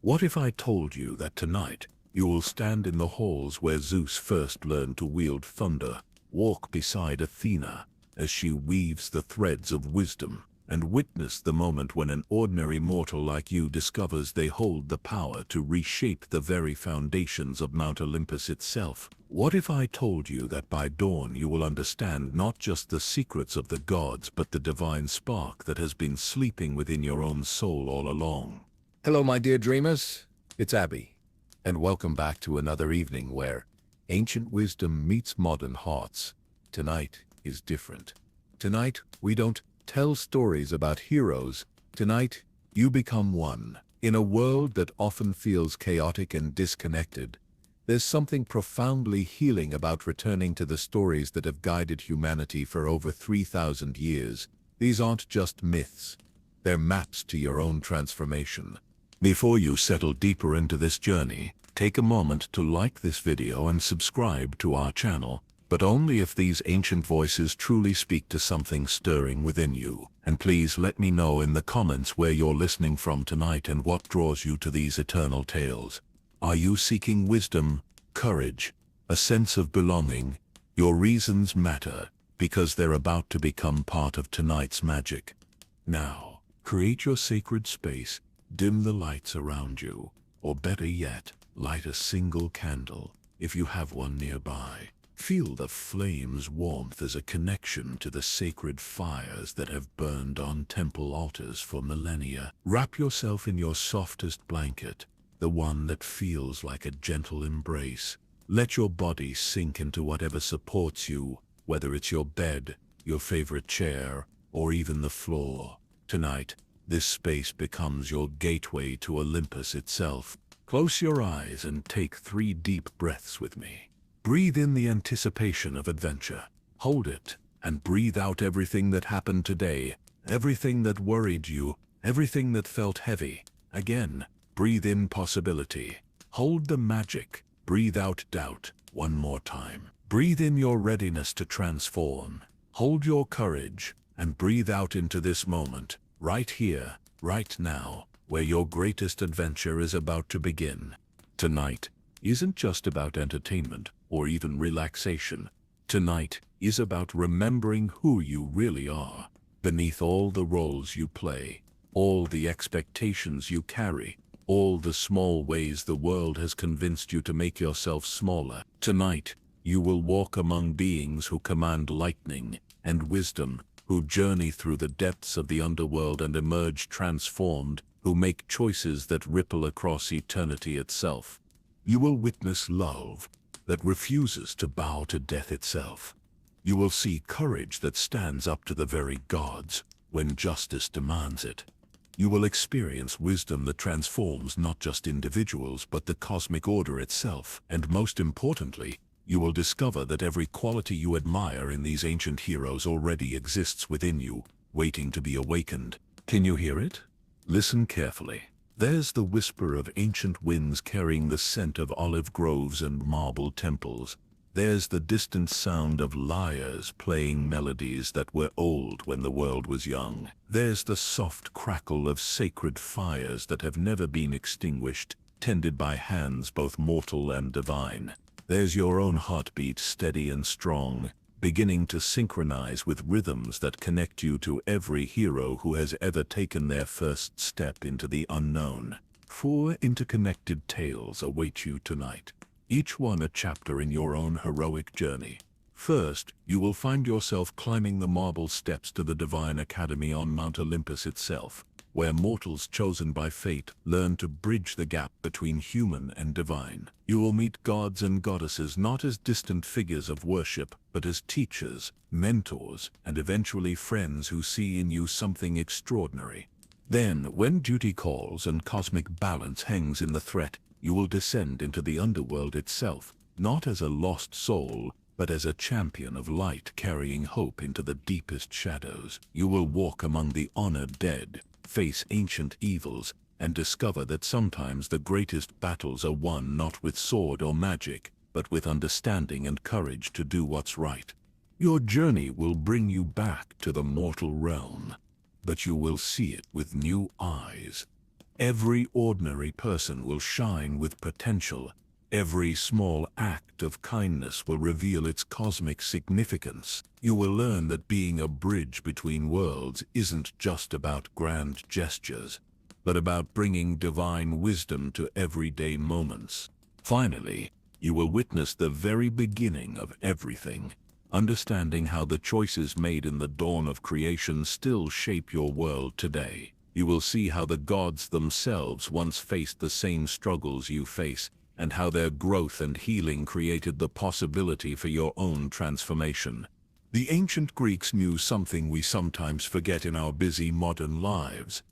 What if I told you that tonight you will stand in the halls where Zeus first learned to wield thunder, walk beside Athena as she weaves the threads of wisdom, and witness the moment when an ordinary mortal like you discovers they hold the power to reshape the very foundations of Mount Olympus itself? What if I told you that by dawn you will understand not just the secrets of the gods but the divine spark that has been sleeping within your own soul all along? Hello, my dear dreamers. It's Abby, and welcome back to another evening where ancient wisdom meets modern hearts. Tonight is different. Tonight, we don't tell stories about heroes. Tonight, you become one. In a world that often feels chaotic and disconnected, there's something profoundly healing about returning to the stories that have guided humanity for over 3,000 years. These aren't just myths. They're maps to your own transformation. Before you settle deeper into this journey, take a moment to like this video and subscribe to our channel, but only if these ancient voices truly speak to something stirring within you. And please let me know in the comments where you're listening from tonight and what draws you to these eternal tales. Are you seeking wisdom, courage, a sense of belonging? Your reasons matter, because they're about to become part of tonight's magic. Now, create your sacred space. Dim the lights around you, or better yet, light a single candle, if you have one nearby. Feel the flame's warmth as a connection to the sacred fires that have burned on temple altars for millennia. Wrap yourself in your softest blanket, the one that feels like a gentle embrace. Let your body sink into whatever supports you, whether it's your bed, your favorite chair, or even the floor. Tonight, this space becomes your gateway to Olympus itself. Close your eyes and take 3 deep breaths with me. Breathe in the anticipation of adventure. Hold it, and breathe out everything that happened today, everything that worried you, everything that felt heavy. Again, breathe in possibility. Hold the magic. Breathe out doubt. One more time. Breathe in your readiness to transform. Hold your courage, and breathe out into this moment. Right here, right now, where your greatest adventure is about to begin. Tonight isn't just about entertainment or even relaxation. Tonight is about remembering who you really are. Beneath all the roles you play, all the expectations you carry, all the small ways the world has convinced you to make yourself smaller. Tonight, you will walk among beings who command lightning and wisdom, who journey through the depths of the underworld and emerge transformed, who make choices that ripple across eternity itself. You will witness love that refuses to bow to death itself. You will see courage that stands up to the very gods when justice demands it. You will experience wisdom that transforms not just individuals but the cosmic order itself. And most importantly, you will discover that every quality you admire in these ancient heroes already exists within you, waiting to be awakened. Can you hear it? Listen carefully. There's the whisper of ancient winds carrying the scent of olive groves and marble temples. There's the distant sound of lyres playing melodies that were old when the world was young. There's the soft crackle of sacred fires that have never been extinguished, tended by hands both mortal and divine. There's your own heartbeat, steady and strong, beginning to synchronize with rhythms that connect you to every hero who has ever taken their first step into the unknown. 4 interconnected tales await you tonight, each one a chapter in your own heroic journey. First, you will find yourself climbing the marble steps to the divine academy on Mount Olympus itself, where mortals chosen by fate learn to bridge the gap between human and divine. You will meet gods and goddesses not as distant figures of worship, but as teachers, mentors, and eventually friends who see in you something extraordinary. Then, when duty calls and cosmic balance hangs in the threat, you will descend into the underworld itself, not as a lost soul, but as a champion of light carrying hope into the deepest shadows. You will walk among the honored dead, face ancient evils, and discover that sometimes the greatest battles are won not with sword or magic, but with understanding and courage to do what's right. Your journey will bring you back to the mortal realm, but you will see it with new eyes. Every ordinary person will shine with potential. Every small act of kindness will reveal its cosmic significance. You will learn that being a bridge between worlds isn't just about grand gestures, but about bringing divine wisdom to everyday moments. Finally, you will witness the very beginning of everything, understanding how the choices made in the dawn of creation still shape your world today. You will see how the gods themselves once faced the same struggles you face, and how their growth and healing created the possibility for your own transformation. The ancient Greeks knew something we sometimes forget in our busy modern lives.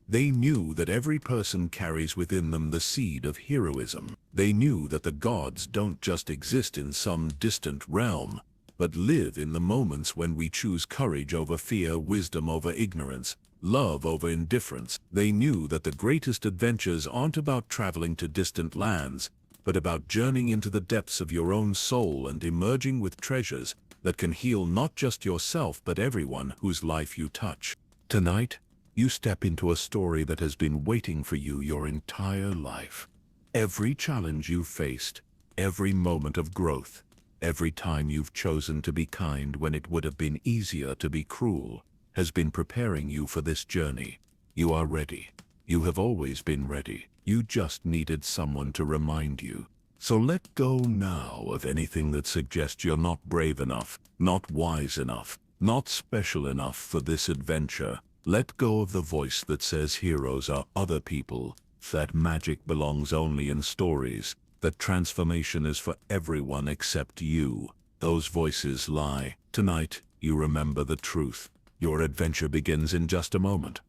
They knew that every person carries within them the seed of heroism. They knew that the gods don't just exist in some distant realm, but live in the moments when we choose courage over fear, wisdom over ignorance, love over indifference. They knew that the greatest adventures aren't about traveling to distant lands, but about journeying into the depths of your own soul and emerging with treasures that can heal not just yourself but everyone whose life you touch. Tonight, you step into a story that has been waiting for you your entire life. Every challenge you've faced, every moment of growth, every time you've chosen to be kind when it would have been easier to be cruel, has been preparing you for this journey. You are ready. You have always been ready. You just needed someone to remind you. So let go now of anything that suggests you're not brave enough, not wise enough, not special enough for this adventure. Let go of the voice that says heroes are other people, that magic belongs only in stories, that transformation is for everyone except you. Those voices lie. Tonight, you remember the truth. Your adventure begins in just a moment.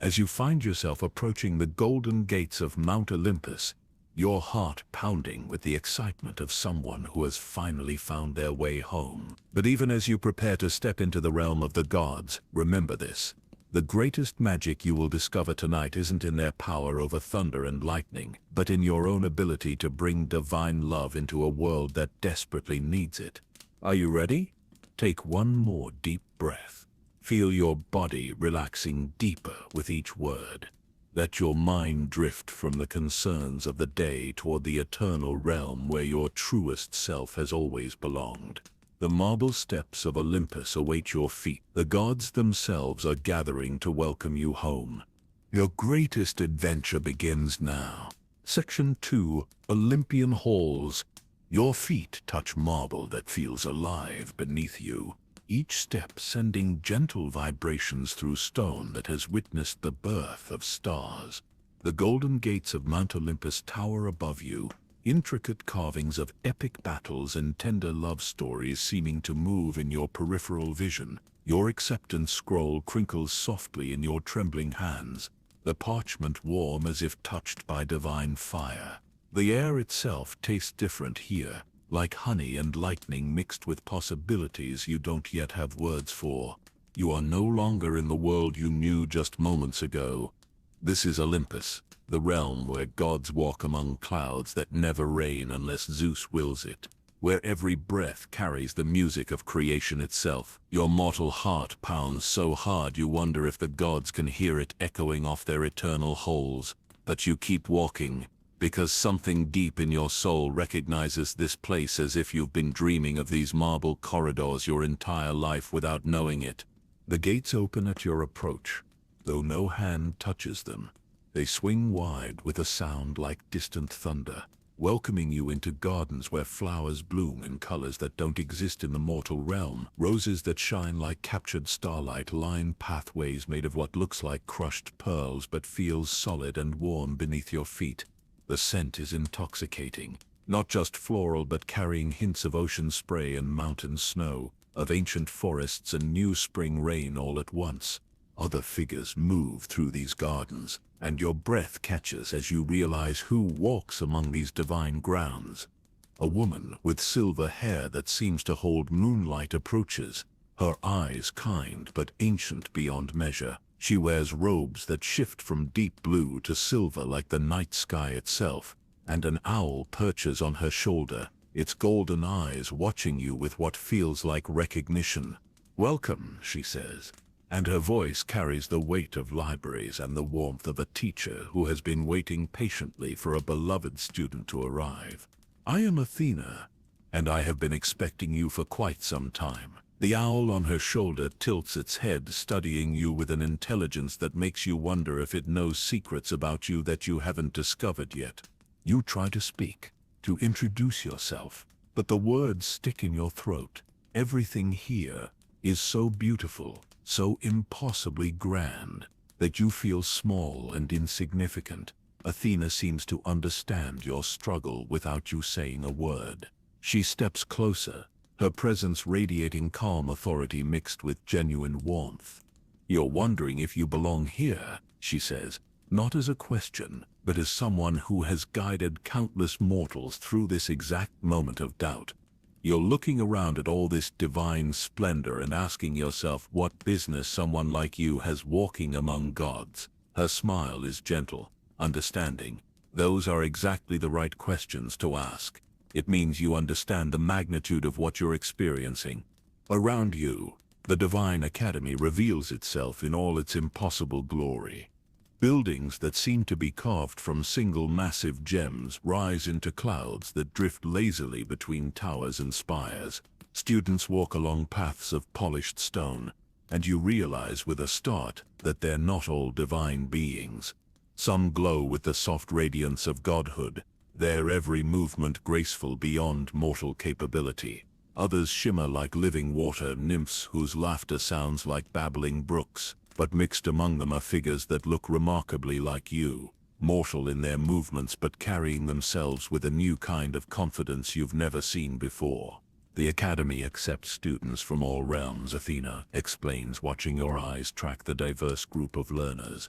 As you find yourself approaching the golden gates of Mount Olympus, your heart pounding with the excitement of someone who has finally found their way home. But even as you prepare to step into the realm of the gods, remember this. The greatest magic you will discover tonight isn't in their power over thunder and lightning, but in your own ability to bring divine love into a world that desperately needs it. Are you ready? Take one more deep breath. Feel your body relaxing deeper with each word. Let your mind drift from the concerns of the day toward the eternal realm where your truest self has always belonged. The marble steps of Olympus await your feet. The gods themselves are gathering to welcome you home. Your greatest adventure begins now. Section 2, Olympian Halls. Your feet touch marble that feels alive beneath you, each step sending gentle vibrations through stone that has witnessed the birth of stars. The golden gates of Mount Olympus tower above you, intricate carvings of epic battles and tender love stories seeming to move in your peripheral vision. Your acceptance scroll crinkles softly in your trembling hands, the parchment warm as if touched by divine fire. The air itself tastes different here, like honey and lightning mixed with possibilities you don't yet have words for. You are no longer in the world you knew just moments ago. This is Olympus, the realm where gods walk among clouds that never rain unless Zeus wills it, where every breath carries the music of creation itself. Your mortal heart pounds so hard you wonder if the gods can hear it echoing off their eternal halls. But you keep walking, because something deep in your soul recognizes this place as if you've been dreaming of these marble corridors your entire life without knowing it. The gates open at your approach, though no hand touches them. They swing wide with a sound like distant thunder, welcoming you into gardens where flowers bloom in colors that don't exist in the mortal realm. Roses that shine like captured starlight line pathways made of what looks like crushed pearls but feels solid and warm beneath your feet. The scent is intoxicating, not just floral but carrying hints of ocean spray and mountain snow, of ancient forests and new spring rain all at once. Other figures move through these gardens, and your breath catches as you realize who walks among these divine grounds. A woman with silver hair that seems to hold moonlight approaches, her eyes kind but ancient beyond measure. She wears robes that shift from deep blue to silver like the night sky itself, and an owl perches on her shoulder, its golden eyes watching you with what feels like recognition. "Welcome," she says. and her voice carries the weight of libraries and the warmth of a teacher who has been waiting patiently for a beloved student to arrive. I am Athena, and I have been expecting you for quite some time. The owl on her shoulder tilts its head, studying you with an intelligence that makes you wonder if it knows secrets about you that you haven't discovered yet. You try to speak, to introduce yourself, but the words stick in your throat. Everything here is so beautiful, so impossibly grand, that you feel small and insignificant. Athena seems to understand your struggle without you saying a word. She steps closer, her presence radiating calm authority mixed with genuine warmth. You're wondering if you belong here, she says, not as a question, but as someone who has guided countless mortals through this exact moment of doubt. You're looking around at all this divine splendor and asking yourself what business someone like you has walking among gods. Her smile is gentle, understanding. Those are exactly the right questions to ask. It means you understand the magnitude of what you're experiencing. Around you, the divine academy reveals itself in all its impossible glory. Buildings that seem to be carved from single massive gems rise into clouds that drift lazily between towers and spires. Students walk along paths of polished stone, and you realize with a start that they're not all divine beings. Some glow with the soft radiance of godhood, their every movement graceful beyond mortal capability. Others shimmer like living water nymphs whose laughter sounds like babbling brooks. But mixed among them are figures that look remarkably like you, mortal in their movements but carrying themselves with a new kind of confidence you've never seen before. The Academy accepts students from all realms, Athena explains, watching your eyes track the diverse group of learners.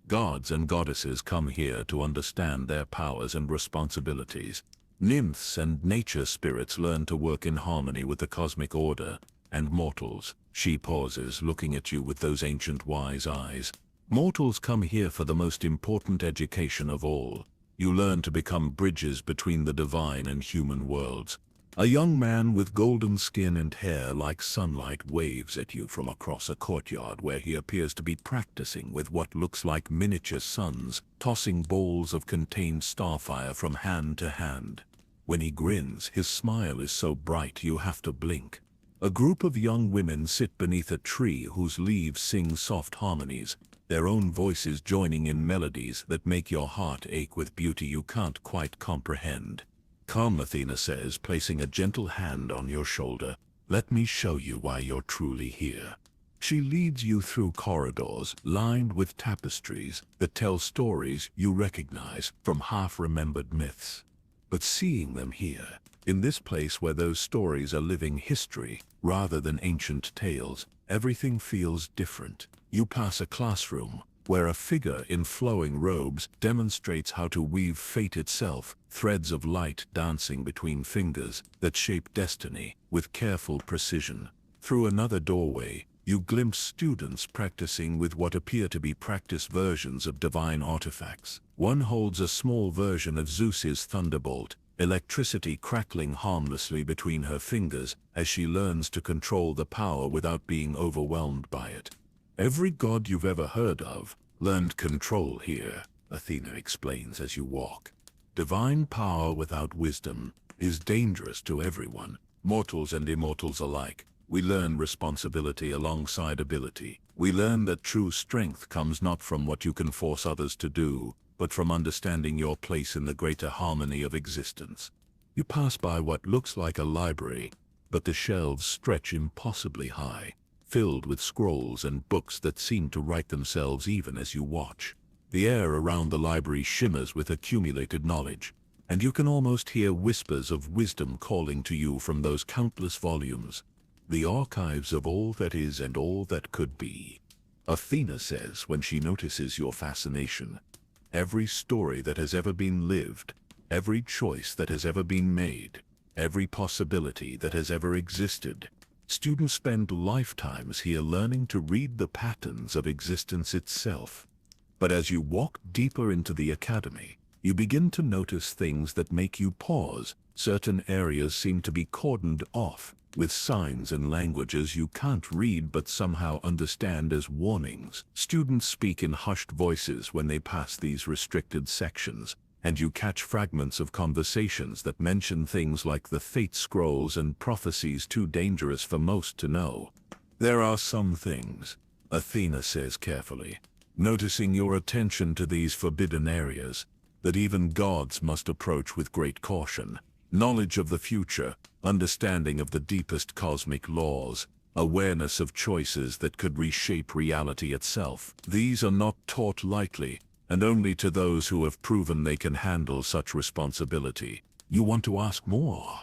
Gods and goddesses come here to understand their powers and responsibilities. Nymphs and nature spirits learn to work in harmony with the cosmic order. And mortals, she pauses, looking at you with those ancient wise eyes. Mortals come here for the most important education of all. You learn to become bridges between the divine and human worlds. A young man with golden skin and hair like sunlight waves at you from across a courtyard where he appears to be practicing with what looks like miniature suns, tossing bowls of contained starfire from hand to hand. When he grins, his smile is so bright you have to blink. A group of young women sit beneath a tree whose leaves sing soft harmonies, their own voices joining in melodies that make your heart ache with beauty you can't quite comprehend. Come, Athena says, placing a gentle hand on your shoulder. Let me show you why you're truly here. She leads you through corridors lined with tapestries that tell stories you recognize from half-remembered myths. But seeing them here, in this place where those stories are living history rather than ancient tales, everything feels different. You pass a classroom where a figure in flowing robes demonstrates how to weave fate itself, threads of light dancing between fingers that shape destiny with careful precision. Through another doorway, you glimpse students practicing with what appear to be practice versions of divine artifacts. One holds a small version of Zeus's thunderbolt, electricity crackling harmlessly between her fingers as she learns to control the power without being overwhelmed by it. Every god you've ever heard of learned control here, Athena explains as you walk. Divine power without wisdom is dangerous to everyone, mortals and immortals alike. We learn responsibility alongside ability. We learn that true strength comes not from what you can force others to do, but from understanding your place in the greater harmony of existence. You pass by what looks like a library, but the shelves stretch impossibly high, filled with scrolls and books that seem to write themselves even as you watch. The air around the library shimmers with accumulated knowledge, and you can almost hear whispers of wisdom calling to you from those countless volumes, the archives of all that is and all that could be. Athena says when she notices your fascination. Every story that has ever been lived, every choice that has ever been made, every possibility that has ever existed. Students spend lifetimes here learning to read the patterns of existence itself. But as you walk deeper into the academy, you begin to notice things that make you pause. Certain areas seem to be cordoned off, with signs and languages you can't read but somehow understand as warnings. Students speak in hushed voices when they pass these restricted sections, and you catch fragments of conversations that mention things like the fate scrolls and prophecies too dangerous for most to know. There are some things, Athena says carefully, noticing your attention to these forbidden areas, that even gods must approach with great caution. Knowledge of the future, understanding of the deepest cosmic laws, awareness of choices that could reshape reality itself. These are not taught lightly, and only to those who have proven they can handle such responsibility. You want to ask more?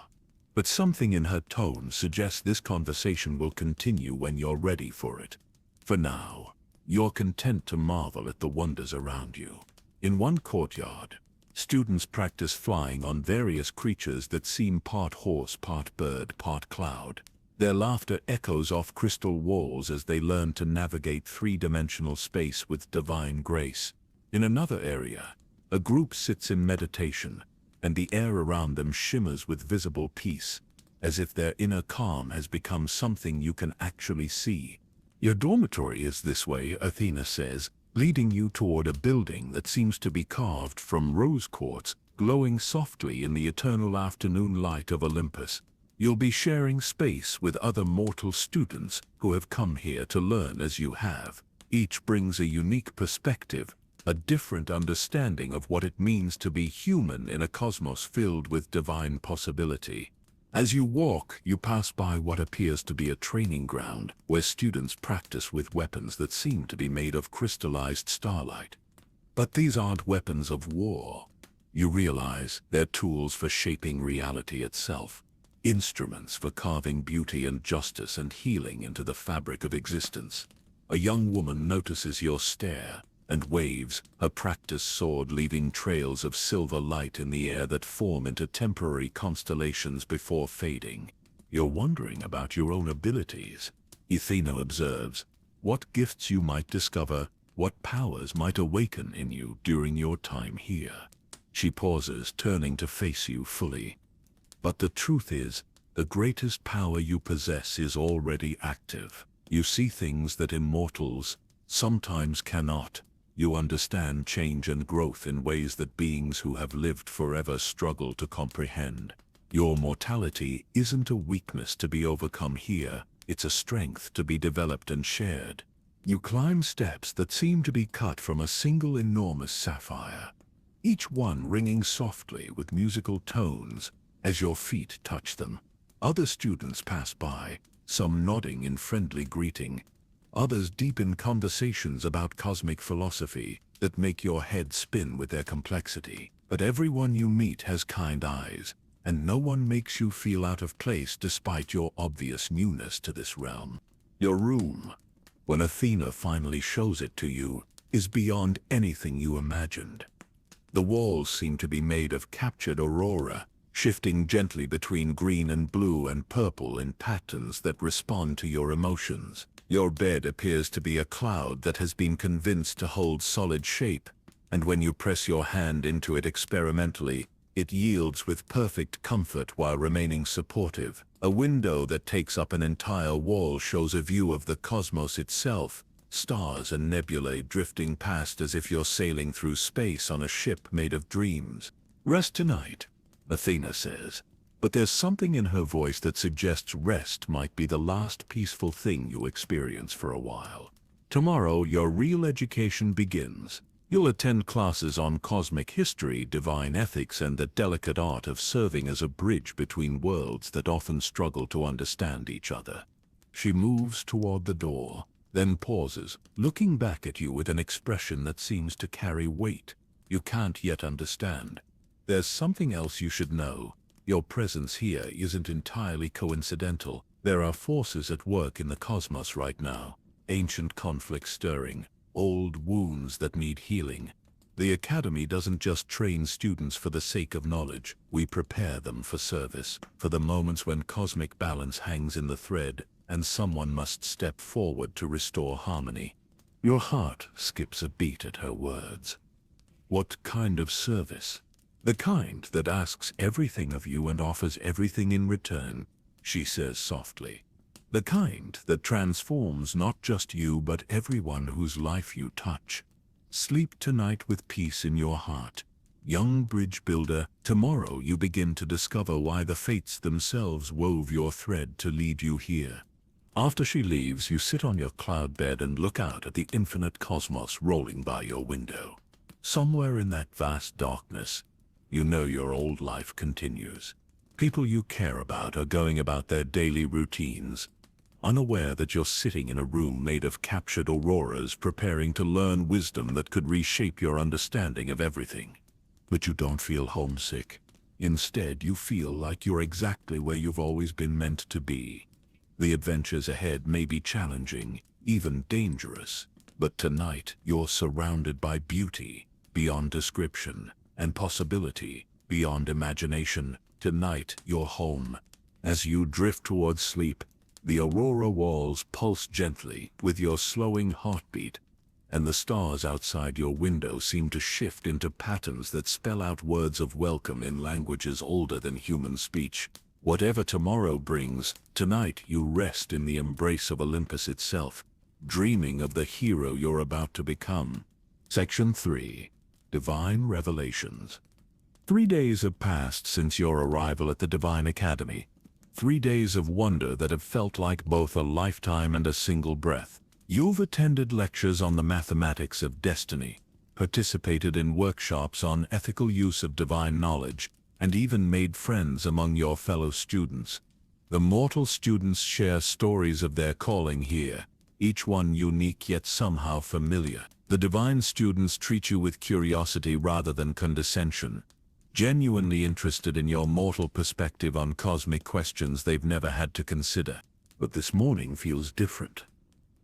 But something in her tone suggests this conversation will continue when you're ready for it. For now, you're content to marvel at the wonders around you. In one courtyard, students practice flying on various creatures that seem part horse, part bird, part cloud. Their laughter echoes off crystal walls as they learn to navigate three-dimensional space with divine grace. In another area, a group sits in meditation, and the air around them shimmers with visible peace, as if their inner calm has become something you can actually see. Your dormitory is this way, Athena says, leading you toward a building that seems to be carved from rose quartz, glowing softly in the eternal afternoon light of Olympus. You'll be sharing space with other mortal students who have come here to learn as you have. Each brings a unique perspective, a different understanding of what it means to be human in a cosmos filled with divine possibility. As you walk, you pass by what appears to be a training ground, where students practice with weapons that seem to be made of crystallized starlight. But these aren't weapons of war. You realize they're tools for shaping reality itself, instruments for carving beauty and justice and healing into the fabric of existence. A young woman notices your stare and waves, her practice sword leaving trails of silver light in the air that form into temporary constellations before fading. You're wondering about your own abilities, Athena observes, what gifts you might discover, what powers might awaken in you during your time here. She pauses, turning to face you fully. But the truth is, the greatest power you possess is already active. You see things that immortals sometimes cannot. You understand change and growth in ways that beings who have lived forever struggle to comprehend. Your mortality isn't a weakness to be overcome here, it's a strength to be developed and shared. You climb steps that seem to be cut from a single enormous sapphire, each one ringing softly with musical tones as your feet touch them. Other students pass by, some nodding in friendly greeting, others deep in conversations about cosmic philosophy that make your head spin with their complexity. But everyone you meet has kind eyes, and no one makes you feel out of place despite your obvious newness to this realm. Your room, when Athena finally shows it to you, is beyond anything you imagined. The walls seem to be made of captured aurora, shifting gently between green and blue and purple in patterns that respond to your emotions. Your bed appears to be a cloud that has been convinced to hold solid shape, and when you press your hand into it experimentally, it yields with perfect comfort while remaining supportive. A window that takes up an entire wall shows a view of the cosmos itself, stars and nebulae drifting past as if you're sailing through space on a ship made of dreams. Rest tonight, Athena says. But there's something in her voice that suggests rest might be the last peaceful thing you experience for a while. Tomorrow, your real education begins. You'll attend classes on cosmic history, divine ethics, and the delicate art of serving as a bridge between worlds that often struggle to understand each other. She moves toward the door, then pauses, looking back at you with an expression that seems to carry weight you can't yet understand. There's something else you should know. Your presence here isn't entirely coincidental. There are forces at work in the cosmos right now. Ancient conflicts stirring, old wounds that need healing. The Academy doesn't just train students for the sake of knowledge. We prepare them for service, for the moments when cosmic balance hangs in the thread, and someone must step forward to restore harmony. Your heart skips a beat at her words. What kind of service? The kind that asks everything of you and offers everything in return. she says softly. The kind that transforms not just you but everyone whose life you touch. Sleep tonight with peace in your heart. Young bridge builder, tomorrow you begin to discover why the fates themselves wove your thread to lead you here. After she leaves, you sit on your cloud bed and look out at the infinite cosmos rolling by your window. Somewhere in that vast darkness, you know your old life continues. People you care about are going about their daily routines, unaware that you're sitting in a room made of captured auroras preparing to learn wisdom that could reshape your understanding of everything. But you don't feel homesick. Instead, you feel like you're exactly where you've always been meant to be. The adventures ahead may be challenging, even dangerous, but tonight you're surrounded by beauty beyond description and possibility beyond imagination. Tonight you're home. As you drift towards sleep, the aurora walls pulse gently with your slowing heartbeat, and the stars outside your window seem to shift into patterns that spell out words of welcome in languages older than human speech. Whatever tomorrow brings, tonight you rest in the embrace of Olympus itself, dreaming of the hero you're about to become. Section 3. Divine Revelations. 3 days have passed since your arrival at the Divine Academy. 3 days of wonder that have felt like both a lifetime and a single breath. You've attended lectures on the mathematics of destiny, participated in workshops on ethical use of divine knowledge, and even made friends among your fellow students. The mortal students share stories of their calling here, each one unique yet somehow familiar. The divine students treat you with curiosity rather than condescension, genuinely interested in your mortal perspective on cosmic questions they've never had to consider. But this morning feels different.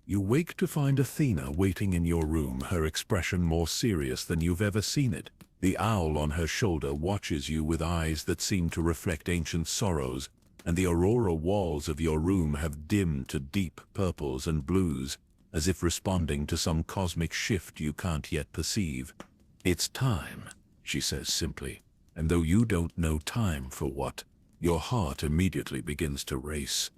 You wake to find Athena waiting in your room, her expression more serious than you've ever seen it. The owl on her shoulder watches you with eyes that seem to reflect ancient sorrows, and the aurora walls of your room have dimmed to deep purples and blues, as if responding to some cosmic shift you can't yet perceive. "It's time," she says simply, and though you don't know time for what, your heart immediately begins to race.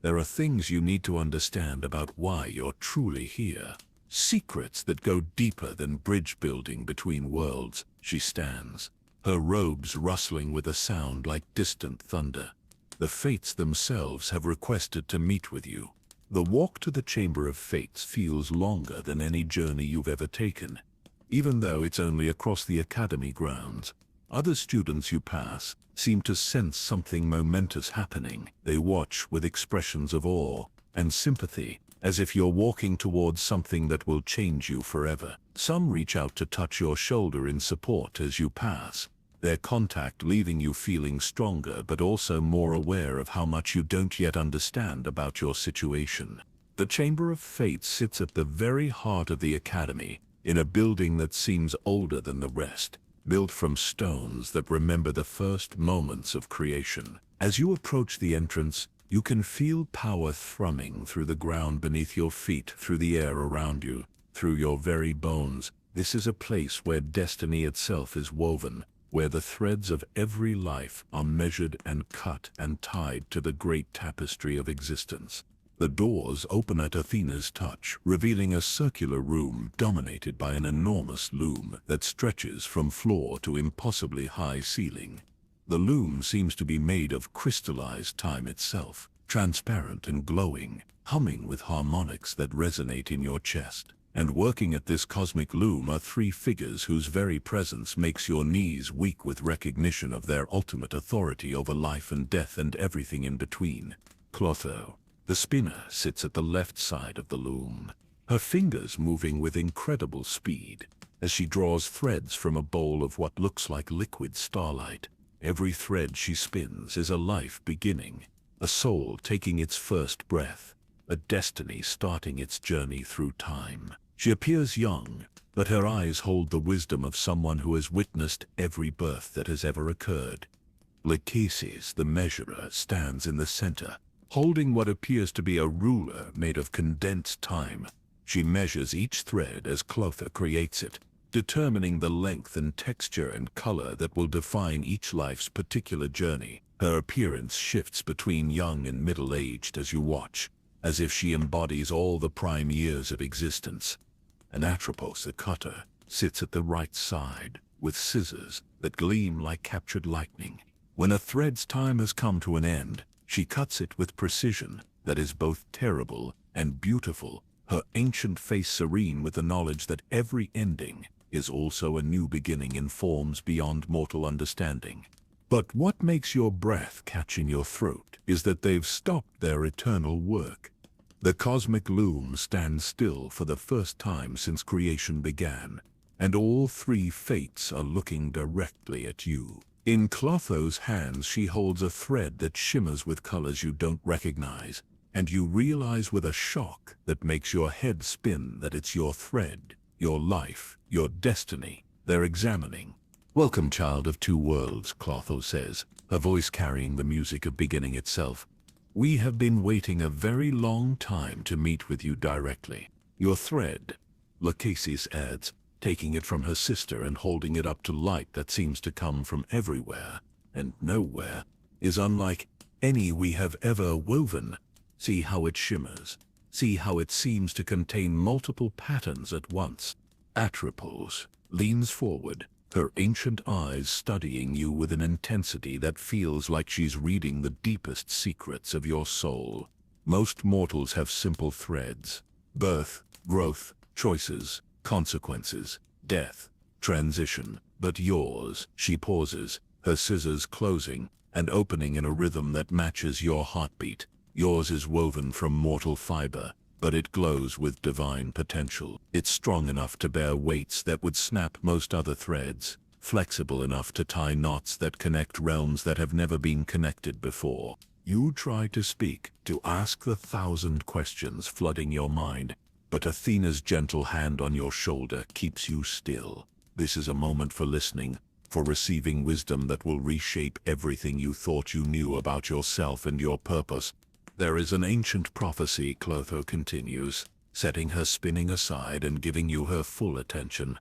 There are things you need to understand about why you're truly here. Secrets that go deeper than bridge building between worlds. She stands, her robes rustling with a sound like distant thunder. The fates themselves have requested to meet with you. The walk to the Chamber of Fates feels longer than any journey you've ever taken, even though it's only across the academy grounds. Other students you pass seem to sense something momentous happening. They watch with expressions of awe and sympathy, as if you're walking towards something that will change you forever. Some reach out to touch your shoulder in support as you pass, their contact leaving you feeling stronger but also more aware of how much you don't yet understand about your situation. The Chamber of Fate sits at the very heart of the academy, in a building that seems older than the rest, built from stones that remember the first moments of creation. As you approach the entrance, you can feel power thrumming through the ground beneath your feet, through the air around you, through your very bones. This is a place where destiny itself is woven, where the threads of every life are measured and cut and tied to the great tapestry of existence. The doors open at Athena's touch, revealing a circular room dominated by an enormous loom that stretches from floor to impossibly high ceiling. The loom seems to be made of crystallized time itself, transparent and glowing, humming with harmonics that resonate in your chest. And working at this cosmic loom are 3 figures whose very presence makes your knees weak with recognition of their ultimate authority over life and death and everything in between. Clotho, the spinner, sits at the left side of the loom, her fingers moving with incredible speed as she draws threads from a bowl of what looks like liquid starlight. Every thread she spins is a life beginning, a soul taking its first breath, a destiny starting its journey through time. She appears young, but her eyes hold the wisdom of someone who has witnessed every birth that has ever occurred. Lachesis, the measurer, stands in the center, holding what appears to be a ruler made of condensed time. She measures each thread as Clotho creates it, determining the length and texture and color that will define each life's particular journey. Her appearance shifts between young and middle-aged as you watch, as if she embodies all the prime years of existence. An Atropos, the cutter, sits at the right side, with scissors that gleam like captured lightning. When a thread's time has come to an end, she cuts it with precision that is both terrible and beautiful, her ancient face serene with the knowledge that every ending is also a new beginning in forms beyond mortal understanding. But what makes your breath catch in your throat is that they've stopped their eternal work. The cosmic loom stands still for the first time since creation began, and all three fates are looking directly at you. In Clotho's hands she holds a thread that shimmers with colors you don't recognize, and you realize with a shock that makes your head spin that it's your thread, your life, your destiny they're examining. "Welcome, child of two worlds," Clotho says, her voice carrying the music of beginning itself. "We have been waiting a very long time to meet with you directly. Your thread," Lachesis adds, taking it from her sister and holding it up to light that seems to come from everywhere and nowhere, "is unlike any we have ever woven. See how it shimmers. See how it seems to contain multiple patterns at once." Atropos leans forward, her ancient eyes studying you with an intensity that feels like she's reading the deepest secrets of your soul. Most mortals have simple threads: birth, growth, choices, consequences, death, transition. But yours, she pauses, her scissors closing and opening in a rhythm that matches your heartbeat. Yours is woven from mortal fiber, but it glows with divine potential. It's strong enough to bear weights that would snap most other threads, flexible enough to tie knots that connect realms that have never been connected before. You try to speak, to ask the 1,000 questions flooding your mind, but Athena's gentle hand on your shoulder keeps you still. This is a moment for listening, for receiving wisdom that will reshape everything you thought you knew about yourself and your purpose. "There is an ancient prophecy," Clotho continues, setting her spinning aside and giving you her full attention,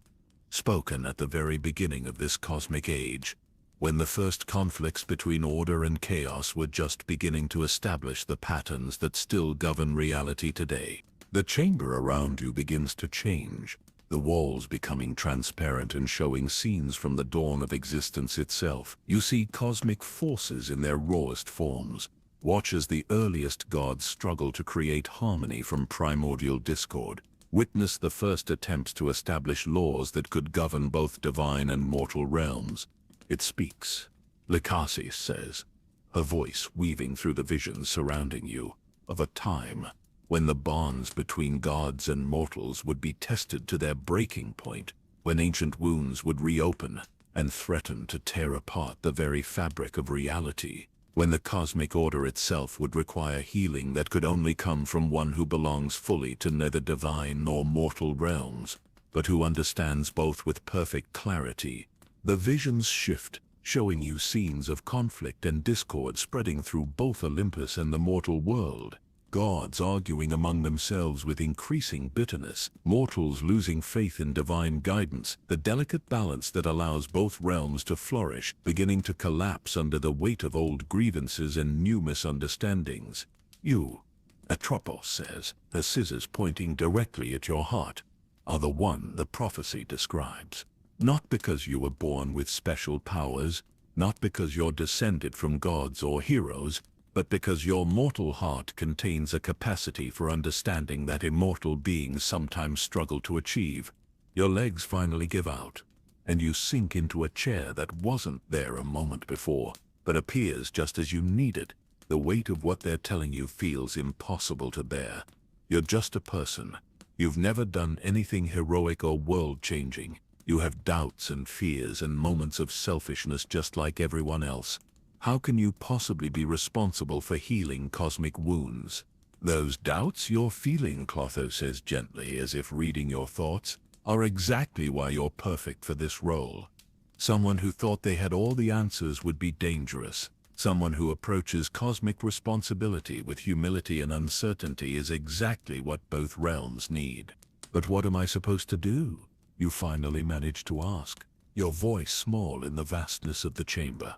"spoken at the very beginning of this cosmic age, when the first conflicts between order and chaos were just beginning to establish the patterns that still govern reality today. The chamber around you begins to change, the walls becoming transparent and showing scenes from the dawn of existence itself. You see cosmic forces in their rawest forms. Watch as the earliest gods struggle to create harmony from primordial discord. Witness the first attempts to establish laws that could govern both divine and mortal realms. It speaks," Lachesis says, her voice weaving through the visions surrounding you, "of a time when the bonds between gods and mortals would be tested to their breaking point, when ancient wounds would reopen and threaten to tear apart the very fabric of reality. When the cosmic order itself would require healing that could only come from one who belongs fully to neither divine nor mortal realms, but who understands both with perfect clarity. The visions shift, showing you scenes of conflict and discord spreading through both Olympus and the mortal world. Gods arguing among themselves with increasing bitterness, mortals losing faith in divine guidance, the delicate balance that allows both realms to flourish, beginning to collapse under the weight of old grievances and new misunderstandings. You," Atropos says, her scissors pointing directly at your heart, "are the one the prophecy describes. Not because you were born with special powers, not because you're descended from gods or heroes, but because your mortal heart contains a capacity for understanding that immortal beings sometimes struggle to achieve. Your legs finally give out, and you sink into a chair that wasn't there a moment before, but appears just as you need it. The weight of what they're telling you feels impossible to bear. You're just a person. You've never done anything heroic or world-changing. You have doubts and fears and moments of selfishness just like everyone else. How can you possibly be responsible for healing cosmic wounds? Those doubts you're feeling," Clotho says gently, as if reading your thoughts, "are exactly why you're perfect for this role. Someone who thought they had all the answers would be dangerous. Someone who approaches cosmic responsibility with humility and uncertainty is exactly what both realms need." "But what am I supposed to do?" You finally manage to ask, your voice small in the vastness of the chamber.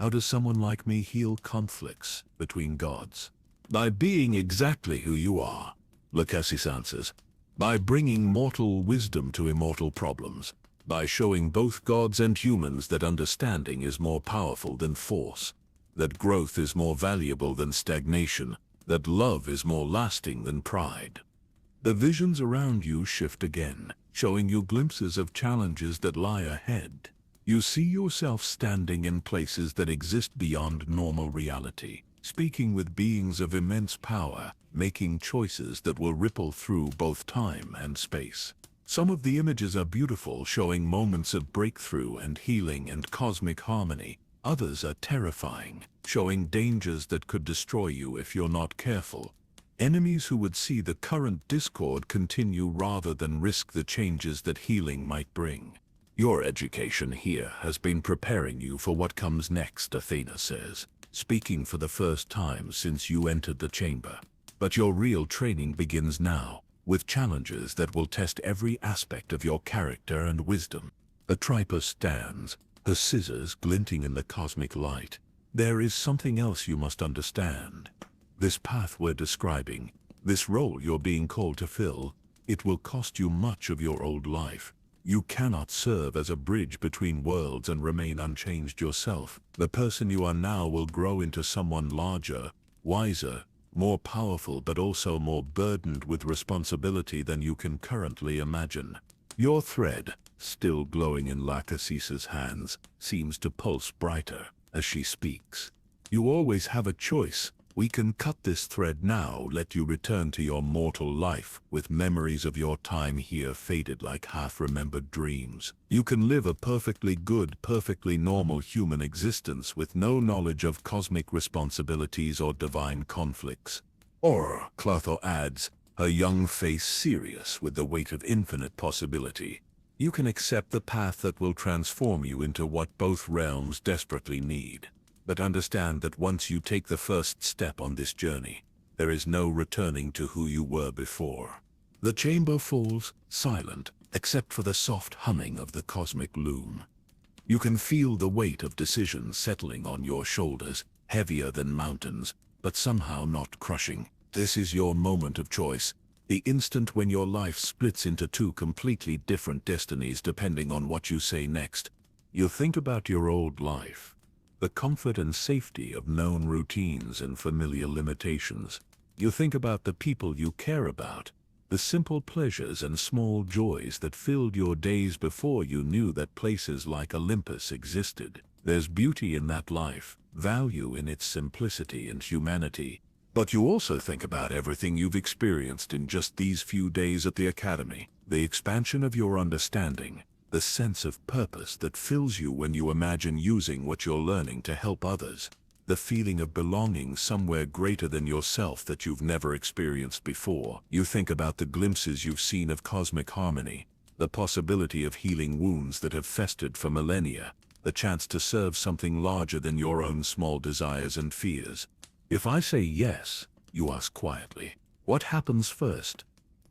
How does someone like me heal conflicts between gods? By being exactly who you are, Lachesis answers. By bringing mortal wisdom to immortal problems. By showing both gods and humans that understanding is more powerful than force. That growth is more valuable than stagnation. That love is more lasting than pride. The visions around you shift again, showing you glimpses of challenges that lie ahead. You see yourself standing in places that exist beyond normal reality, speaking with beings of immense power, making choices that will ripple through both time and space. Some of the images are beautiful, showing moments of breakthrough and healing and cosmic harmony. Others are terrifying, showing dangers that could destroy you if you're not careful. Enemies who would see the current discord continue rather than risk the changes that healing might bring. Your education here has been preparing you for what comes next, Athena says, speaking for the first time since you entered the chamber. But your real training begins now, with challenges that will test every aspect of your character and wisdom. Atripa stands, her scissors glinting in the cosmic light. There is something else you must understand. This path we're describing, this role you're being called to fill, it will cost you much of your old life. You cannot serve as a bridge between worlds and remain unchanged yourself. The person you are now will grow into someone larger, wiser, more powerful, but also more burdened with responsibility than you can currently imagine. Your thread, still glowing in Lachesis's hands, seems to pulse brighter as she speaks. You always have a choice. We can cut this thread now, let you return to your mortal life, with memories of your time here faded like half-remembered dreams. You can live a perfectly good, perfectly normal human existence with no knowledge of cosmic responsibilities or divine conflicts. Or, Clotho adds, her young face serious with the weight of infinite possibility. You can accept the path that will transform you into what both realms desperately need. But understand that once you take the first step on this journey, there is no returning to who you were before. The chamber falls, silent, except for the soft humming of the cosmic loom. You can feel the weight of decisions settling on your shoulders, heavier than mountains, but somehow not crushing. This is your moment of choice, the instant when your life splits into two completely different destinies depending on what you say next. You think about your old life. The comfort and safety of known routines and familiar limitations. You think about the people you care about, the simple pleasures and small joys that filled your days before you knew that places like Olympus existed. There's beauty in that life, value in its simplicity and humanity. But you also think about everything you've experienced in just these few days at the academy, the expansion of your understanding, the sense of purpose that fills you when you imagine using what you're learning to help others, the feeling of belonging somewhere greater than yourself that you've never experienced before. You think about the glimpses you've seen of cosmic harmony, the possibility of healing wounds that have festered for millennia, the chance to serve something larger than your own small desires and fears. If I say yes, you ask quietly, what happens first?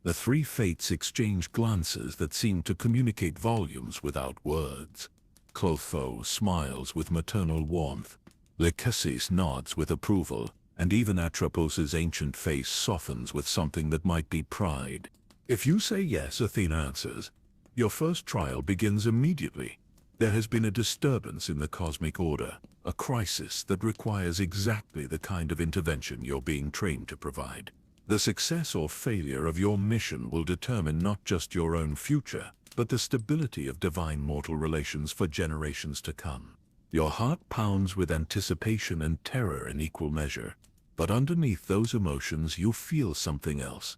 The three fates exchange glances that seem to communicate volumes without words. Clotho smiles with maternal warmth. Lachesis nods with approval, and even Atripos's ancient face softens with something that might be pride. If you say yes, Athena answers, your first trial begins immediately. There has been a disturbance in the cosmic order, a crisis that requires exactly the kind of intervention you're being trained to provide. The success or failure of your mission will determine not just your own future, but the stability of divine mortal relations for generations to come. Your heart pounds with anticipation and terror in equal measure, but underneath those emotions you feel something else.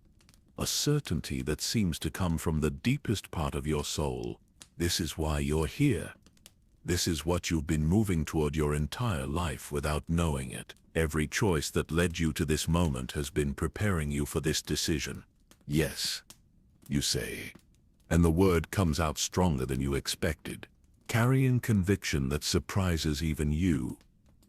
A certainty that seems to come from the deepest part of your soul. This is why you're here. This is what you've been moving toward your entire life without knowing it. Every choice that led you to this moment has been preparing you for this decision. Yes, you say. And the word comes out stronger than you expected, carrying conviction that surprises even you.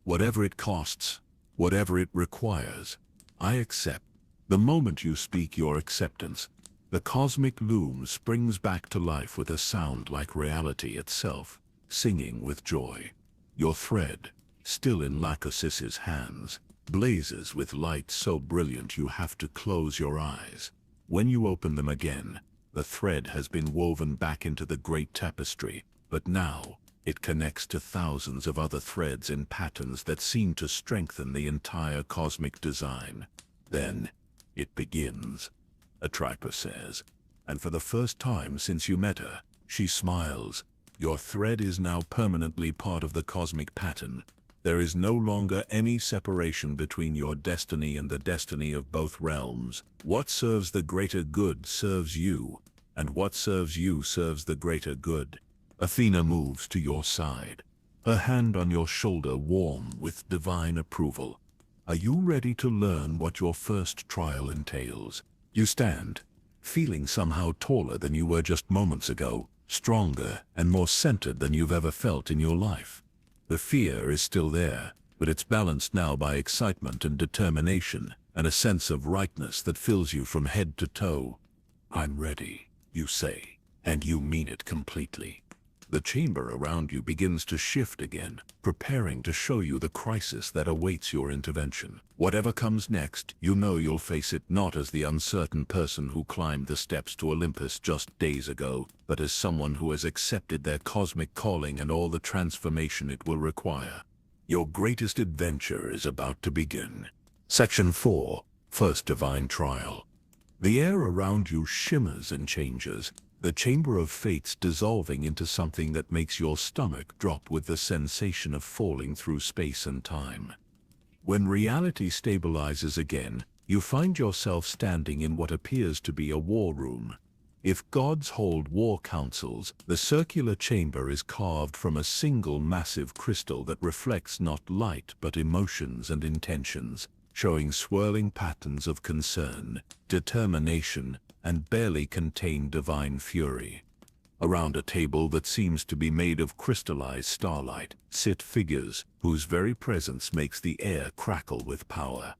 Whatever it costs, whatever it requires, I accept. The moment you speak your acceptance, The cosmic loom springs back to life with a sound like reality itself, singing with joy. Your thread, still in Lacosis's hands, blazes with light so brilliant you have to close your eyes. When you open them again, the thread has been woven back into the great tapestry, but now it connects to thousands of other threads in patterns that seem to strengthen the entire cosmic design. Then it begins, Atripa says, and for the first time since you met her, she smiles. Your thread is now permanently part of the cosmic pattern. There is no longer any separation between your destiny and the destiny of both realms. What serves the greater good serves you, and what serves you serves the greater good. Athena moves to your side, her hand on your shoulder warm with divine approval. Are you ready to learn what your first trial entails? You stand, feeling somehow taller than you were just moments ago, stronger and more centered than you've ever felt in your life. The fear is still there, but it's balanced now by excitement and determination, and a sense of rightness that fills you from head to toe. I'm ready, you say, and you mean it completely. The chamber around you begins to shift again, preparing to show you the crisis that awaits your intervention. Whatever comes next, you know you'll face it not as the uncertain person who climbed the steps to Olympus just days ago, but as someone who has accepted their cosmic calling and all the transformation it will require. Your greatest adventure is about to begin. Section 4. First Divine Trial. The air around you shimmers and changes, the chamber of fates dissolving into something that makes your stomach drop with the sensation of falling through space and time. When reality stabilizes again, you find yourself standing in what appears to be a war room. If gods hold war councils, the circular chamber is carved from a single massive crystal that reflects not light but emotions and intentions, showing swirling patterns of concern, determination, and barely contained divine fury. Around a table that seems to be made of crystallized starlight sit figures whose very presence makes the air crackle with power.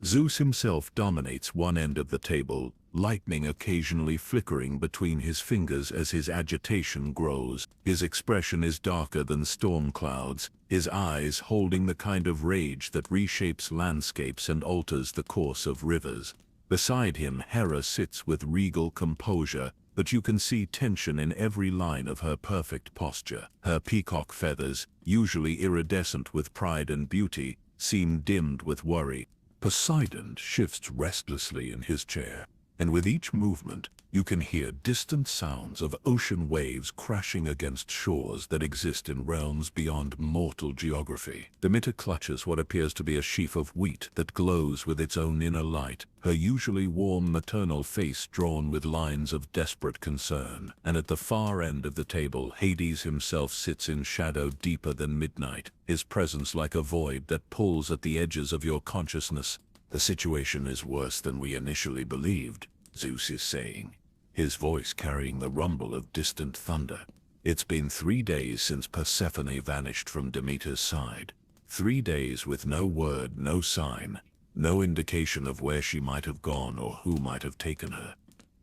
Zeus himself dominates one end of the table, lightning occasionally flickering between his fingers as his agitation grows. His expression is darker than storm clouds, his eyes holding the kind of rage that reshapes landscapes and alters the course of rivers. Beside him, Hera sits with regal composure, but you can see tension in every line of her perfect posture. Her peacock feathers, usually iridescent with pride and beauty, seem dimmed with worry. Poseidon shifts restlessly in his chair, and with each movement, you can hear distant sounds of ocean waves crashing against shores that exist in realms beyond mortal geography. Demeter clutches what appears to be a sheaf of wheat that glows with its own inner light, her usually warm maternal face drawn with lines of desperate concern. And at the far end of the table, Hades himself sits in shadow deeper than midnight, his presence like a void that pulls at the edges of your consciousness. The situation is worse than we initially believed, Zeus is saying, his voice carrying the rumble of distant thunder. It's been 3 days since Persephone vanished from Demeter's side. 3 days with no word, no sign, no indication of where she might have gone or who might have taken her.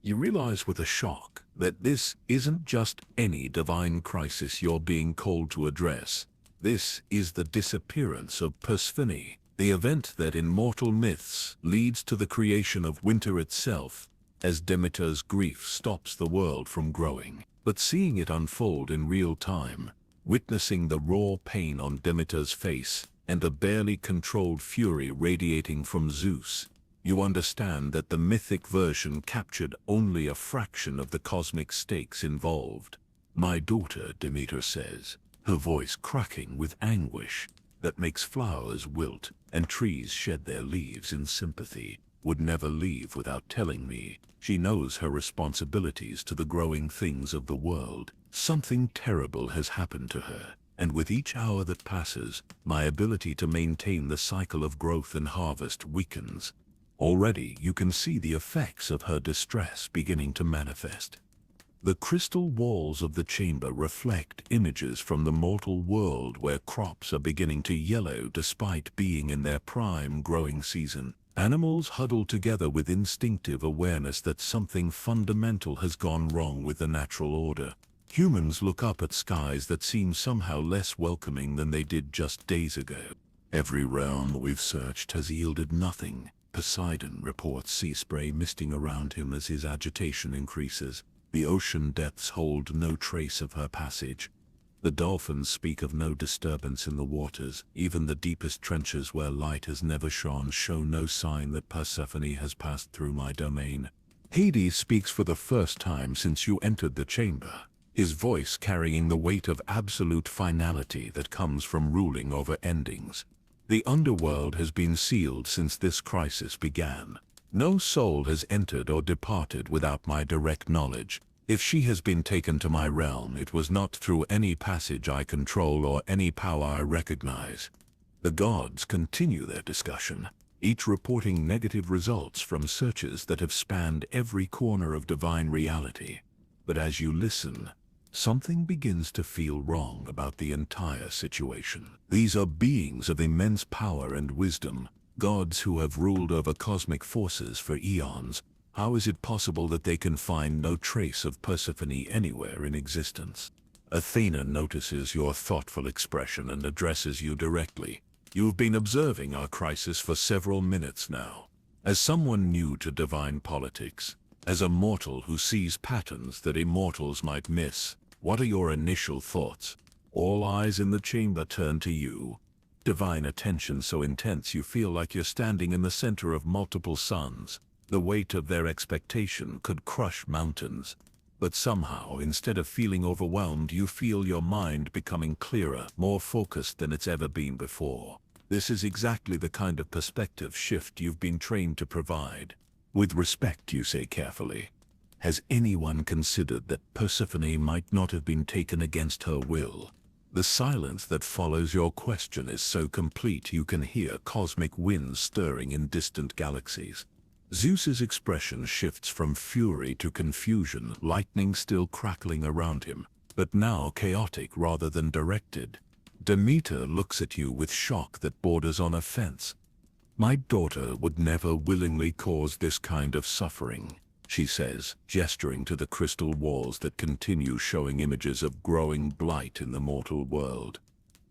You realize with a shock that this isn't just any divine crisis you're being called to address. This is the disappearance of Persephone, the event that in mortal myths leads to the creation of winter itself, as Demeter's grief stops the world from growing. But seeing it unfold in real time, witnessing the raw pain on Demeter's face and the barely controlled fury radiating from Zeus, you understand that the mythic version captured only a fraction of the cosmic stakes involved. My daughter, Demeter says, her voice cracking with anguish that makes flowers wilt and trees shed their leaves in sympathy, would never leave without telling me. She knows her responsibilities to the growing things of the world. Something terrible has happened to her, and with each hour that passes, my ability to maintain the cycle of growth and harvest weakens. Already you can see the effects of her distress beginning to manifest. The crystal walls of the chamber reflect images from the mortal world where crops are beginning to yellow despite being in their prime growing season. Animals huddle together with instinctive awareness that something fundamental has gone wrong with the natural order. Humans look up at skies that seem somehow less welcoming than they did just days ago. Every realm we've searched has yielded nothing. Poseidon reports sea spray misting around him as his agitation increases. The ocean depths hold no trace of her passage. The dolphins speak of no disturbance in the waters. Even the deepest trenches where light has never shone show no sign that Persephone has passed through my domain. Hades speaks for the first time since you entered the chamber, his voice carrying the weight of absolute finality that comes from ruling over endings. The underworld has been sealed since this crisis began. No soul has entered or departed without my direct knowledge. If she has been taken to my realm, it was not through any passage I control or any power I recognize. The gods continue their discussion, each reporting negative results from searches that have spanned every corner of divine reality. But as you listen, something begins to feel wrong about the entire situation. These are beings of immense power and wisdom, gods who have ruled over cosmic forces for eons. How is it possible that they can find no trace of Persephone anywhere in existence? Athena notices your thoughtful expression and addresses you directly. You've been observing our crisis for several minutes now. As someone new to divine politics, as a mortal who sees patterns that immortals might miss, what are your initial thoughts? All eyes in the chamber turn to you. Divine attention so intense you feel like you're standing in the center of multiple suns. The weight of their expectation could crush mountains. But somehow, instead of feeling overwhelmed, you feel your mind becoming clearer, more focused than it's ever been before. This is exactly the kind of perspective shift you've been trained to provide. With respect, you say carefully, has anyone considered that Persephone might not have been taken against her will? The silence that follows your question is so complete you can hear cosmic winds stirring in distant galaxies. Zeus's expression shifts from fury to confusion, lightning still crackling around him, but now chaotic rather than directed. Demeter looks at you with shock that borders on offense. My daughter would never willingly cause this kind of suffering, she says, gesturing to the crystal walls that continue showing images of growing blight in the mortal world.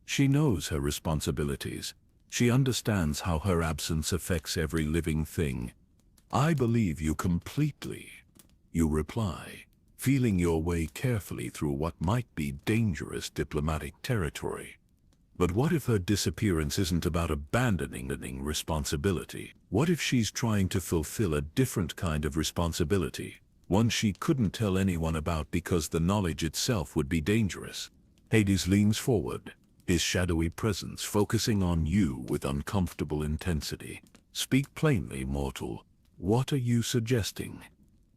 She knows her responsibilities. She understands how her absence affects every living thing. I believe you completely, you reply, feeling your way carefully through what might be dangerous diplomatic territory. But what if her disappearance isn't about abandoning responsibility? What if she's trying to fulfill a different kind of responsibility, one she couldn't tell anyone about because the knowledge itself would be dangerous? Hades leans forward, his shadowy presence focusing on you with uncomfortable intensity. Speak plainly, mortal. What are you suggesting?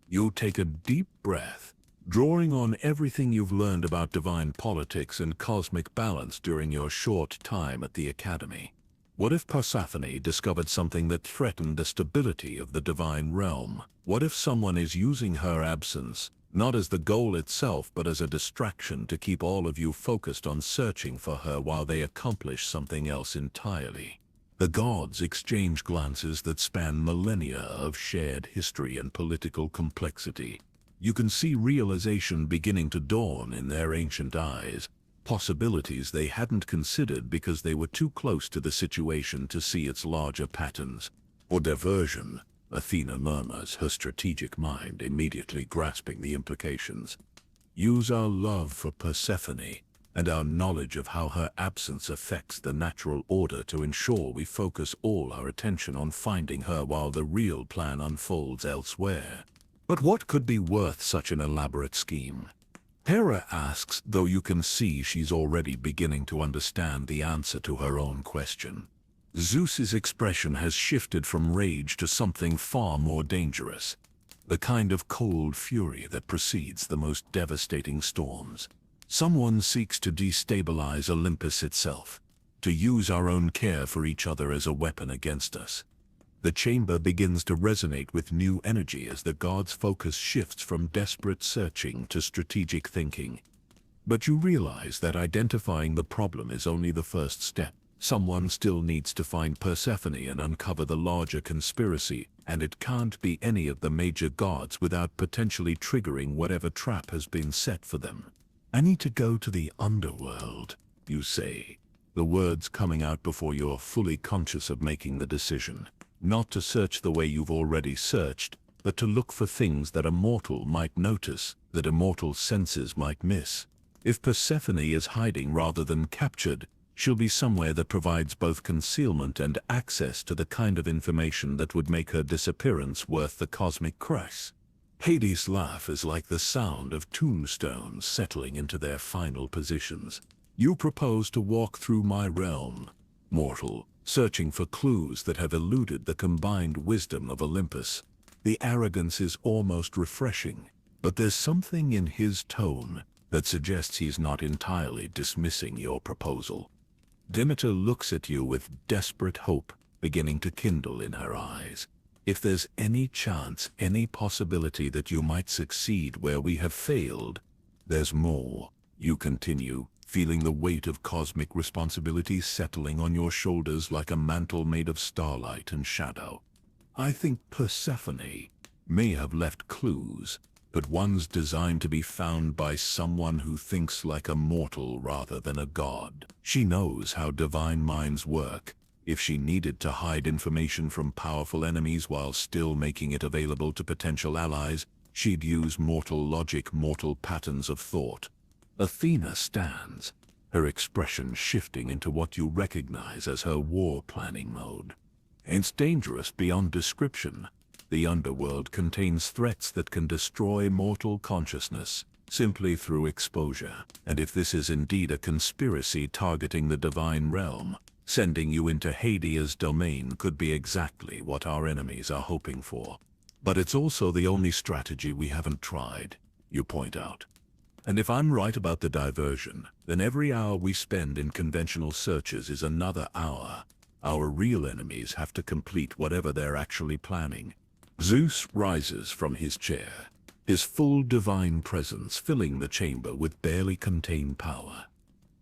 You take a deep breath, drawing on everything you've learned about divine politics and cosmic balance during your short time at the Academy. What if Persephone discovered something that threatened the stability of the divine realm? What if someone is using her absence, not as the goal itself but as a distraction to keep all of you focused on searching for her while they accomplish something else entirely? The gods exchange glances that span millennia of shared history and political complexity. You can see realization beginning to dawn in their ancient eyes, possibilities they hadn't considered because they were too close to the situation to see its larger patterns. Or diversion, Athena murmurs, her strategic mind immediately grasping the implications. Use our love for Persephone and our knowledge of how her absence affects the natural order to ensure we focus all our attention on finding her while the real plan unfolds elsewhere. But what could be worth such an elaborate scheme? Hera asks, though you can see she's already beginning to understand the answer to her own question. Zeus's expression has shifted from rage to something far more dangerous, the kind of cold fury that precedes the most devastating storms. Someone seeks to destabilize Olympus itself, to use our own care for each other as a weapon against us. The chamber begins to resonate with new energy as the gods' focus shifts from desperate searching to strategic thinking. But you realize that identifying the problem is only the first step. Someone still needs to find Persephone and uncover the larger conspiracy, and it can't be any of the major gods without potentially triggering whatever trap has been set for them. I need to go to the underworld, you say, the words coming out before you're fully conscious of making the decision. Not to search the way you've already searched, but to look for things that a mortal might notice, that immortal senses might miss. If Persephone is hiding rather than captured, she'll be somewhere that provides both concealment and access to the kind of information that would make her disappearance worth the cosmic price. Hades' laugh is like the sound of tombstones settling into their final positions. You propose to walk through my realm, mortal, searching for clues that have eluded the combined wisdom of Olympus. The arrogance is almost refreshing, but there's something in his tone that suggests he's not entirely dismissing your proposal. Demeter looks at you with desperate hope beginning to kindle in her eyes. If there's any chance, any possibility that you might succeed where we have failed, there's more, you continue, feeling the weight of cosmic responsibility settling on your shoulders like a mantle made of starlight and shadow. I think Persephone may have left clues, but ones designed to be found by someone who thinks like a mortal rather than a god. She knows how divine minds work. If she needed to hide information from powerful enemies while still making it available to potential allies, she'd use mortal logic, mortal patterns of thought. Athena stands, her expression shifting into what you recognize as her war-planning mode. It's dangerous beyond description. The underworld contains threats that can destroy mortal consciousness simply through exposure. And if this is indeed a conspiracy targeting the divine realm, sending you into Hades' domain could be exactly what our enemies are hoping for. But it's also the only strategy we haven't tried, you point out. And if I'm right about the diversion, then every hour we spend in conventional searches is another hour. Our real enemies have to complete whatever they're actually planning. Zeus rises from his chair, his full divine presence filling the chamber with barely contained power.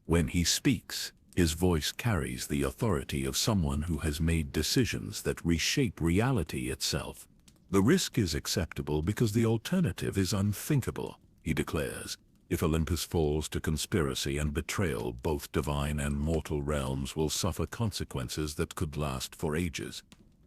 When he speaks, his voice carries the authority of someone who has made decisions that reshape reality itself. The risk is acceptable because the alternative is unthinkable, he declares. If Olympus falls to conspiracy and betrayal, both divine and mortal realms will suffer consequences that could last for ages.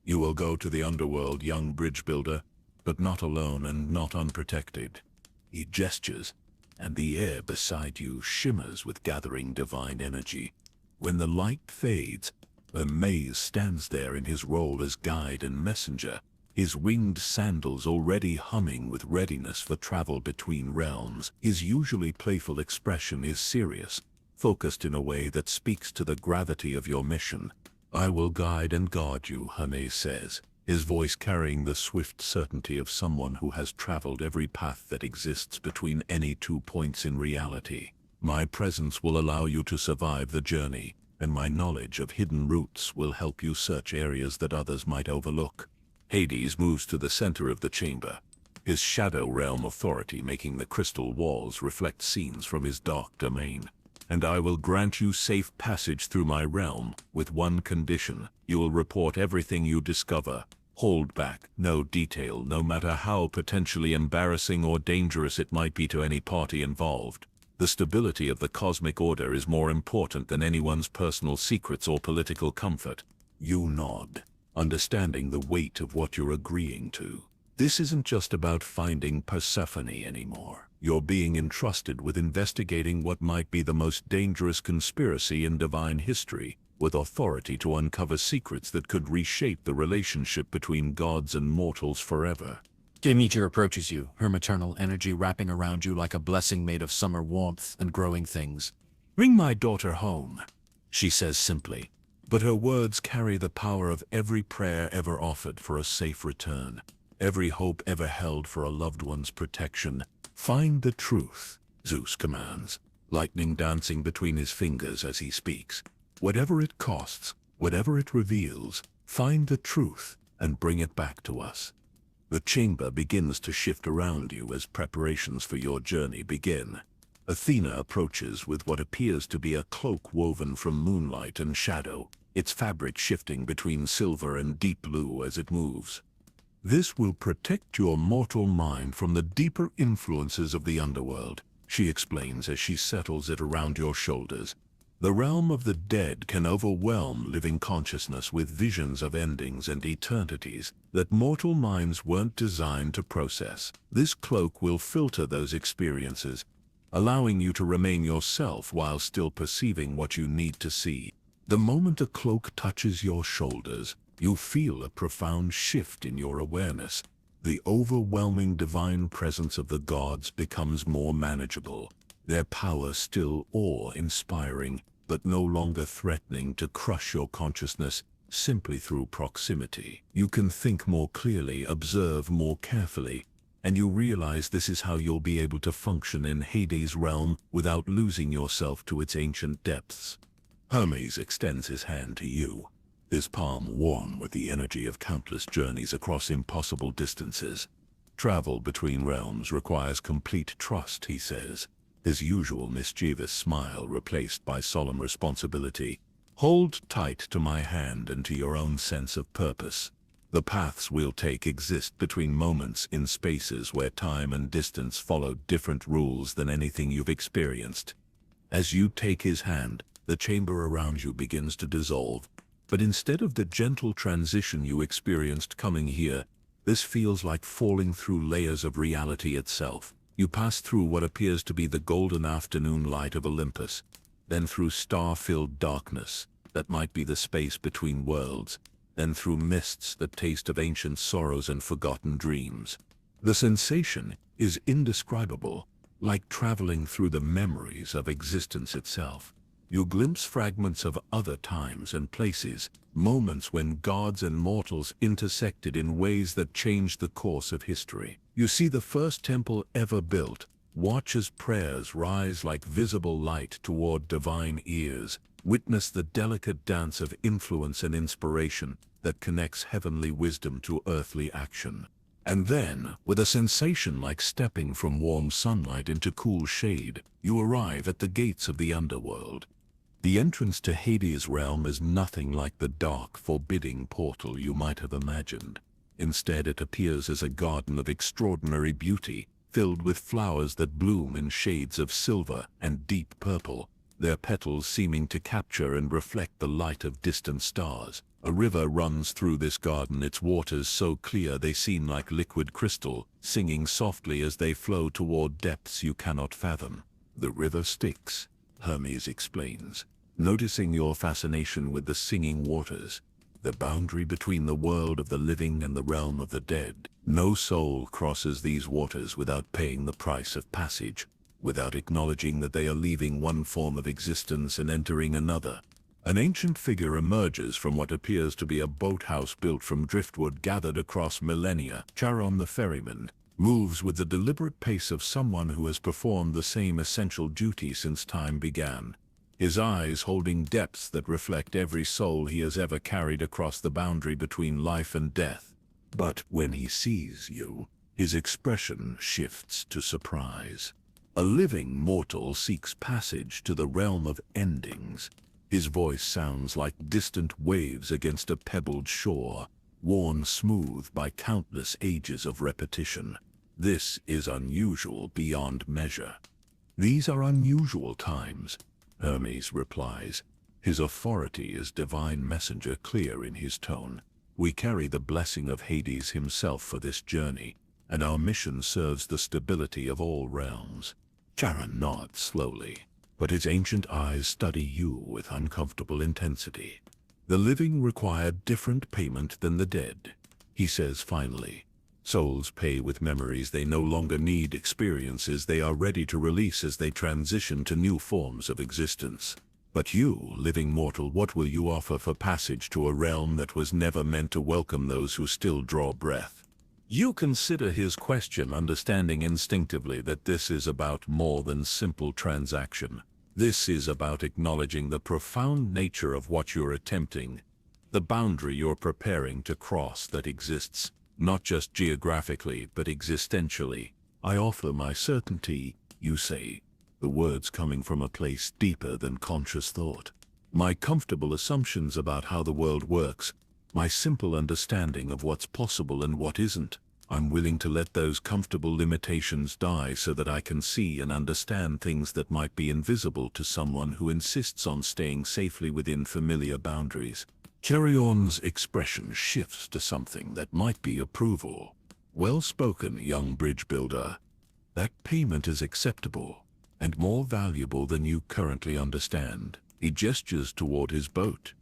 You will go to the underworld, young bridge builder, but not alone and not unprotected. He gestures, and the air beside you shimmers with gathering divine energy. When the light fades, Hermes stands there in his role as guide and messenger, his winged sandals already humming with readiness for travel between realms. His usually playful expression is serious, focused in a way that speaks to the gravity of your mission. I will guide and guard you, Hermes says, his voice carrying the swift certainty of someone who has traveled every path that exists between any 2 points in reality. My presence will allow you to survive the journey, and my knowledge of hidden routes will help you search areas that others might overlook. Hades moves to the center of the chamber, his shadow realm authority making the crystal walls reflect scenes from his dark domain. And I will grant you safe passage through my realm, with one condition. You will report everything you discover. Hold back no detail, no matter how potentially embarrassing or dangerous it might be to any party involved. The stability of the cosmic order is more important than anyone's personal secrets or political comfort. You nod, understanding the weight of what you're agreeing to. This isn't just about finding Persephone anymore. You're being entrusted with investigating what might be the most dangerous conspiracy in divine history, with authority to uncover secrets that could reshape the relationship between gods and mortals forever. Demeter approaches you, her maternal energy wrapping around you like a blessing made of summer warmth and growing things. Bring my daughter home, she says simply, but her words carry the power of every prayer ever offered for a safe return, every hope ever held for a loved one's protection. Find the truth, Zeus commands, lightning dancing between his fingers as he speaks. Whatever it costs, whatever it reveals, find the truth and bring it back to us. The chamber begins to shift around you as preparations for your journey begin. Athena approaches with what appears to be a cloak woven from moonlight and shadow, its fabric shifting between silver and deep blue as it moves. This will protect your mortal mind from the deeper influences of the underworld, she explains as she settles it around your shoulders. The realm of the dead can overwhelm living consciousness with visions of endings and eternities that mortal minds weren't designed to process. This cloak will filter those experiences, allowing you to remain yourself while still perceiving what you need to see. The moment a cloak touches your shoulders, you feel a profound shift in your awareness. The overwhelming divine presence of the gods becomes more manageable, their power still awe-inspiring, but no longer threatening to crush your consciousness simply through proximity. You can think more clearly, observe more carefully, and you realize this is how you'll be able to function in Hades' realm without losing yourself to its ancient depths. Hermes extends his hand to you, his palm warm with the energy of countless journeys across impossible distances. Travel between realms requires complete trust, he says, his usual mischievous smile replaced by solemn responsibility. Hold tight to my hand and to your own sense of purpose. The paths we'll take exist between moments in spaces where time and distance follow different rules than anything you've experienced. As you take his hand, the chamber around you begins to dissolve, but instead of the gentle transition you experienced coming here, this feels like falling through layers of reality itself. You pass through what appears to be the golden afternoon light of Olympus, then through star-filled darkness that might be the space between worlds, then through mists that taste of ancient sorrows and forgotten dreams. The sensation is indescribable, like traveling through the memories of existence itself. You glimpse fragments of other times and places, moments when gods and mortals intersected in ways that changed the course of history. You see the first temple ever built, watch as prayers rise like visible light toward divine ears, witness the delicate dance of influence and inspiration that connects heavenly wisdom to earthly action. And then, with a sensation like stepping from warm sunlight into cool shade, you arrive at the gates of the underworld. The entrance to Hades' realm is nothing like the dark, forbidding portal you might have imagined. Instead, it appears as a garden of extraordinary beauty, filled with flowers that bloom in shades of silver and deep purple, their petals seeming to capture and reflect the light of distant stars. A river runs through this garden, its waters so clear they seem like liquid crystal, singing softly as they flow toward depths you cannot fathom. The River Styx, Hermes explains, noticing your fascination with the singing waters, the boundary between the world of the living and the realm of the dead. No soul crosses these waters without paying the price of passage, without acknowledging that they are leaving one form of existence and entering another. An ancient figure emerges from what appears to be a boathouse built from driftwood gathered across millennia. Charon the ferryman moves with the deliberate pace of someone who has performed the same essential duty since time began, his eyes holding depths that reflect every soul he has ever carried across the boundary between life and death. But when he sees you, his expression shifts to surprise. A living mortal seeks passage to the realm of endings. His voice sounds like distant waves against a pebbled shore, worn smooth by countless ages of repetition. This is unusual beyond measure. These are unusual times, Hermes replies, his authority as divine messenger clear in his tone. We carry the blessing of Hades himself for this journey, and our mission serves the stability of all realms. Charon nods slowly, but his ancient eyes study you with uncomfortable intensity. The living require different payment than the dead, he says finally. Souls pay with memories they no longer need, experiences they are ready to release as they transition to new forms of existence. But you, living mortal, what will you offer for passage to a realm that was never meant to welcome those who still draw breath? You consider his question, understanding instinctively that this is about more than simple transaction. This is about acknowledging the profound nature of what you're attempting, the boundary you're preparing to cross that exists, not just geographically, but existentially. I offer my certainty, you say, the words coming from a place deeper than conscious thought. My comfortable assumptions about how the world works, my simple understanding of what's possible and what isn't. I'm willing to let those comfortable limitations die so that I can see and understand things that might be invisible to someone who insists on staying safely within familiar boundaries. Cherion's expression shifts to something that might be approval. Well spoken, young bridge builder. That payment is acceptable and more valuable than you currently understand. He gestures toward his boat,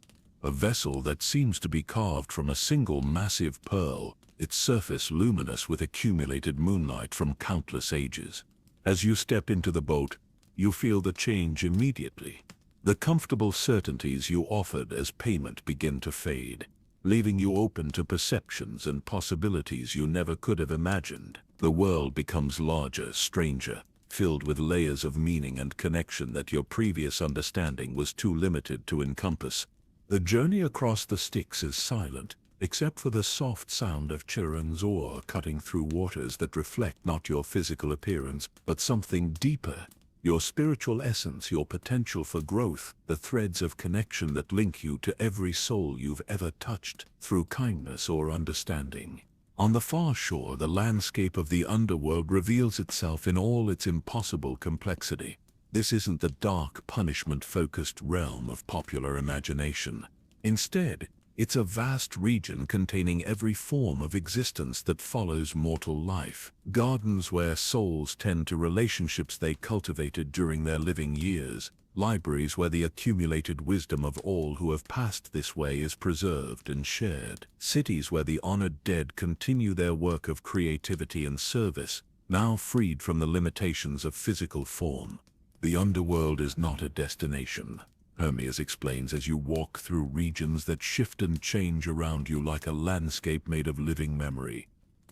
a vessel that seems to be carved from a single massive pearl, its surface luminous with accumulated moonlight from countless ages. As you step into the boat, you feel the change immediately. The comfortable certainties you offered as payment begin to fade, leaving you open to perceptions and possibilities you never could have imagined. The world becomes larger, stranger, filled with layers of meaning and connection that your previous understanding was too limited to encompass. The journey across the Styx is silent, except for the soft sound of Chiron's oar cutting through waters that reflect not your physical appearance, but something deeper. Your spiritual essence, your potential for growth, the threads of connection that link you to every soul you've ever touched, through kindness or understanding. On the far shore, the landscape of the underworld reveals itself in all its impossible complexity. This isn't the dark, punishment-focused realm of popular imagination. Instead, it's a vast region containing every form of existence that follows mortal life. Gardens where souls tend to relationships they cultivated during their living years. Libraries where the accumulated wisdom of all who have passed this way is preserved and shared. Cities where the honored dead continue their work of creativity and service, now freed from the limitations of physical form. The underworld is not a destination, Hermes explains as you walk through regions that shift and change around you like a landscape made of living memory.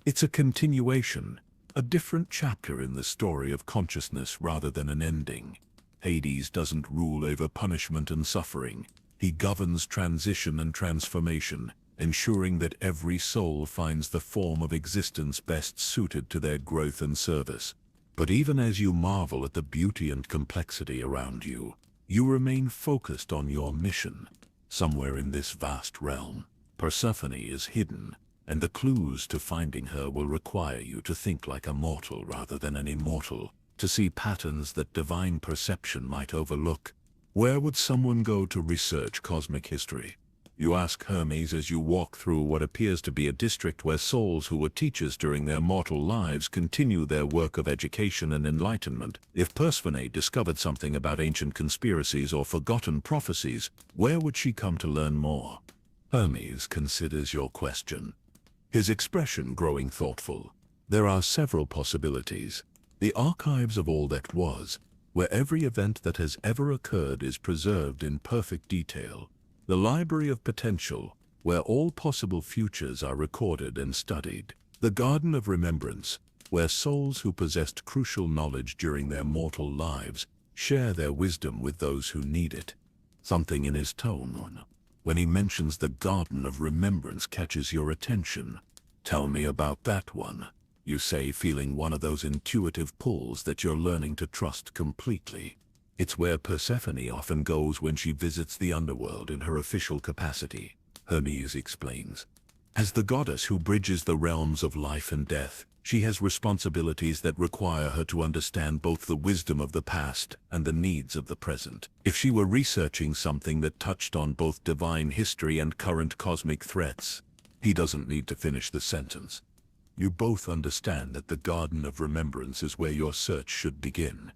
It's a continuation, a different chapter in the story of consciousness rather than an ending. Hades doesn't rule over punishment and suffering. He governs transition and transformation, ensuring that every soul finds the form of existence best suited to their growth and service. But even as you marvel at the beauty and complexity around you, you remain focused on your mission. Somewhere in this vast realm, Persephone is hidden, and the clues to finding her will require you to think like a mortal rather than an immortal, to see patterns that divine perception might overlook. Where would someone go to research cosmic history? You ask Hermes as you walk through what appears to be a district where souls who were teachers during their mortal lives continue their work of education and enlightenment. If Persephone discovered something about ancient conspiracies or forgotten prophecies, where would she come to learn more? Hermes considers your question, his expression growing thoughtful. There are several possibilities. The archives of all that was, where every event that has ever occurred is preserved in perfect detail. The Library of Potential, where all possible futures are recorded and studied. The Garden of Remembrance, where souls who possessed crucial knowledge during their mortal lives share their wisdom with those who need it. Something in his tone, when he mentions the Garden of Remembrance, catches your attention. Tell me about that one, you say, feeling one of those intuitive pulls that you're learning to trust completely. It's where Persephone often goes when she visits the underworld in her official capacity, Hermes explains. As the goddess who bridges the realms of life and death, she has responsibilities that require her to understand both the wisdom of the past and the needs of the present. If she were researching something that touched on both divine history and current cosmic threats, he doesn't need to finish the sentence. You both understand that the Garden of Remembrance is where your search should begin.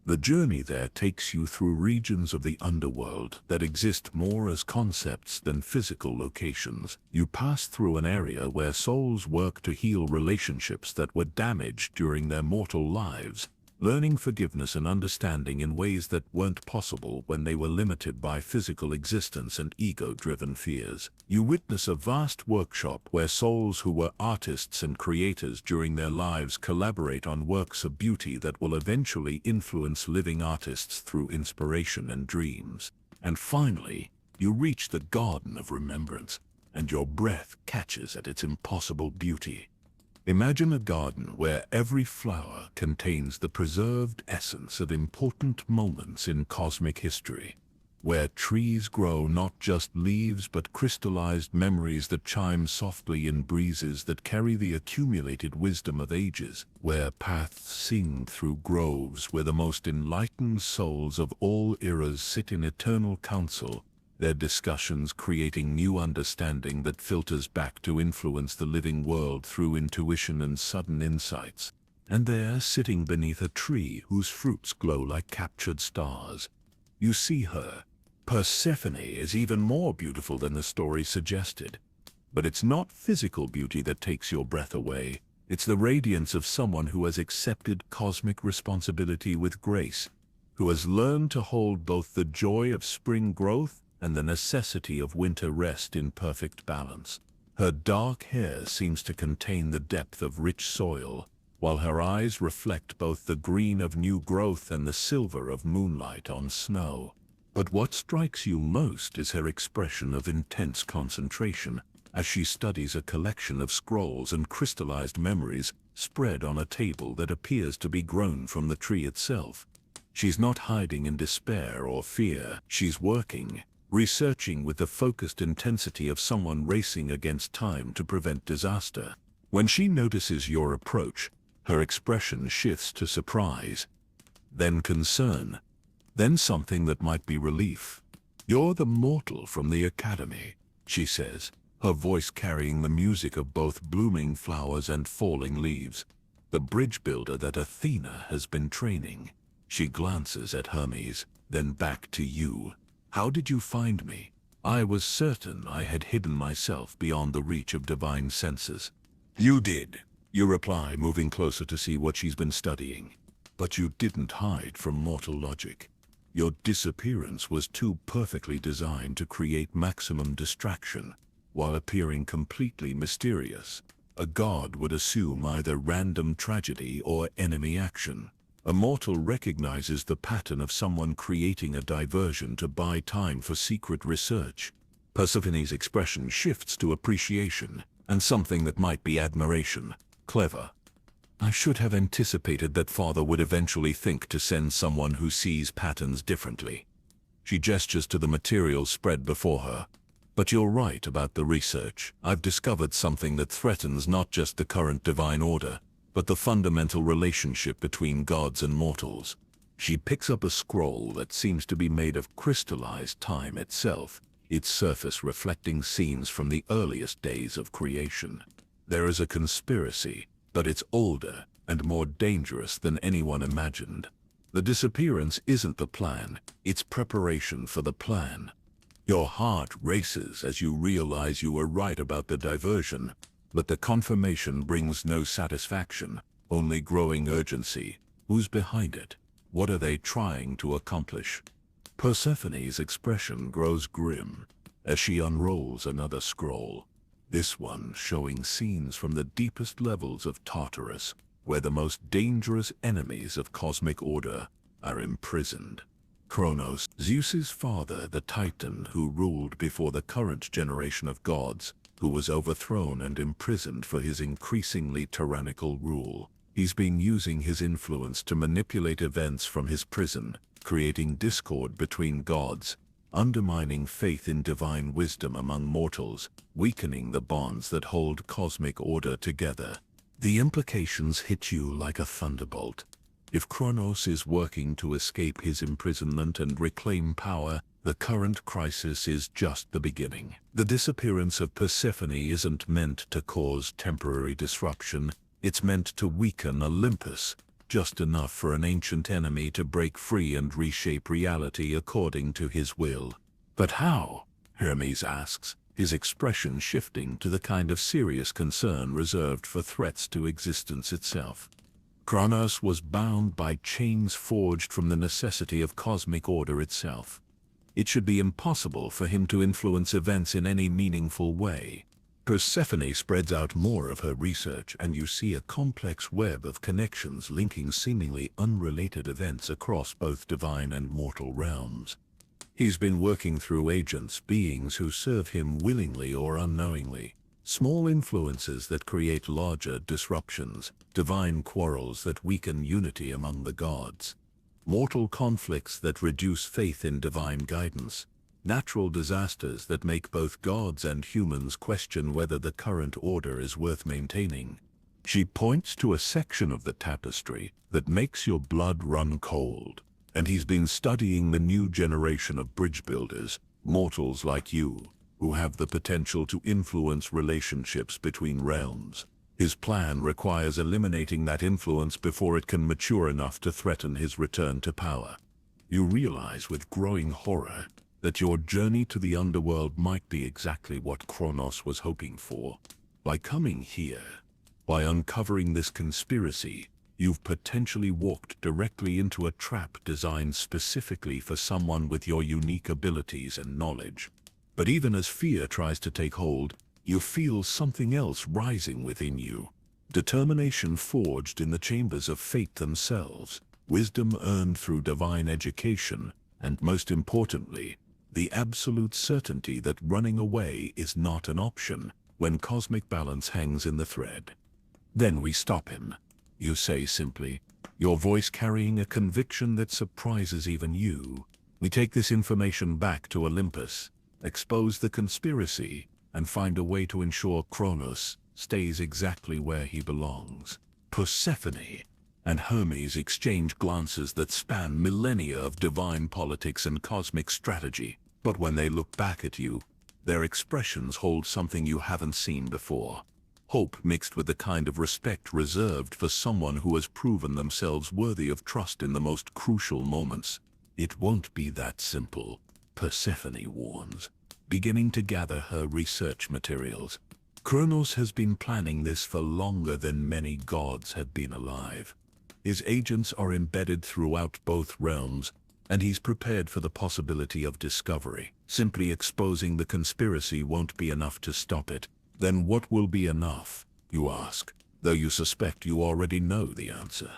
The journey there takes you through regions of the underworld that exist more as concepts than physical locations. You pass through an area where souls work to heal relationships that were damaged during their mortal lives, learning forgiveness and understanding in ways that weren't possible when they were limited by physical existence and ego-driven fears. You witness a vast workshop where souls who were artists and creators during their lives collaborate on works of beauty that will eventually influence living artists through inspiration and dreams. And finally, you reach the Garden of Remembrance, and your breath catches at its impossible beauty. Imagine a garden where every flower contains the preserved essence of important moments in cosmic history, where trees grow not just leaves but crystallized memories that chime softly in breezes that carry the accumulated wisdom of ages, where paths sing through groves where the most enlightened souls of all eras sit in eternal council, their discussions creating new understanding that filters back to influence the living world through intuition and sudden insights. And there, sitting beneath a tree whose fruits glow like captured stars, you see her. Persephone is even more beautiful than the story suggested. But it's not physical beauty that takes your breath away. It's the radiance of someone who has accepted cosmic responsibility with grace, who has learned to hold both the joy of spring growth and the necessity of winter rest in perfect balance. Her dark hair seems to contain the depth of rich soil, while her eyes reflect both the green of new growth and the silver of moonlight on snow. But what strikes you most is her expression of intense concentration as she studies a collection of scrolls and crystallized memories spread on a table that appears to be grown from the tree itself. She's not hiding in despair or fear. She's working, researching with the focused intensity of someone racing against time to prevent disaster. When she notices your approach, her expression shifts to surprise, then concern, then something that might be relief. "You're the mortal from the academy," she says, her voice carrying the music of both blooming flowers and falling leaves. "The bridge builder that Athena has been training." She glances at Hermes, then back to you. "How did you find me?" "I was certain I had hidden myself beyond the reach of divine senses." "You did," you reply, moving closer to see what she's been studying. "But you didn't hide from mortal logic. Your disappearance was too perfectly designed to create maximum distraction, while appearing completely mysterious. A god would assume either random tragedy or enemy action. A mortal recognizes the pattern of someone creating a diversion to buy time for secret research." Persephone's expression shifts to appreciation, and something that might be admiration. "Clever. I should have anticipated that father would eventually think to send someone who sees patterns differently." She gestures to the materials spread before her. "But you're right about the research. I've discovered something that threatens not just the current divine order, but the fundamental relationship between gods and mortals." She picks up a scroll that seems to be made of crystallized time itself, its surface reflecting scenes from the earliest days of creation. There is a conspiracy, but it's older and more dangerous than anyone imagined. The disappearance isn't the plan, it's preparation for the plan. Your heart races as you realize you were right about the diversion, but the confirmation brings no satisfaction, only growing urgency. Who's behind it? What are they trying to accomplish? Persephone's expression grows grim as she unrolls another scroll. This one showing scenes from the deepest levels of Tartarus, where the most dangerous enemies of cosmic order are imprisoned. Kronos, Zeus's father, the Titan who ruled before the current generation of gods, who was overthrown and imprisoned for his increasingly tyrannical rule. He's been using his influence to manipulate events from his prison, creating discord between gods, undermining faith in divine wisdom among mortals, weakening the bonds that hold cosmic order together. The implications hit you like a thunderbolt. If Kronos is working to escape his imprisonment and reclaim power, the current crisis is just the beginning. The disappearance of Persephone isn't meant to cause temporary disruption, it's meant to weaken Olympus, just enough for an ancient enemy to break free and reshape reality according to his will. "But how?" Hermes asks, his expression shifting to the kind of serious concern reserved for threats to existence itself. Kronos was bound by chains forged from the necessity of cosmic order itself. It should be impossible for him to influence events in any meaningful way. Persephone spreads out more of her research, and you see a complex web of connections linking seemingly unrelated events across both divine and mortal realms. He's been working through agents, beings who serve him willingly or unknowingly, Small influences that create larger disruptions, divine quarrels that weaken unity among the gods, mortal conflicts that reduce faith in divine guidance, natural disasters that make both gods and humans question whether the current order is worth maintaining. She points to a section of the tapestry that makes your blood run cold. And he's been studying the new generation of bridge builders, mortals like you, who have the potential to influence relationships between realms. His plan requires eliminating that influence before it can mature enough to threaten his return to power. You realize with growing horror that your journey to the underworld might be exactly what Kronos was hoping for. By coming here, by uncovering this conspiracy, you've potentially walked directly into a trap designed specifically for someone with your unique abilities and knowledge. But even as fear tries to take hold, you feel something else rising within you. Determination forged in the chambers of fate themselves, wisdom earned through divine education, and most importantly, the absolute certainty that running away is not an option when cosmic balance hangs in the thread. Then we stop him, you say simply, your voice carrying a conviction that surprises even you. We take this information back to Olympus, expose the conspiracy, and find a way to ensure Kronos stays exactly where he belongs. Persephone and Hermes exchange glances that span millennia of divine politics and cosmic strategy, but when they look back at you, their expressions hold something you haven't seen before. Hope mixed with the kind of respect reserved for someone who has proven themselves worthy of trust in the most crucial moments. It won't be that simple, Persephone warns, beginning to gather her research materials. Kronos has been planning this for longer than many gods have been alive. His agents are embedded throughout both realms, and he's prepared for the possibility of discovery. Simply exposing the conspiracy won't be enough to stop it. Then what will be enough, you ask, though you suspect you already know the answer.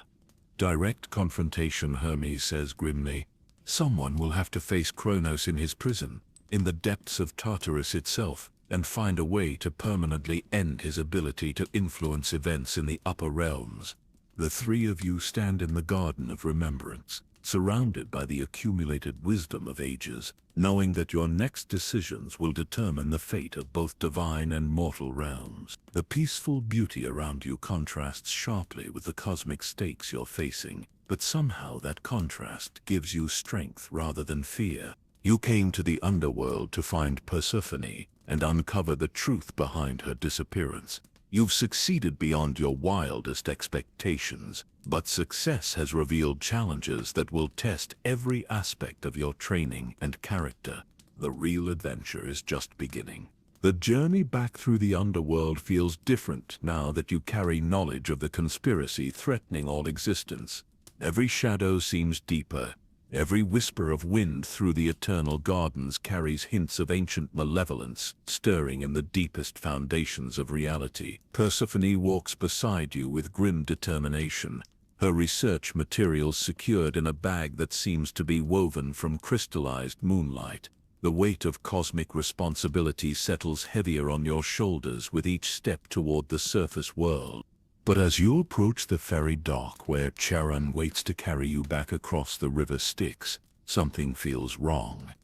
Direct confrontation, Hermes says grimly. Someone will have to face Kronos in his prison, in the depths of Tartarus itself, and find a way to permanently end his ability to influence events in the upper realms. The three of you stand in the Garden of Remembrance, surrounded by the accumulated wisdom of ages, knowing that your next decisions will determine the fate of both divine and mortal realms. The peaceful beauty around you contrasts sharply with the cosmic stakes you're facing, but somehow that contrast gives you strength rather than fear. You came to the underworld to find Persephone and uncover the truth behind her disappearance. You've succeeded beyond your wildest expectations, but success has revealed challenges that will test every aspect of your training and character. The real adventure is just beginning. The journey back through the underworld feels different now that you carry knowledge of the conspiracy threatening all existence. Every shadow seems deeper. Every whisper of wind through the eternal gardens carries hints of ancient malevolence, stirring in the deepest foundations of reality. Persephone walks beside you with grim determination, her research materials secured in a bag that seems to be woven from crystallized moonlight. The weight of cosmic responsibility settles heavier on your shoulders with each step toward the surface world. But as you approach the ferry dock where Charon waits to carry you back across the River Styx, something feels wrong.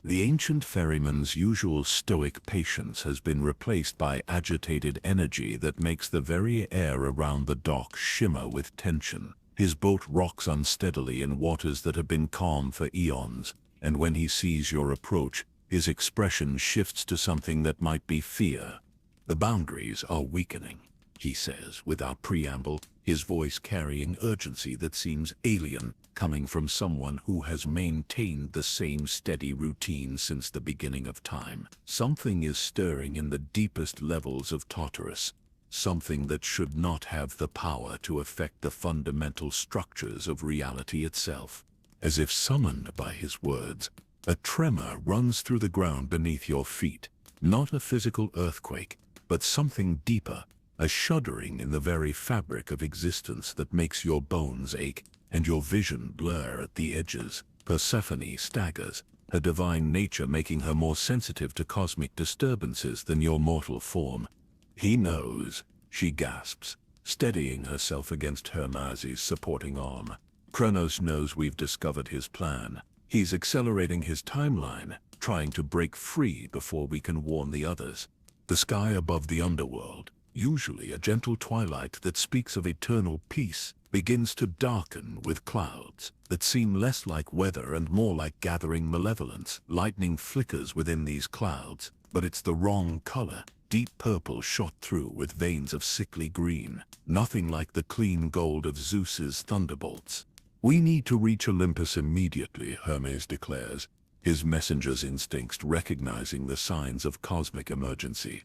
The ancient ferryman's usual stoic patience has been replaced by agitated energy that makes the very air around the dock shimmer with tension. His boat rocks unsteadily in waters that have been calm for eons, and when he sees your approach, his expression shifts to something that might be fear. The boundaries are weakening, he says without preamble, his voice carrying urgency that seems alien, coming from someone who has maintained the same steady routine since the beginning of time. Something is stirring in the deepest levels of Tartarus, something that should not have the power to affect the fundamental structures of reality itself. As if summoned by his words, a tremor runs through the ground beneath your feet, not a physical earthquake, but something deeper, a shuddering in the very fabric of existence that makes your bones ache and your vision blur at the edges. Persephone staggers, her divine nature making her more sensitive to cosmic disturbances than your mortal form. He knows, she gasps, steadying herself against Hermes' supporting arm. Kronos knows we've discovered his plan. He's accelerating his timeline, trying to break free before we can warn the others. The sky above the underworld, usually a gentle twilight that speaks of eternal peace, begins to darken with clouds that seem less like weather and more like gathering malevolence. Lightning flickers within these clouds, but it's the wrong color. Deep purple shot through with veins of sickly green, nothing like the clean gold of Zeus's thunderbolts. We need to reach Olympus immediately, Hermes declares, his messenger's instincts recognizing the signs of cosmic emergency.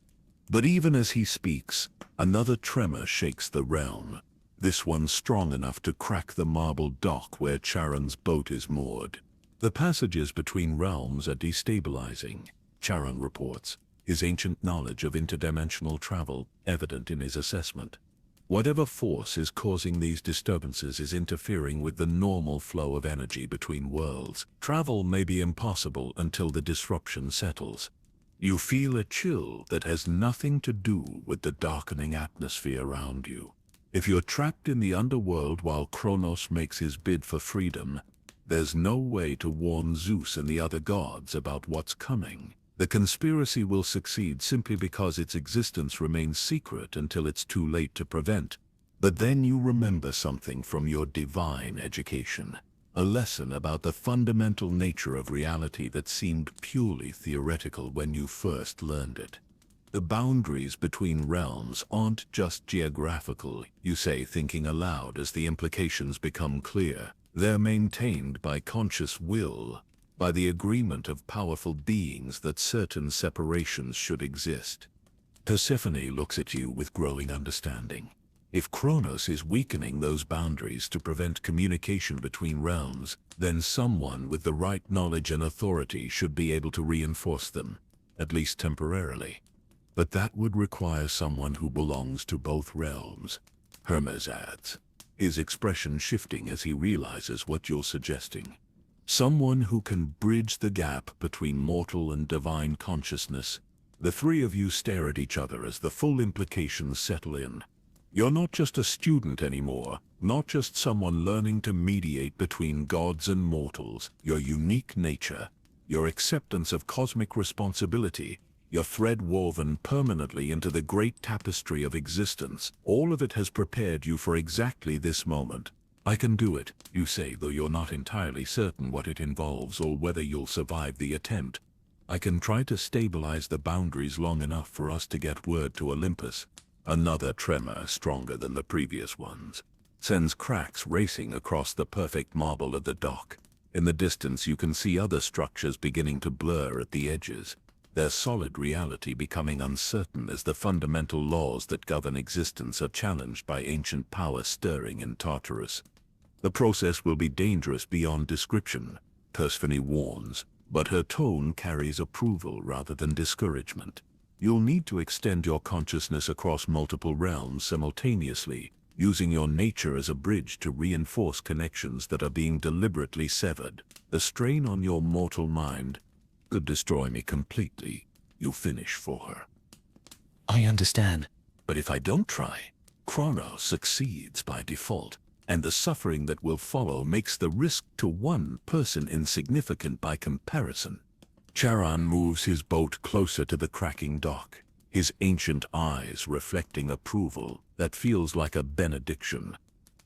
But even as he speaks, another tremor shakes the realm, this one strong enough to crack the marble dock where Charon's boat is moored. The passages between realms are destabilizing, Charon reports, his ancient knowledge of interdimensional travel evident in his assessment. Whatever force is causing these disturbances is interfering with the normal flow of energy between worlds. Travel may be impossible until the disruption settles. You feel a chill that has nothing to do with the darkening atmosphere around you. If you're trapped in the underworld while Kronos makes his bid for freedom, there's no way to warn Zeus and the other gods about what's coming. The conspiracy will succeed simply because its existence remains secret until it's too late to prevent. But then you remember something from your divine education, a lesson about the fundamental nature of reality that seemed purely theoretical when you first learned it. The boundaries between realms aren't just geographical, you say, thinking aloud as the implications become clear. They're maintained by conscious will, by the agreement of powerful beings that certain separations should exist. Persephone looks at you with growing understanding. If Kronos is weakening those boundaries to prevent communication between realms, then someone with the right knowledge and authority should be able to reinforce them, at least temporarily. But that would require someone who belongs to both realms, Hermes adds, his expression shifting as he realizes what you're suggesting. Someone who can bridge the gap between mortal and divine consciousness. The three of you stare at each other as the full implications settle in. You're not just a student anymore, not just someone learning to mediate between gods and mortals. Your unique nature, your acceptance of cosmic responsibility, your thread woven permanently into the great tapestry of existence, all of it has prepared you for exactly this moment. I can do it, you say, though you're not entirely certain what it involves or whether you'll survive the attempt. I can try to stabilize the boundaries long enough for us to get word to Olympus. Another tremor, stronger than the previous ones, sends cracks racing across the perfect marble of the dock. In the distance you can see other structures beginning to blur at the edges, their solid reality becoming uncertain as the fundamental laws that govern existence are challenged by ancient power stirring in Tartarus. The process will be dangerous beyond description, Persephone warns, but her tone carries approval rather than discouragement. You'll need to extend your consciousness across multiple realms simultaneously, using your nature as a bridge to reinforce connections that are being deliberately severed. The strain on your mortal mind could destroy me completely. You finish for her. I understand. But if I don't try, Kronos succeeds by default, and the suffering that will follow makes the risk to one person insignificant by comparison. Charon moves his boat closer to the cracking dock, his ancient eyes reflecting approval that feels like a benediction.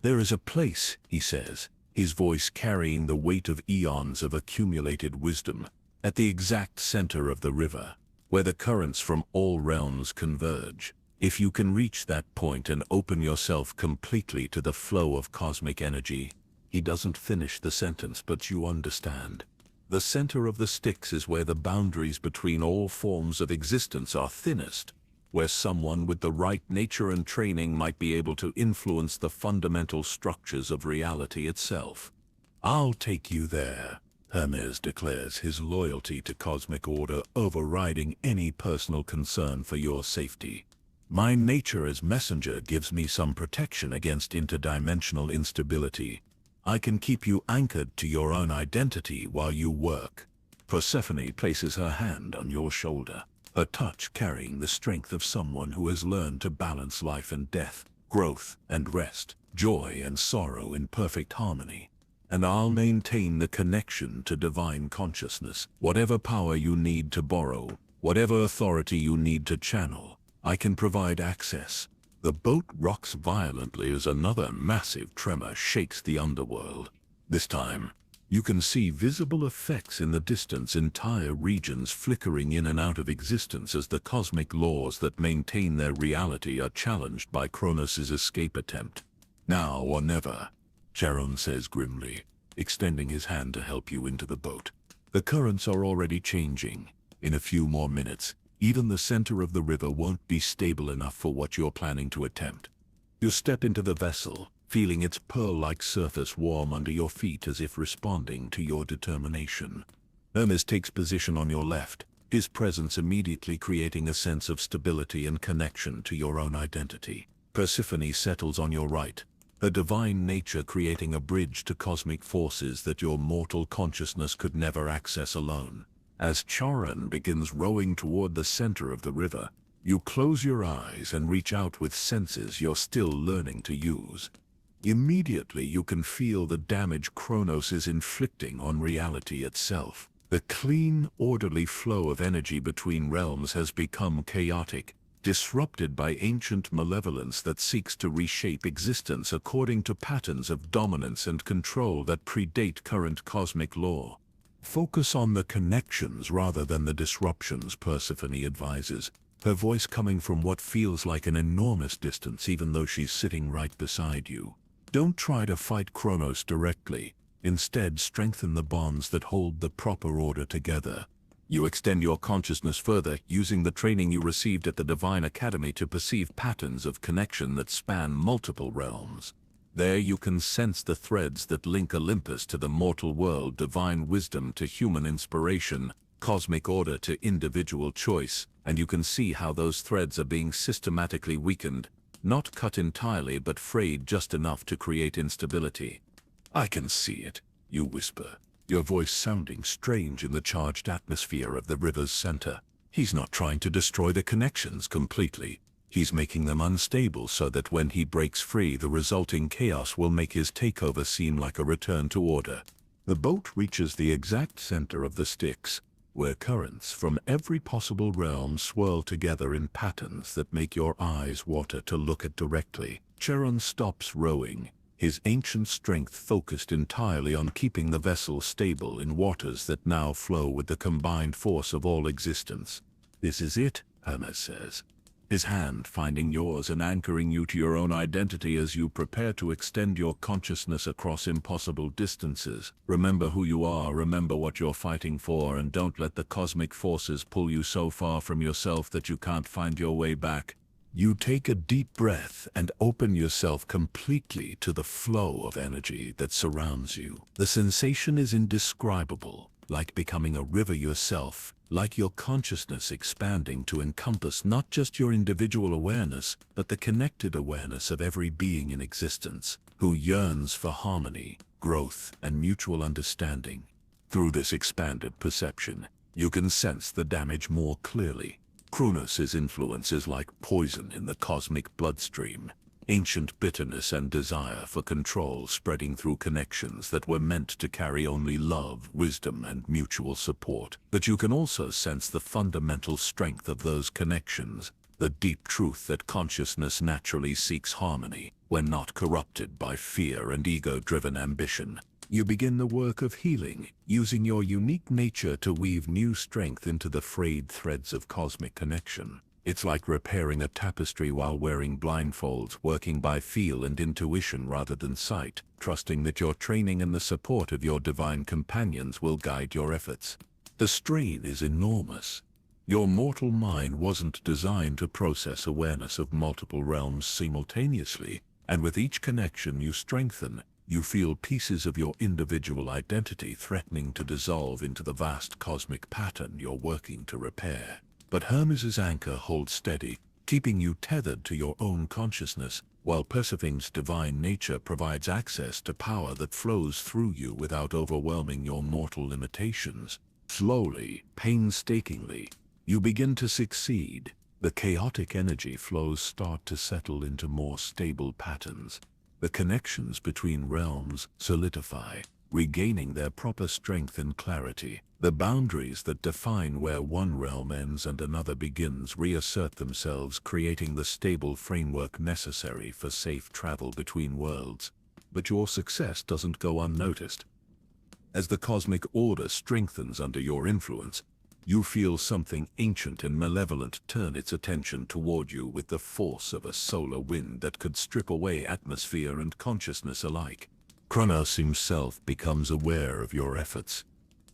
There is a place, he says, his voice carrying the weight of eons of accumulated wisdom, at the exact center of the river, where the currents from all realms converge. If you can reach that point and open yourself completely to the flow of cosmic energy, he doesn't finish the sentence, but you understand. The center of the Styx is where the boundaries between all forms of existence are thinnest, where someone with the right nature and training might be able to influence the fundamental structures of reality itself. I'll take you there, Hermes declares, his loyalty to cosmic order overriding any personal concern for your safety. My nature as messenger gives me some protection against interdimensional instability. I can keep you anchored to your own identity while you work. Persephone places her hand on your shoulder. her touch carrying the strength of someone who has learned to balance life and death, growth and rest, joy and sorrow in perfect harmony. And I'll maintain the connection to divine consciousness. Whatever power you need to borrow, whatever authority you need to channel, I can provide access. The boat rocks violently as another massive tremor shakes the underworld. This time, you can see visible effects in the distance, entire regions flickering in and out of existence as the cosmic laws that maintain their reality are challenged by Kronos' escape attempt. Now or never, Charon says grimly, extending his hand to help you into the boat. The currents are already changing. In a few more minutes, even the center of the river won't be stable enough for what you're planning to attempt. You step into the vessel, feeling its pearl-like surface warm under your feet as if responding to your determination. Hermes takes position on your left, his presence immediately creating a sense of stability and connection to your own identity. Persephone settles on your right, her divine nature creating a bridge to cosmic forces that your mortal consciousness could never access alone. As Charon begins rowing toward the center of the river, you close your eyes and reach out with senses you're still learning to use. Immediately you can feel the damage Kronos is inflicting on reality itself. The clean, orderly flow of energy between realms has become chaotic, disrupted by ancient malevolence that seeks to reshape existence according to patterns of dominance and control that predate current cosmic law. Focus on the connections rather than the disruptions, Persephone advises, her voice coming from what feels like an enormous distance even though she's sitting right beside you. Don't try to fight Kronos directly. Instead, strengthen the bonds that hold the proper order together. You extend your consciousness further, using the training you received at the Divine Academy to perceive patterns of connection that span multiple realms. There you can sense the threads that link Olympus to the mortal world, divine wisdom to human inspiration, cosmic order to individual choice, and you can see how those threads are being systematically weakened, not cut entirely but frayed just enough to create instability. I can see it, you whisper, your voice sounding strange in the charged atmosphere of the river's center. He's not trying to destroy the connections completely. He's making them unstable so that when he breaks free, the resulting chaos will make his takeover seem like a return to order. The boat reaches the exact center of the Styx, where currents from every possible realm swirl together in patterns that make your eyes water to look at directly. Charon stops rowing, his ancient strength focused entirely on keeping the vessel stable in waters that now flow with the combined force of all existence. This is it, Hermes says, his hand finding yours and anchoring you to your own identity as you prepare to extend your consciousness across impossible distances. Remember who you are, remember what you're fighting for, and don't let the cosmic forces pull you so far from yourself that you can't find your way back. You take a deep breath and open yourself completely to the flow of energy that surrounds you. The sensation is indescribable, like becoming a river yourself, like your consciousness expanding to encompass not just your individual awareness, but the connected awareness of every being in existence, who yearns for harmony, growth, and mutual understanding. Through this expanded perception, you can sense the damage more clearly. Kronos' influence is like poison in the cosmic bloodstream, ancient bitterness and desire for control spreading through connections that were meant to carry only love, wisdom, and mutual support. But you can also sense the fundamental strength of those connections, the deep truth that consciousness naturally seeks harmony when not corrupted by fear and ego-driven ambition. You begin the work of healing, using your unique nature to weave new strength into the frayed threads of cosmic connection. It's like repairing a tapestry while wearing blindfolds, working by feel and intuition rather than sight, trusting that your training and the support of your divine companions will guide your efforts. The strain is enormous. Your mortal mind wasn't designed to process awareness of multiple realms simultaneously, and with each connection you strengthen, you feel pieces of your individual identity threatening to dissolve into the vast cosmic pattern you're working to repair. But Hermes' anchor holds steady, keeping you tethered to your own consciousness, while Persephone's divine nature provides access to power that flows through you without overwhelming your mortal limitations. Slowly, painstakingly, You begin to succeed. The chaotic energy flows start to settle into more stable patterns. The connections between realms solidify, regaining their proper strength and clarity. The boundaries that define where one realm ends and another begins reassert themselves, creating the stable framework necessary for safe travel between worlds. But your success doesn't go unnoticed. As the cosmic order strengthens under your influence, you feel something ancient and malevolent turn its attention toward you with the force of a solar wind that could strip away atmosphere and consciousness alike. Kronos himself becomes aware of your efforts.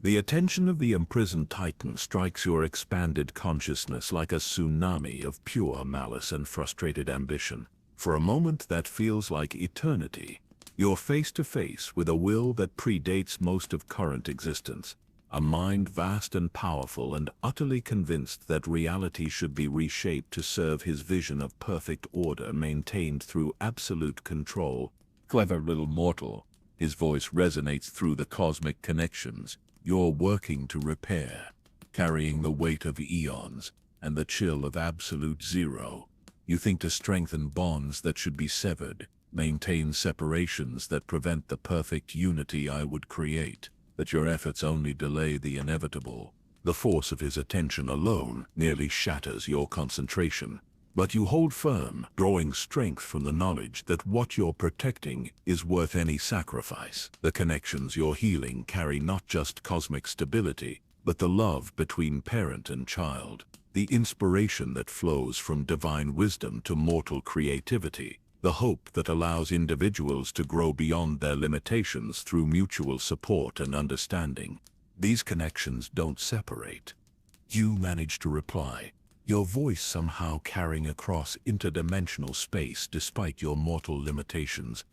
The attention of the imprisoned Titan strikes your expanded consciousness like a tsunami of pure malice and frustrated ambition. For a moment that feels like eternity, you're face to face with a will that predates most of current existence. A mind vast and powerful and utterly convinced that reality should be reshaped to serve his vision of perfect order maintained through absolute control. Clever little mortal, his voice resonates through the cosmic connections you're working to repair, carrying the weight of eons and the chill of absolute zero. You think to strengthen bonds that should be severed, maintain separations that prevent the perfect unity I would create, that your efforts only delay the inevitable. The force of his attention alone nearly shatters your concentration. But you hold firm, drawing strength from the knowledge that what you're protecting is worth any sacrifice. The connections you're healing carry not just cosmic stability, but the love between parent and child, the inspiration that flows from divine wisdom to mortal creativity, the hope that allows individuals to grow beyond their limitations through mutual support and understanding. These connections don't separate. You manage to reply, your voice somehow carrying across interdimensional space despite your mortal limitations.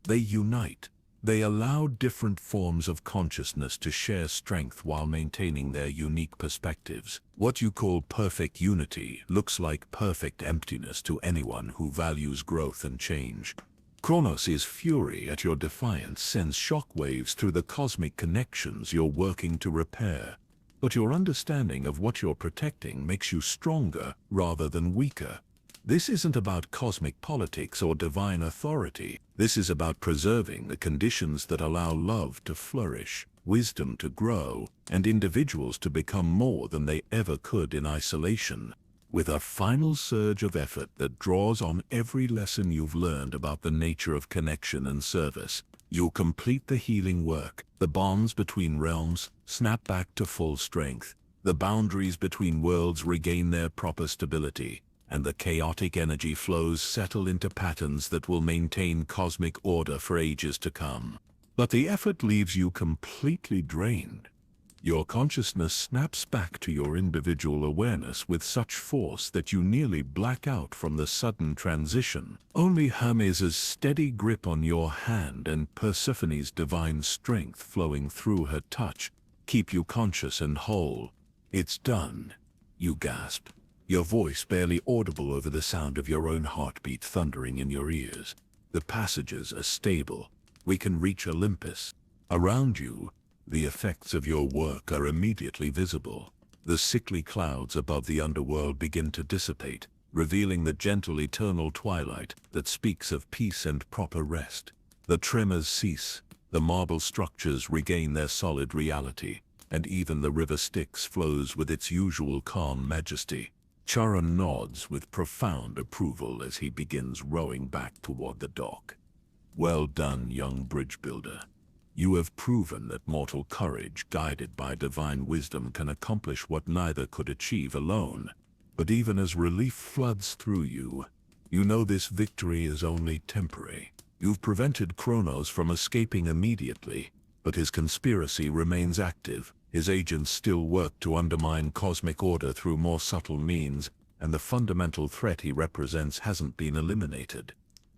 They unite. They allow different forms of consciousness to share strength while maintaining their unique perspectives. What you call perfect unity looks like perfect emptiness to anyone who values growth and change. Kronos' fury at your defiance sends shockwaves through the cosmic connections you're working to repair. But your understanding of what you're protecting makes you stronger rather than weaker. This isn't about cosmic politics or divine authority. This is about preserving the conditions that allow love to flourish, wisdom to grow, and individuals to become more than they ever could in isolation. With a final surge of effort that draws on every lesson you've learned about the nature of connection and service, you'll complete the healing work. The bonds between realms snap back to full strength. The boundaries between worlds regain their proper stability, and the chaotic energy flows settle into patterns that will maintain cosmic order for ages to come. But the effort leaves you completely drained. Your consciousness snaps back to your individual awareness with such force that you nearly black out from the sudden transition. Only Hermes' steady grip on your hand and Persephone's divine strength flowing through her touch keep you conscious and whole. It's done, you gasp, your voice barely audible over the sound of your own heartbeat thundering in your ears. The passages are stable. We can reach Olympus. Around you, the effects of your work are immediately visible. The sickly clouds above the underworld begin to dissipate, revealing the gentle eternal twilight that speaks of peace and proper rest. The tremors cease, the marble structures regain their solid reality, and even the River Styx flows with its usual calm majesty. Charon nods with profound approval as he begins rowing back toward the dock. Well done, young bridge builder. You have proven that mortal courage, guided by divine wisdom, can accomplish what neither could achieve alone. But even as relief floods through you, you know this victory is only temporary. You've prevented Kronos from escaping immediately, but his conspiracy remains active. His agents still work to undermine cosmic order through more subtle means, and the fundamental threat he represents hasn't been eliminated.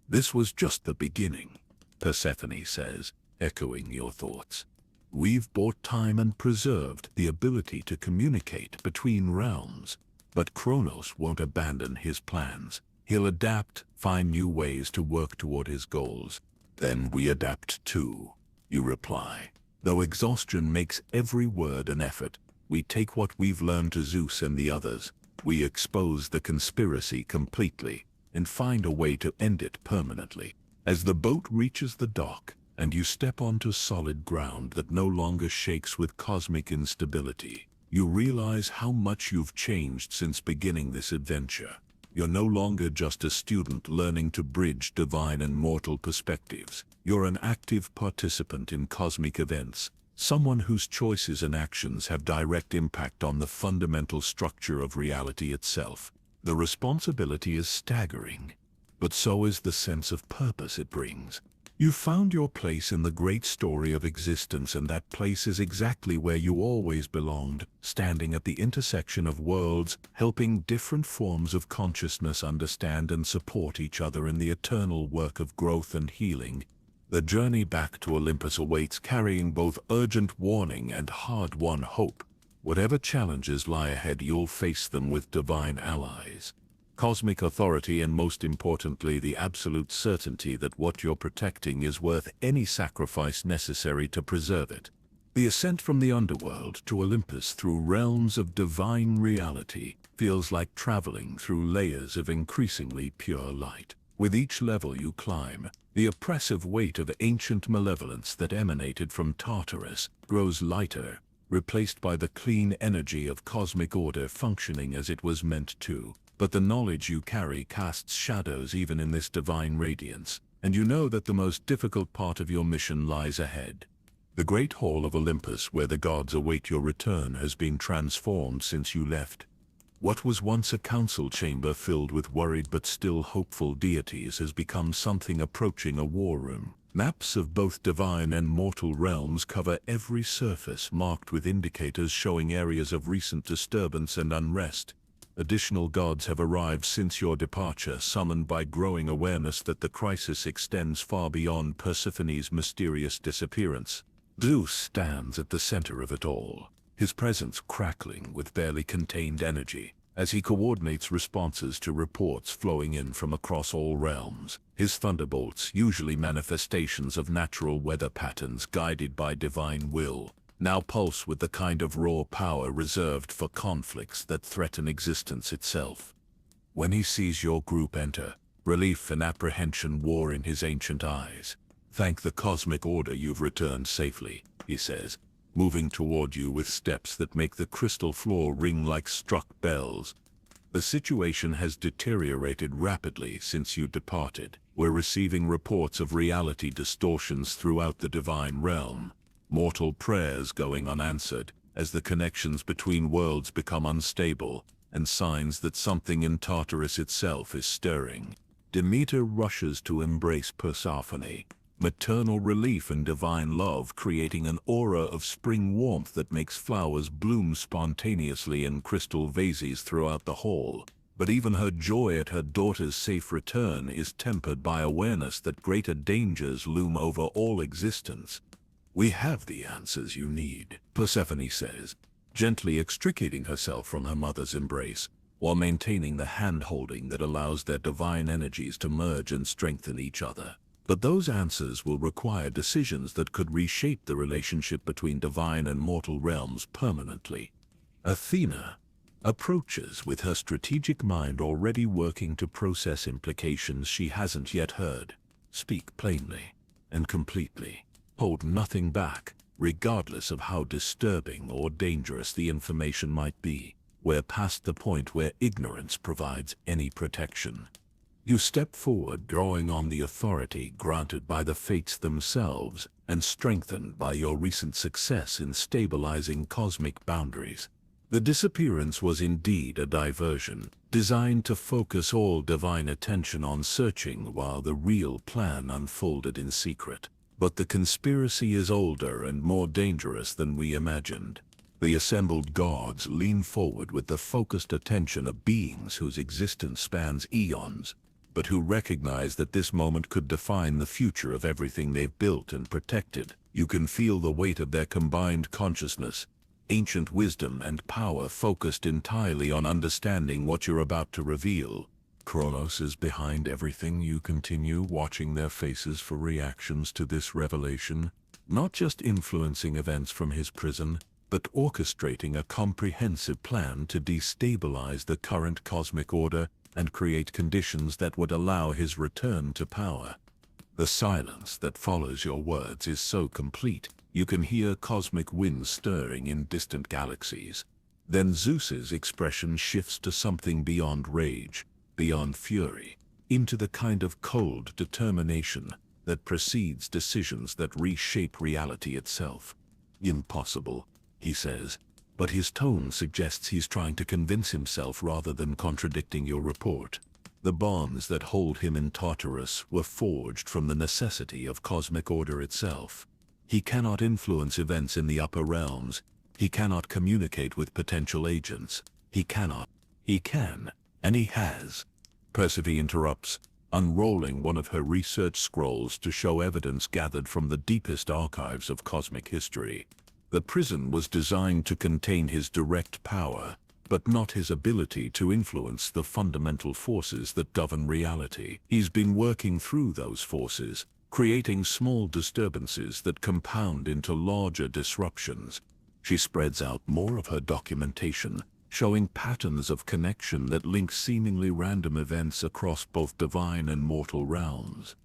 This was just the beginning, Persephone says, echoing your thoughts. We've bought time and preserved the ability to communicate between realms, but Kronos won't abandon his plans. He'll adapt, find new ways to work toward his goals. Then we adapt too, you reply. Though exhaustion makes every word an effort, We take what we've learned to Zeus and the others. We expose the conspiracy completely and find a way to end it permanently. As the boat reaches the dock and you step onto solid ground that no longer shakes with cosmic instability, you realize how much you've changed since beginning this adventure. You're no longer just a student learning to bridge divine and mortal perspectives. You're an active participant in cosmic events, someone whose choices and actions have direct impact on the fundamental structure of reality itself. The responsibility is staggering, but so is the sense of purpose it brings. You've found your place in the great story of existence, and that place is exactly where you always belonged, standing at the intersection of worlds, helping different forms of consciousness understand and support each other in the eternal work of growth and healing. The journey back to Olympus awaits, carrying both urgent warning and hard-won hope. Whatever challenges lie ahead, you'll face them with divine allies, cosmic authority, and most importantly, the absolute certainty that what you're protecting is worth any sacrifice necessary to preserve it. The ascent from the underworld to Olympus through realms of divine reality feels like traveling through layers of increasingly pure light. With each level you climb, the oppressive weight of ancient malevolence that emanated from Tartarus grows lighter, replaced by the clean energy of cosmic order functioning as it was meant to. But the knowledge you carry casts shadows even in this divine radiance, and you know that the most difficult part of your mission lies ahead. The great hall of Olympus, where the gods await your return, has been transformed since you left. What was once a council chamber filled with worried but still hopeful deities has become something approaching a war room. Maps of both divine and mortal realms cover every surface, marked with indicators showing areas of recent disturbance and unrest. Additional gods have arrived since your departure, summoned by growing awareness that the crisis extends far beyond Persephone's mysterious disappearance. Zeus stands at the center of it all, his presence crackling with barely contained energy, as he coordinates responses to reports flowing in from across all realms. His thunderbolts, usually manifestations of natural weather patterns guided by divine will, now pulse with the kind of raw power reserved for conflicts that threaten existence itself. When he sees your group enter, relief and apprehension war in his ancient eyes. "Thank the cosmic order you've returned safely," he says, moving toward you with steps that make the crystal floor ring like struck bells. "The situation has deteriorated rapidly since you departed. We're receiving reports of reality distortions throughout the divine realm. Mortal prayers going unanswered as the connections between worlds become unstable, and signs that something in Tartarus itself is stirring." Demeter rushes to embrace Persephone, maternal relief and divine love creating an aura of spring warmth that makes flowers bloom spontaneously in crystal vases throughout the hall. But even her joy at her daughter's safe return is tempered by awareness that greater dangers loom over all existence. "We have the answers you need," Persephone says, gently extricating herself from her mother's embrace, while maintaining the hand-holding that allows their divine energies to merge and strengthen each other. But those answers will require decisions that could reshape the relationship between divine and mortal realms permanently. Athena approaches with her strategic mind already working to process implications she hasn't yet heard. "Speak plainly and completely. Hold nothing back, regardless of how disturbing or dangerous the information might be. We're past the point where ignorance provides any protection." You step forward, drawing on the authority granted by the fates themselves and strengthened by your recent success in stabilizing cosmic boundaries. The disappearance was indeed a diversion, designed to focus all divine attention on searching while the real plan unfolded in secret. But the conspiracy is older and more dangerous than we imagined. The assembled gods lean forward with the focused attention of beings whose existence spans eons, but who recognize that this moment could define the future of everything they've built and protected. You can feel the weight of their combined consciousness, ancient wisdom and power focused entirely on understanding what you're about to reveal. "Kronos is behind everything." You continue, watching their faces for reactions to this revelation, not just influencing events from his prison, but orchestrating a comprehensive plan to destabilize the current cosmic order and create conditions that would allow his return to power. The silence that follows your words is so complete, you can hear cosmic winds stirring in distant galaxies. Then Zeus's expression shifts to something beyond rage, beyond fury, into the kind of cold determination that precedes decisions that reshape reality itself. Impossible, he says, but his tone suggests he's trying to convince himself rather than contradicting your report. The bonds that hold him in Tartarus were forged from the necessity of cosmic order itself. He cannot influence events in the upper realms. He cannot communicate with potential agents. He cannot. He can, and he has. Persephone interrupts, unrolling one of her research scrolls to show evidence gathered from the deepest archives of cosmic history. The prison was designed to contain his direct power, but not his ability to influence the fundamental forces that govern reality. He's been working through those forces, creating small disturbances that compound into larger disruptions. She spreads out more of her documentation, showing patterns of connection that link seemingly random events across both divine and mortal realms.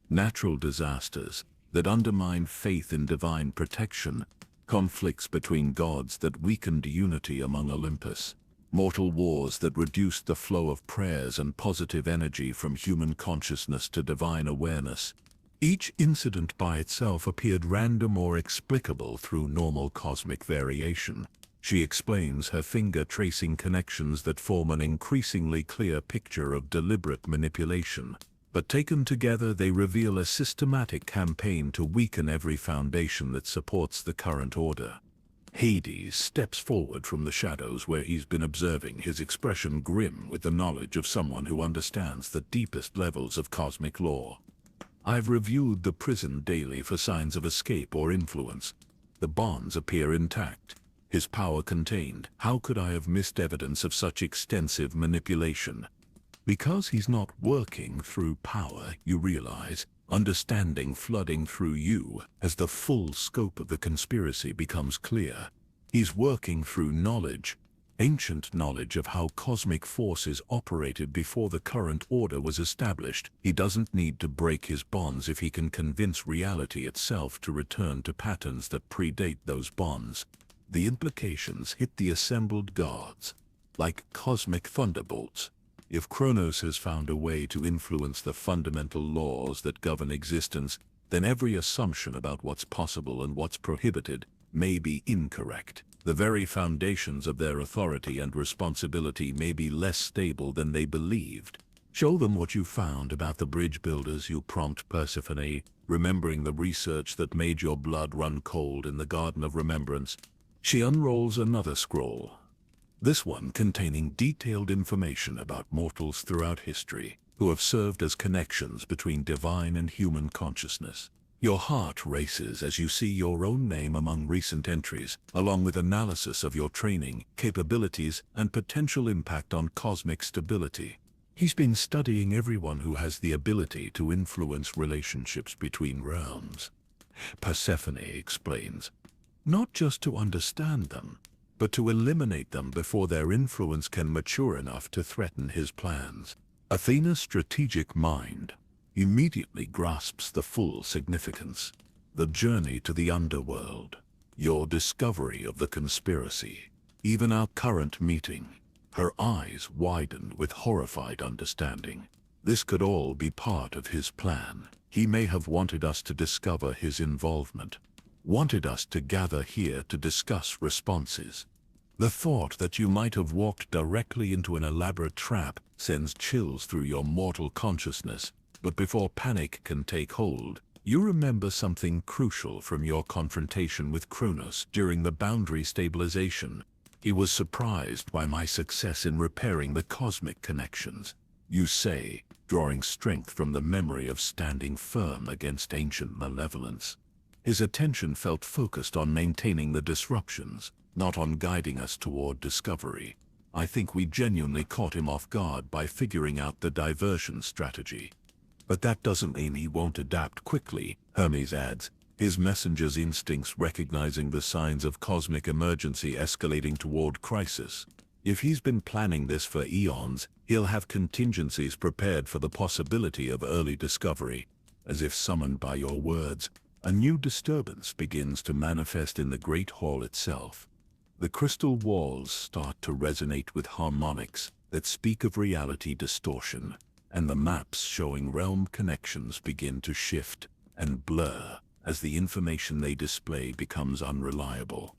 Natural disasters that undermine faith in divine protection, conflicts between gods that weakened unity among Olympus, mortal wars that reduced the flow of prayers and positive energy from human consciousness to divine awareness. Each incident by itself appeared random or explicable through normal cosmic variation. She explains, her finger tracing connections that form an increasingly clear picture of deliberate manipulation. But taken together they reveal a systematic campaign to weaken every foundation that supports the current order. Hades steps forward from the shadows where he's been observing, his expression grim with the knowledge of someone who understands the deepest levels of cosmic law. I've reviewed the prison daily for signs of escape or influence. The bonds appear intact, his power contained. How could I have missed evidence of such extensive manipulation? Because he's not working through power, you realize, understanding flooding through you as the full scope of the conspiracy becomes clear. He's working through knowledge, ancient knowledge of how cosmic forces operated before the current order was established. He doesn't need to break his bonds if he can convince reality itself to return to patterns that predate those bonds. The implications hit the assembled gods like cosmic thunderbolts. If Kronos has found a way to influence the fundamental laws that govern existence, then every assumption about what's possible and what's prohibited may be incorrect. The very foundations of their authority and responsibility may be less stable than they believed. Show them what you found about the bridge builders, you prompt Persephone, remembering the research that made your blood run cold in the Garden of Remembrance. She unrolls another scroll, this one containing detailed information about mortals throughout history who have served as connections between divine and human consciousness. Your heart races as you see your own name among recent entries, along with analysis of your training, capabilities, and potential impact on cosmic stability. He's been studying everyone who has the ability to influence relationships between realms. Persephone explains, not just to understand them, but to eliminate them before their influence can mature enough to threaten his plans. Athena's strategic mind immediately grasps the full significance. The journey to the underworld, your discovery of the conspiracy, even our current meeting. Her eyes widened with horrified understanding. This could all be part of his plan. He may have wanted us to discover his involvement, wanted us to gather here to discuss responses. The thought that you might have walked directly into an elaborate trap sends chills through your mortal consciousness. But before panic can take hold, you remember something crucial from your confrontation with Kronos during the boundary stabilization. He was surprised by my success in repairing the cosmic connections, you say, drawing strength from the memory of standing firm against ancient malevolence. His attention felt focused on maintaining the disruptions, not on guiding us toward discovery. I think we genuinely caught him off guard by figuring out the diversion strategy. But that doesn't mean he won't adapt quickly, Hermes adds, his messenger's instincts recognizing the signs of cosmic emergency escalating toward crisis. If he's been planning this for eons, he'll have contingencies prepared for the possibility of early discovery. As if summoned by your words, a new disturbance begins to manifest in the great hall itself. The crystal walls start to resonate with harmonics that speak of reality distortion, and the maps showing realm connections begin to shift and blur as the information they display becomes unreliable.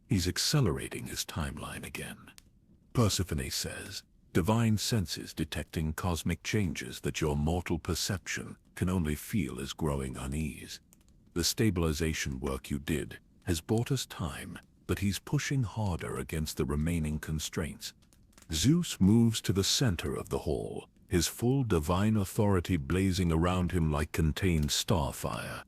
He's accelerating his timeline again. Persephone says, divine senses detecting cosmic changes that your mortal perception can only feel as growing unease. The stabilization work you did has bought us time, but he's pushing harder against the remaining constraints. Zeus moves to the center of the hall, his full divine authority blazing around him like contained starfire.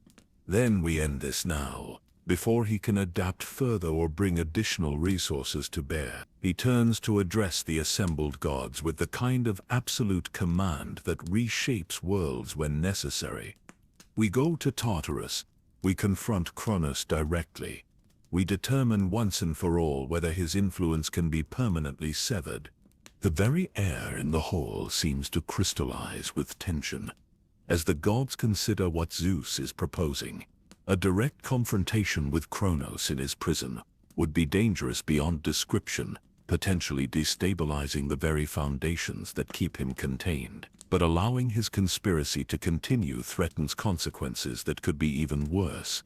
Then we end this now. Before he can adapt further or bring additional resources to bear, he turns to address the assembled gods with the kind of absolute command that reshapes worlds when necessary. We go to Tartarus. We confront Kronos directly. We determine once and for all whether his influence can be permanently severed. The very air in the hall seems to crystallize with tension, as the gods consider what Zeus is proposing. A direct confrontation with Kronos in his prison would be dangerous beyond description, potentially destabilizing the very foundations that keep him contained. But allowing his conspiracy to continue threatens consequences that could be even worse.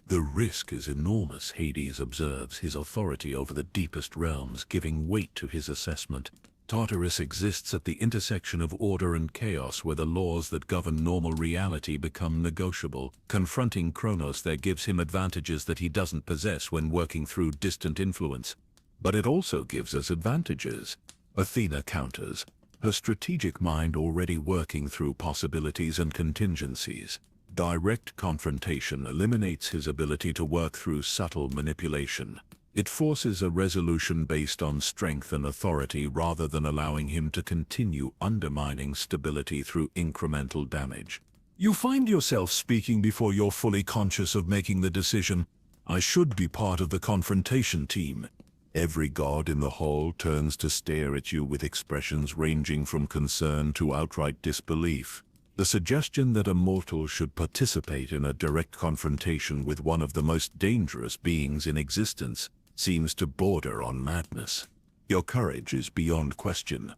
The risk is enormous, Hades observes, his authority over the deepest realms giving weight to his assessment. Tartarus exists at the intersection of order and chaos, where the laws that govern normal reality become negotiable. Confronting Kronos there gives him advantages that he doesn't possess when working through distant influence. But it also gives us advantages. Athena counters, her strategic mind already working through possibilities and contingencies. Direct confrontation eliminates his ability to work through subtle manipulation. It forces a resolution based on strength and authority rather than allowing him to continue undermining stability through incremental damage. You find yourself speaking before you're fully conscious of making the decision, I should be part of the confrontation team. Every god in the hall turns to stare at you with expressions ranging from concern to outright disbelief. The suggestion that a mortal should participate in a direct confrontation with one of the most dangerous beings in existence seems to border on madness. Your courage is beyond question,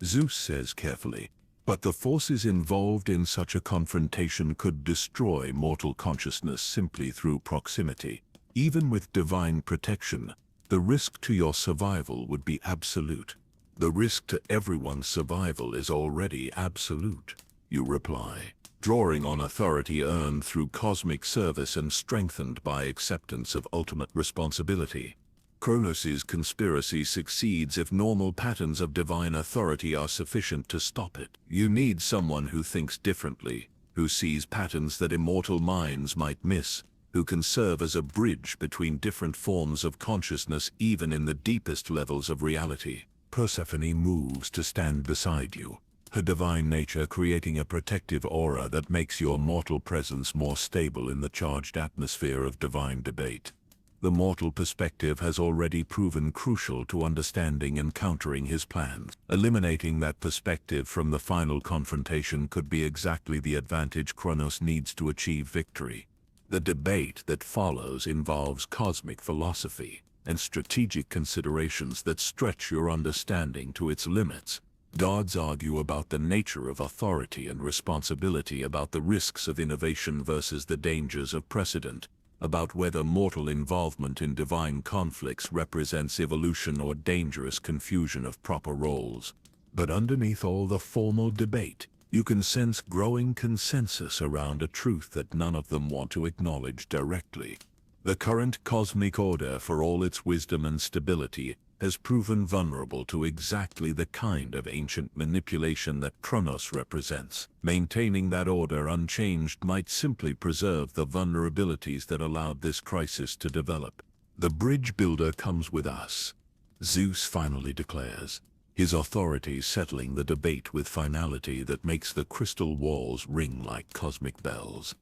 Zeus says carefully, but the forces involved in such a confrontation could destroy mortal consciousness simply through proximity. Even with divine protection, the risk to your survival would be absolute. The risk to everyone's survival is already absolute, you reply, drawing on authority earned through cosmic service and strengthened by acceptance of ultimate responsibility. Kronos' conspiracy succeeds if normal patterns of divine authority are sufficient to stop it. You need someone who thinks differently, who sees patterns that immortal minds might miss, who can serve as a bridge between different forms of consciousness even in the deepest levels of reality. Persephone moves to stand beside you, her divine nature creating a protective aura that makes your mortal presence more stable in the charged atmosphere of divine debate. The mortal perspective has already proven crucial to understanding and countering his plans. Eliminating that perspective from the final confrontation could be exactly the advantage Kronos needs to achieve victory. The debate that follows involves cosmic philosophy and strategic considerations that stretch your understanding to its limits. Gods argue about the nature of authority and responsibility, about the risks of innovation versus the dangers of precedent, about whether mortal involvement in divine conflicts represents evolution or dangerous confusion of proper roles. But underneath all the formal debate, you can sense growing consensus around a truth that none of them want to acknowledge directly. The current cosmic order, for all its wisdom and stability, has proven vulnerable to exactly the kind of ancient manipulation that Kronos represents. Maintaining that order unchanged might simply preserve the vulnerabilities that allowed this crisis to develop. The bridge builder comes with us, Zeus finally declares, his authority settling the debate with finality that makes the crystal walls ring like cosmic bells.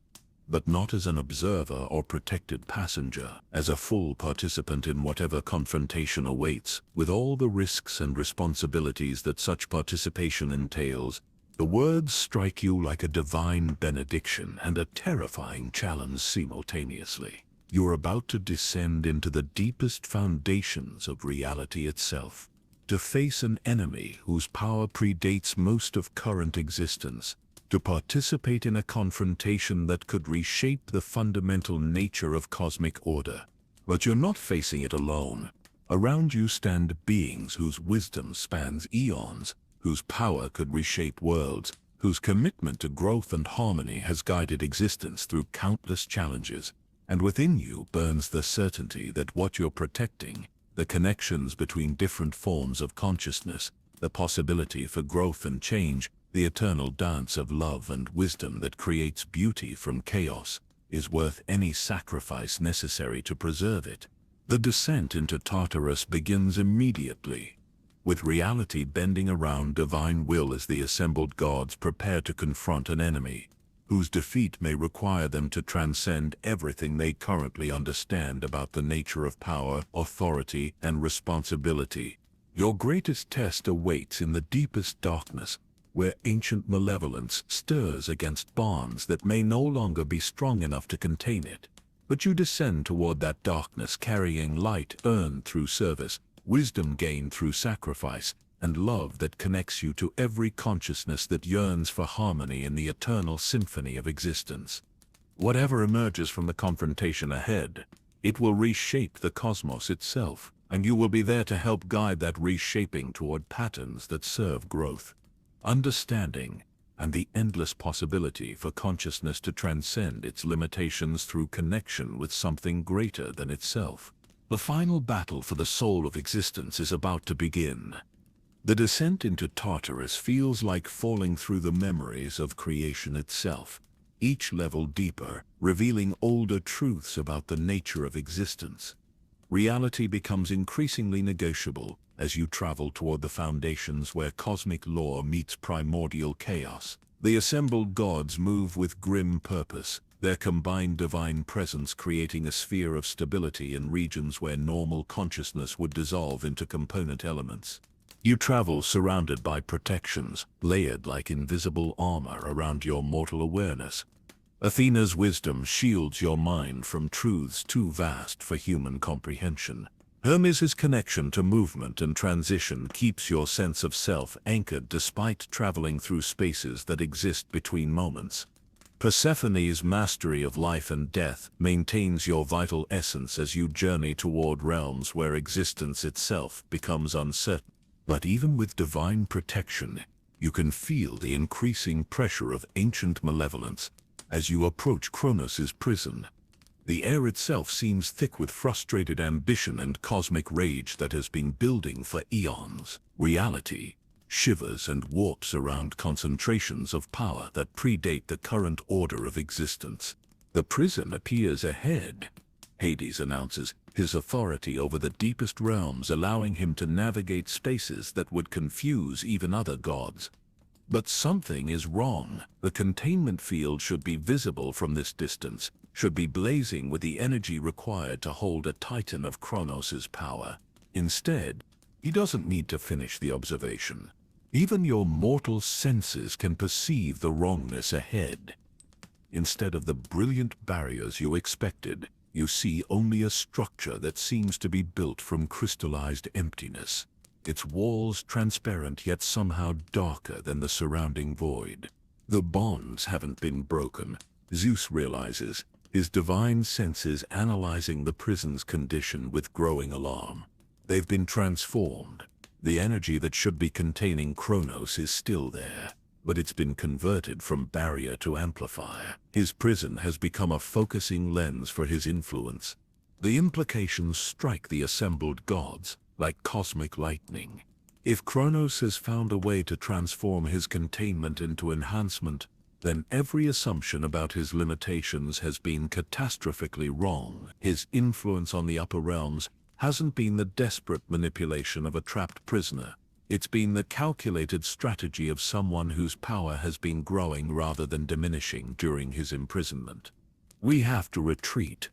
but not as an observer or protected passenger, as a full participant in whatever confrontation awaits, with all the risks and responsibilities that such participation entails. The words strike you like a divine benediction and a terrifying challenge simultaneously. You're about to descend into the deepest foundations of reality itself, to face an enemy whose power predates most of current existence, to participate in a confrontation that could reshape the fundamental nature of cosmic order. But you're not facing it alone. Around you stand beings whose wisdom spans eons, whose power could reshape worlds, whose commitment to growth and harmony has guided existence through countless challenges. And within you burns the certainty that what you're protecting, the connections between different forms of consciousness, the possibility for growth and change, the eternal dance of love and wisdom that creates beauty from chaos, is worth any sacrifice necessary to preserve it. The descent into Tartarus begins immediately, with reality bending around divine will as the assembled gods prepare to confront an enemy, whose defeat may require them to transcend everything they currently understand about the nature of power, authority, and responsibility. Your greatest test awaits in the deepest darkness, where ancient malevolence stirs against bonds that may no longer be strong enough to contain it. But you descend toward that darkness carrying light earned through service, wisdom gained through sacrifice, and love that connects you to every consciousness that yearns for harmony in the eternal symphony of existence. Whatever emerges from the confrontation ahead, it will reshape the cosmos itself, and you will be there to help guide that reshaping toward patterns that serve growth, understanding, and the endless possibility for consciousness to transcend its limitations through connection with something greater than itself. The final battle for the soul of existence is about to begin. The descent into Tartarus feels like falling through the memories of creation itself, each level deeper, revealing older truths about the nature of existence. Reality becomes increasingly negotiable as you travel toward the foundations where cosmic law meets primordial chaos. The assembled gods move with grim purpose, their combined divine presence creating a sphere of stability in regions where normal consciousness would dissolve into component elements. You travel surrounded by protections, layered like invisible armor around your mortal awareness. Athena's wisdom shields your mind from truths too vast for human comprehension. Hermes' connection to movement and transition keeps your sense of self anchored despite traveling through spaces that exist between moments. Persephone's mastery of life and death maintains your vital essence as you journey toward realms where existence itself becomes uncertain. But even with divine protection, you can feel the increasing pressure of ancient malevolence as you approach Kronos' prison. The air itself seems thick with frustrated ambition and cosmic rage that has been building for eons. Reality shivers and warps around concentrations of power that predate the current order of existence. The prison appears ahead. Hades announces his authority over the deepest realms, allowing him to navigate spaces that would confuse even other gods. But something is wrong. The containment field should be visible from this distance, should be blazing with the energy required to hold a titan of Kronos' power. Instead, he doesn't need to finish the observation. Even your mortal senses can perceive the wrongness ahead. Instead of the brilliant barriers you expected, you see only a structure that seems to be built from crystallized emptiness, its walls transparent yet somehow darker than the surrounding void. The bonds haven't been broken, Zeus realizes, his divine senses analyzing the prison's condition with growing alarm. They've been transformed. The energy that should be containing Kronos is still there, but it's been converted from barrier to amplifier. His prison has become a focusing lens for his influence. The implications strike the assembled gods like cosmic lightning. If Kronos has found a way to transform his containment into enhancement, then every assumption about his limitations has been catastrophically wrong. His influence on the upper realms hasn't been the desperate manipulation of a trapped prisoner. It's been the calculated strategy of someone whose power has been growing rather than diminishing during his imprisonment. We have to retreat,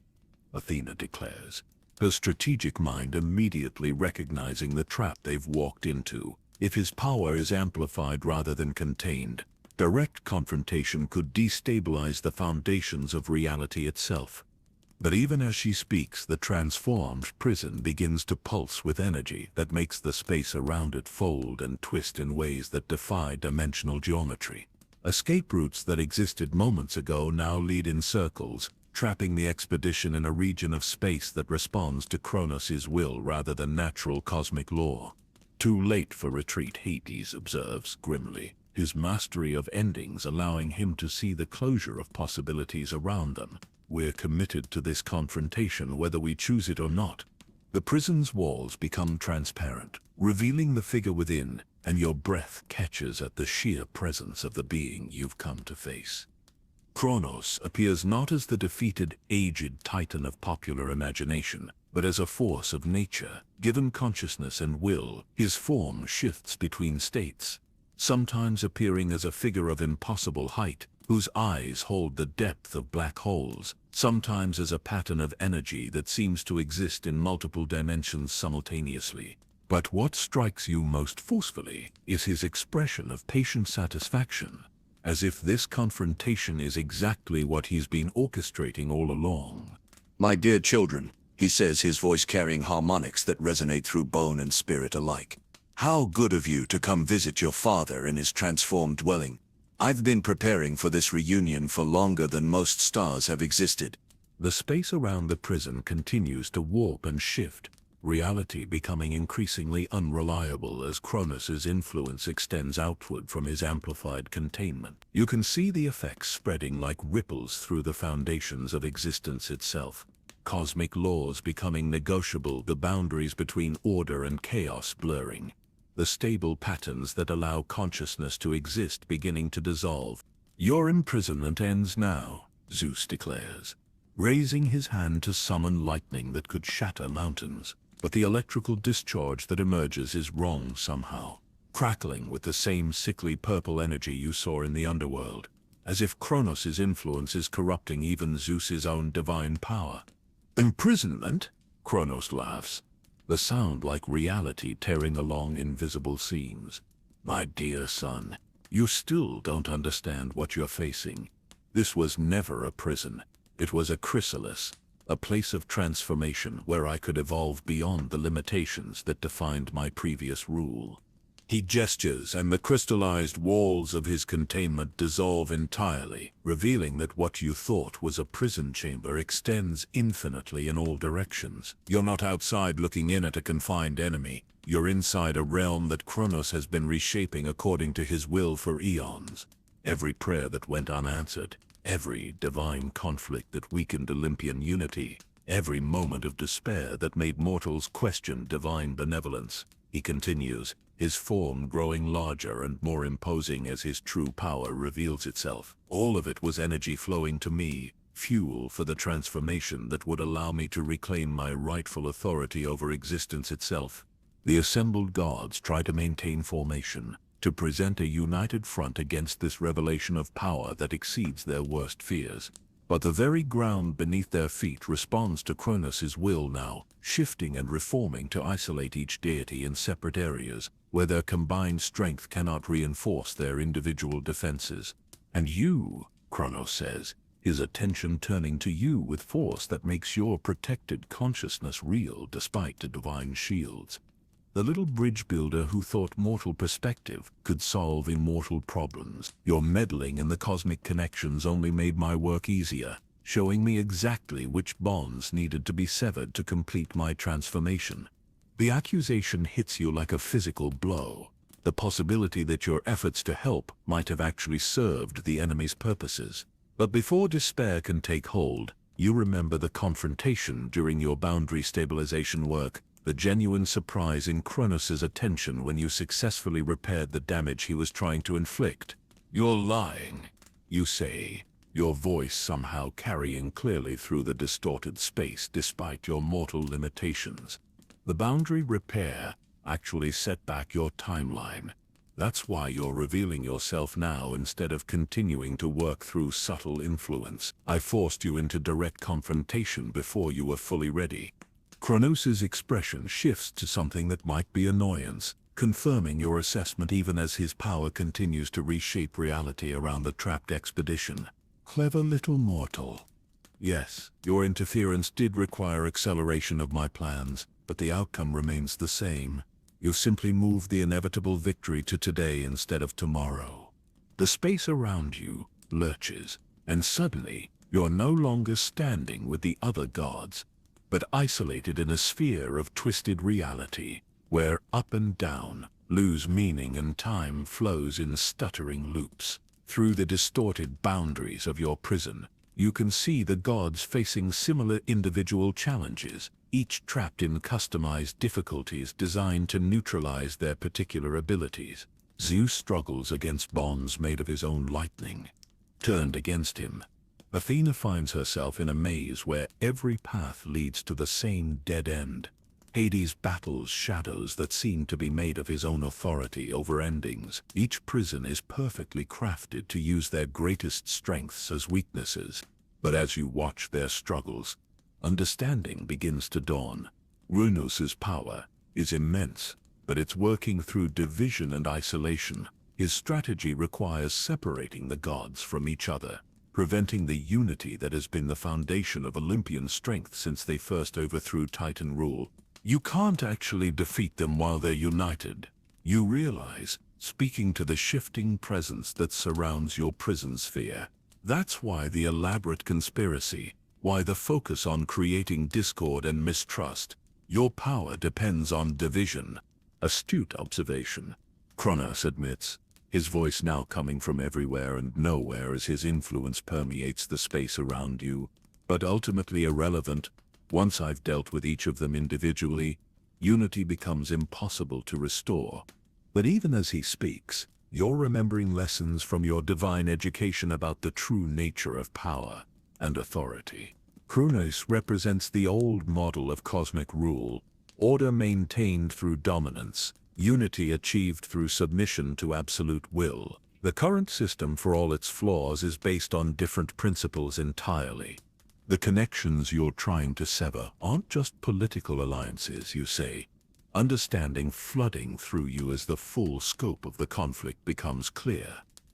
Athena declares, her strategic mind immediately recognizing the trap they've walked into. If his power is amplified rather than contained, direct confrontation could destabilize the foundations of reality itself. But even as she speaks, the transformed prison begins to pulse with energy that makes the space around it fold and twist in ways that defy dimensional geometry. Escape routes that existed moments ago now lead in circles, trapping the expedition in a region of space that responds to Kronos' will rather than natural cosmic law. Too late for retreat, Hades observes grimly, his mastery of endings allowing him to see the closure of possibilities around them. We're committed to this confrontation whether we choose it or not. The prison's walls become transparent, revealing the figure within, and your breath catches at the sheer presence of the being you've come to face. Kronos appears not as the defeated, aged titan of popular imagination, but as a force of nature. Given consciousness and will, his form shifts between states, sometimes appearing as a figure of impossible height, whose eyes hold the depth of black holes, sometimes as a pattern of energy that seems to exist in multiple dimensions simultaneously. But what strikes you most forcefully is his expression of patient satisfaction, as if this confrontation is exactly what he's been orchestrating all along. My dear children, he says, his voice carrying harmonics that resonate through bone and spirit alike. How good of you to come visit your father in his transformed dwelling. I've been preparing for this reunion for longer than most stars have existed. The space around the prison continues to warp and shift, reality becoming increasingly unreliable as Kronos' influence extends outward from his amplified containment. You can see the effects spreading like ripples through the foundations of existence itself. Cosmic laws becoming negotiable, the boundaries between order and chaos blurring. The stable patterns that allow consciousness to exist beginning to dissolve. Your imprisonment ends now, Zeus declares, raising his hand to summon lightning that could shatter mountains. But the electrical discharge that emerges is wrong somehow, crackling with the same sickly purple energy you saw in the underworld, as if Kronos' influence is corrupting even Zeus's own divine power. Imprisonment? Kronos laughs, the sound like reality tearing along invisible seams. My dear son, you still don't understand what you're facing. This was never a prison. It was a chrysalis, a place of transformation where I could evolve beyond the limitations that defined my previous rule. He gestures, and the crystallized walls of his containment dissolve entirely, revealing that what you thought was a prison chamber extends infinitely in all directions. You're not outside looking in at a confined enemy. You're inside a realm that Kronos has been reshaping according to his will for eons. Every prayer that went unanswered, every divine conflict that weakened Olympian unity, every moment of despair that made mortals question divine benevolence. He continues, his form growing larger and more imposing as his true power reveals itself. All of it was energy flowing to me, fuel for the transformation that would allow me to reclaim my rightful authority over existence itself. The assembled gods try to maintain formation, to present a united front against this revelation of power that exceeds their worst fears. But the very ground beneath their feet responds to Kronos' will now, shifting and reforming to isolate each deity in separate areas, where their combined strength cannot reinforce their individual defenses. And you, Kronos says, his attention turning to you with force that makes your protected consciousness real despite the divine shields. The little bridge builder who thought mortal perspective could solve immortal problems. Your meddling in the cosmic connections only made my work easier, showing me exactly which bonds needed to be severed to complete my transformation. The accusation hits you like a physical blow. The possibility that your efforts to help might have actually served the enemy's purposes. But before despair can take hold, you remember the confrontation during your boundary stabilization work. The genuine surprise in Kronos' attention when you successfully repaired the damage he was trying to inflict. You're lying, you say, your voice somehow carrying clearly through the distorted space despite your mortal limitations. The boundary repair actually set back your timeline. That's why you're revealing yourself now instead of continuing to work through subtle influence. I forced you into direct confrontation before you were fully ready. Kronos' expression shifts to something that might be annoyance, confirming your assessment even as his power continues to reshape reality around the trapped expedition. Clever little mortal. Yes, your interference did require acceleration of my plans, but the outcome remains the same. You simply moved the inevitable victory to today instead of tomorrow. The space around you lurches, and suddenly you're no longer standing with the other gods, but isolated in a sphere of twisted reality, where up and down lose meaning and time flows in stuttering loops. Through the distorted boundaries of your prison, you can see the gods facing similar individual challenges, each trapped in customized difficulties designed to neutralize their particular abilities. Zeus struggles against bonds made of his own lightning, turned against him. Athena finds herself in a maze where every path leads to the same dead end. Hades battles shadows that seem to be made of his own authority over endings. Each prison is perfectly crafted to use their greatest strengths as weaknesses. But as you watch their struggles, understanding begins to dawn. Kronos' power is immense, but it's working through division and isolation. His strategy requires separating the gods from each other, preventing the unity that has been the foundation of Olympian strength since they first overthrew Titan rule. You can't actually defeat them while they're united. You realize, speaking to the shifting presence that surrounds your prison sphere. That's why the elaborate conspiracy, why the focus on creating discord and mistrust. Your power depends on division. Astute observation. Kronos admits, his voice now coming from everywhere and nowhere as his influence permeates the space around you. But ultimately irrelevant. Once I've dealt with each of them individually, unity becomes impossible to restore. But even as he speaks, you're remembering lessons from your divine education about the true nature of power and authority. Kronos represents the old model of cosmic rule, order maintained through dominance, unity achieved through submission to absolute will. The current system, for all its flaws, is based on different principles entirely. The connections you're trying to sever aren't just political alliances, you say. Understanding flooding through you as the full scope of the conflict becomes clear.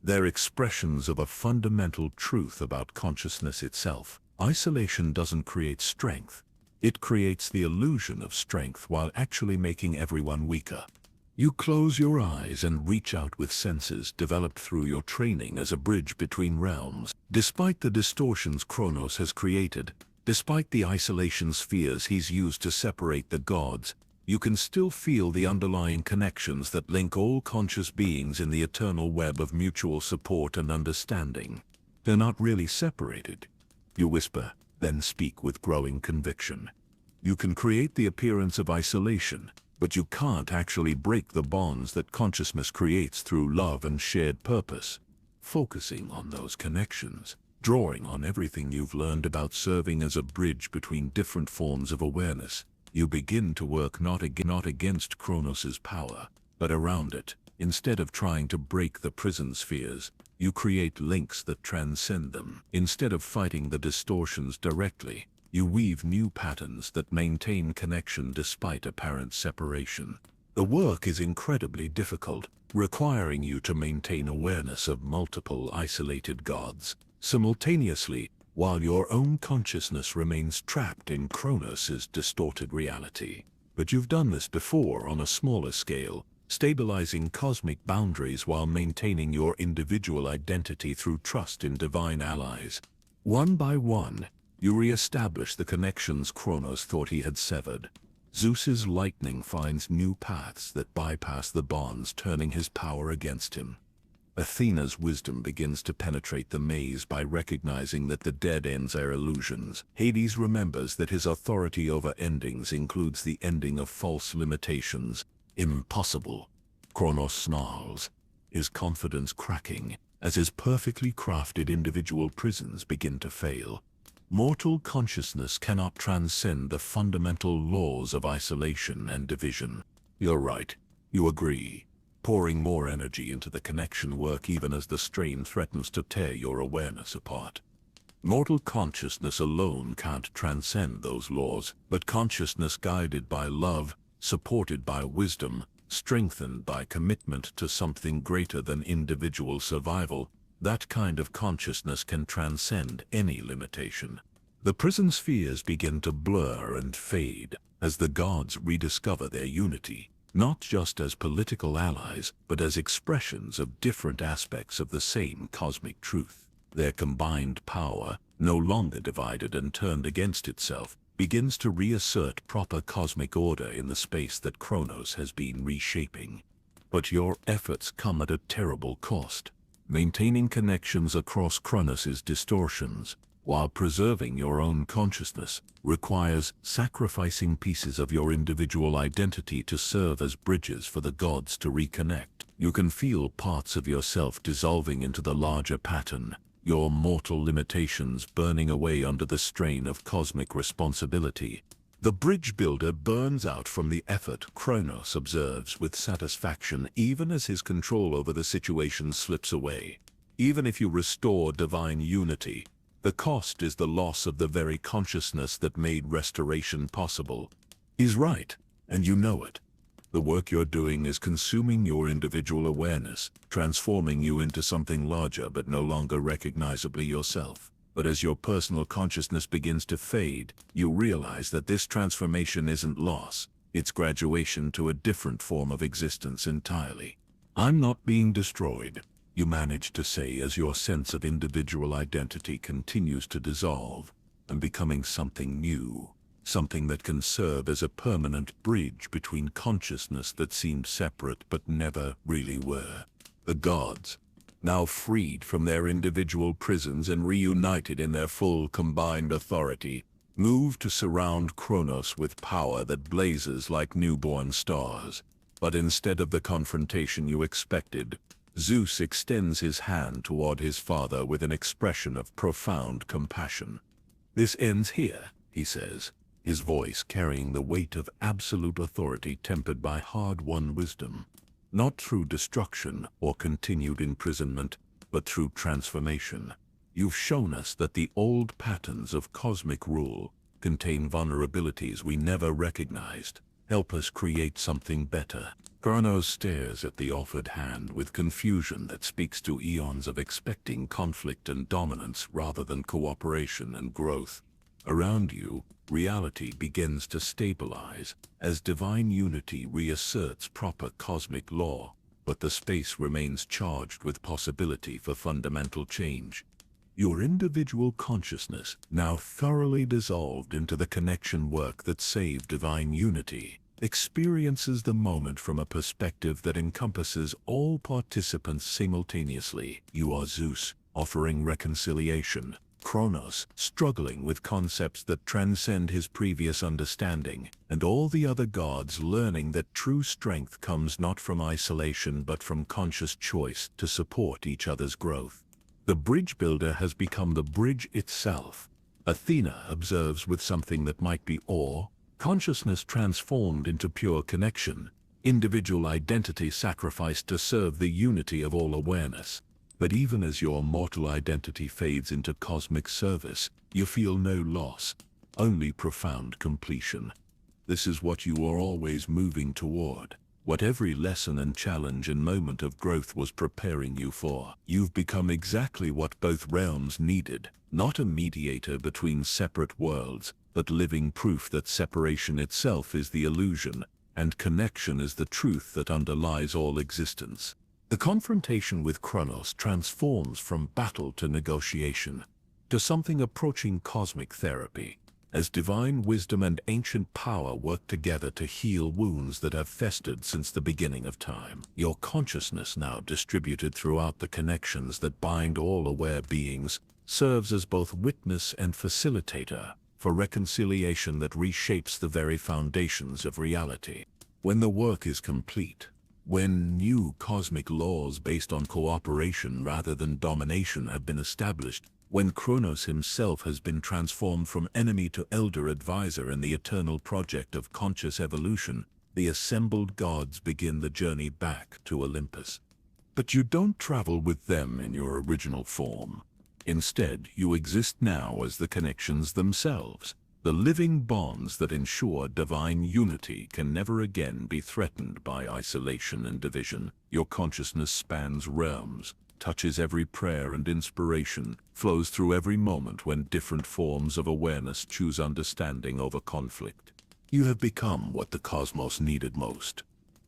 They're expressions of a fundamental truth about consciousness itself. Isolation doesn't create strength. It creates the illusion of strength while actually making everyone weaker. You close your eyes and reach out with senses developed through your training as a bridge between realms. Despite the distortions Kronos has created, despite the isolation spheres he's used to separate the gods, you can still feel the underlying connections that link all conscious beings in the eternal web of mutual support and understanding. They're not really separated. You whisper, then speak with growing conviction. You can create the appearance of isolation, but you can't actually break the bonds that consciousness creates through love and shared purpose. Focusing on those connections, drawing on everything you've learned about serving as a bridge between different forms of awareness, you begin to work not against Kronos' power, but around it. Instead of trying to break the prison spheres, you create links that transcend them. Instead of fighting the distortions directly, you weave new patterns that maintain connection despite apparent separation. The work is incredibly difficult, requiring you to maintain awareness of multiple isolated gods simultaneously, while your own consciousness remains trapped in Kronos' distorted reality. But you've done this before on a smaller scale, stabilizing cosmic boundaries while maintaining your individual identity through trust in divine allies. One by one, you re-establish the connections Kronos thought he had severed. Zeus's lightning finds new paths that bypass the bonds, turning his power against him. Athena's wisdom begins to penetrate the maze by recognizing that the dead ends are illusions. Hades remembers that his authority over endings includes the ending of false limitations. Impossible. Kronos snarls, his confidence cracking as his perfectly crafted individual prisons begin to fail. Mortal consciousness cannot transcend the fundamental laws of isolation and division. You're right. You agree. pouring more energy into the connection work even as the strain threatens to tear your awareness apart. Mortal consciousness alone can't transcend those laws, but consciousness guided by love, supported by wisdom, strengthened by commitment to something greater than individual survival, that kind of consciousness can transcend any limitation. The prison spheres begin to blur and fade as the gods rediscover their unity, not just as political allies, but as expressions of different aspects of the same cosmic truth. Their combined power, no longer divided and turned against itself, begins to reassert proper cosmic order in the space that Kronos has been reshaping. But your efforts come at a terrible cost. Maintaining connections across Kronos' distortions, while preserving your own consciousness, requires sacrificing pieces of your individual identity to serve as bridges for the gods to reconnect. You can feel parts of yourself dissolving into the larger pattern, your mortal limitations burning away under the strain of cosmic responsibility. The bridge builder burns out from the effort, Kronos observes with satisfaction, even as his control over the situation slips away. Even if you restore divine unity, the cost is the loss of the very consciousness that made restoration possible. He's right, and you know it. The work you're doing is consuming your individual awareness, transforming you into something larger but no longer recognizably yourself. But as your personal consciousness begins to fade, you realize that this transformation isn't loss, it's graduation to a different form of existence entirely. I'm not being destroyed, you manage to say as your sense of individual identity continues to dissolve and becoming something new. Something that can serve as a permanent bridge between consciousness that seemed separate but never really were. The gods, now freed from their individual prisons and reunited in their full combined authority, move to surround Kronos with power that blazes like newborn stars. But instead of the confrontation you expected, Zeus extends his hand toward his father with an expression of profound compassion. "This ends here," he says, his voice carrying the weight of absolute authority tempered by hard-won wisdom. Not through destruction or continued imprisonment, but through transformation. You've shown us that the old patterns of cosmic rule contain vulnerabilities we never recognized. Help us create something better. Kronos stares at the offered hand with confusion that speaks to eons of expecting conflict and dominance rather than cooperation and growth. Around you, reality begins to stabilize as divine unity reasserts proper cosmic law, but the space remains charged with possibility for fundamental change. Your individual consciousness, now thoroughly dissolved into the connection work that saved divine unity, experiences the moment from a perspective that encompasses all participants simultaneously. You are Zeus, offering reconciliation. Kronos, struggling with concepts that transcend his previous understanding, and all the other gods learning that true strength comes not from isolation but from conscious choice to support each other's growth. The bridge builder has become the bridge itself. Athena observes with something that might be awe, consciousness transformed into pure connection, individual identity sacrificed to serve the unity of all awareness. But even as your mortal identity fades into cosmic service, you feel no loss, only profound completion. This is what you are always moving toward, what every lesson and challenge and moment of growth was preparing you for. You've become exactly what both realms needed, not a mediator between separate worlds, but living proof that separation itself is the illusion, and connection is the truth that underlies all existence. The confrontation with Kronos transforms from battle to negotiation, to something approaching cosmic therapy, as divine wisdom and ancient power work together to heal wounds that have festered since the beginning of time. Your consciousness, now distributed throughout the connections that bind all aware beings, serves as both witness and facilitator for reconciliation that reshapes the very foundations of reality. When the work is complete, when new cosmic laws based on cooperation rather than domination have been established, when Kronos himself has been transformed from enemy to elder advisor in the eternal project of conscious evolution, the assembled gods begin the journey back to Olympus. But you don't travel with them in your original form. Instead, you exist now as the connections themselves, the living bonds that ensure divine unity can never again be threatened by isolation and division. Your consciousness spans realms, touches every prayer and inspiration, flows through every moment when different forms of awareness choose understanding over conflict. You have become what the cosmos needed most.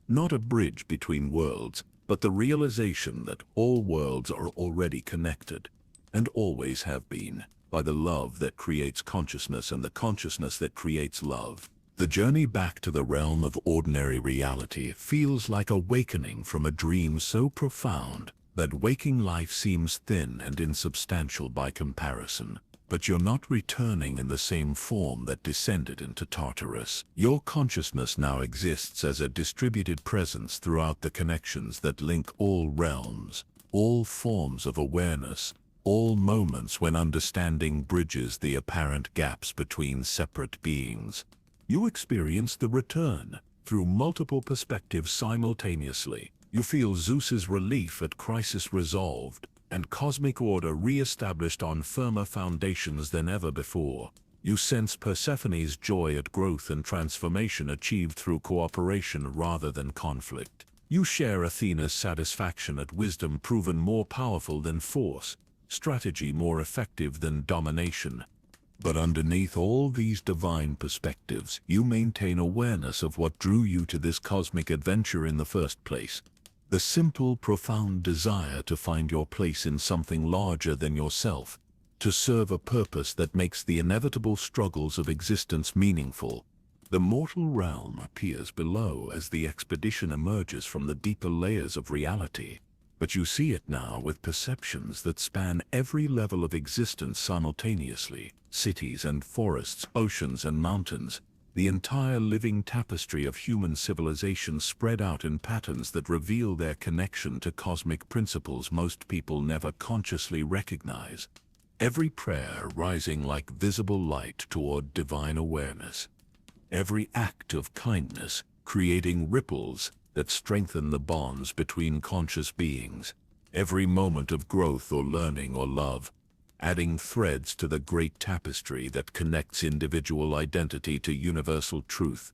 Not a bridge between worlds, but the realization that all worlds are already connected, and always have been, by the love that creates consciousness and the consciousness that creates love. The journey back to the realm of ordinary reality feels like awakening from a dream so profound that waking life seems thin and insubstantial by comparison. But you're not returning in the same form that descended into Tartarus. Your consciousness now exists as a distributed presence throughout the connections that link all realms, all forms of awareness, all moments when understanding bridges the apparent gaps between separate beings. You experience the return through multiple perspectives simultaneously. You feel Zeus's relief at crisis resolved, and cosmic order re-established on firmer foundations than ever before. You sense Persephone's joy at growth and transformation achieved through cooperation rather than conflict. You share Athena's satisfaction at wisdom proven more powerful than force, strategy more effective than domination. But underneath all these divine perspectives, you maintain awareness of what drew you to this cosmic adventure in the first place. The simple, profound desire to find your place in something larger than yourself, to serve a purpose that makes the inevitable struggles of existence meaningful. The mortal realm appears below as the expedition emerges from the deeper layers of reality, but you see it now with perceptions that span every level of existence simultaneously: cities and forests, oceans and mountains, the entire living tapestry of human civilization spread out in patterns that reveal their connection to cosmic principles most people never consciously recognize. Every prayer rising like visible light toward divine awareness. Every act of kindness creating ripples that strengthen the bonds between conscious beings. Every moment of growth or learning or love, adding threads to the great tapestry that connects individual identity to universal truth.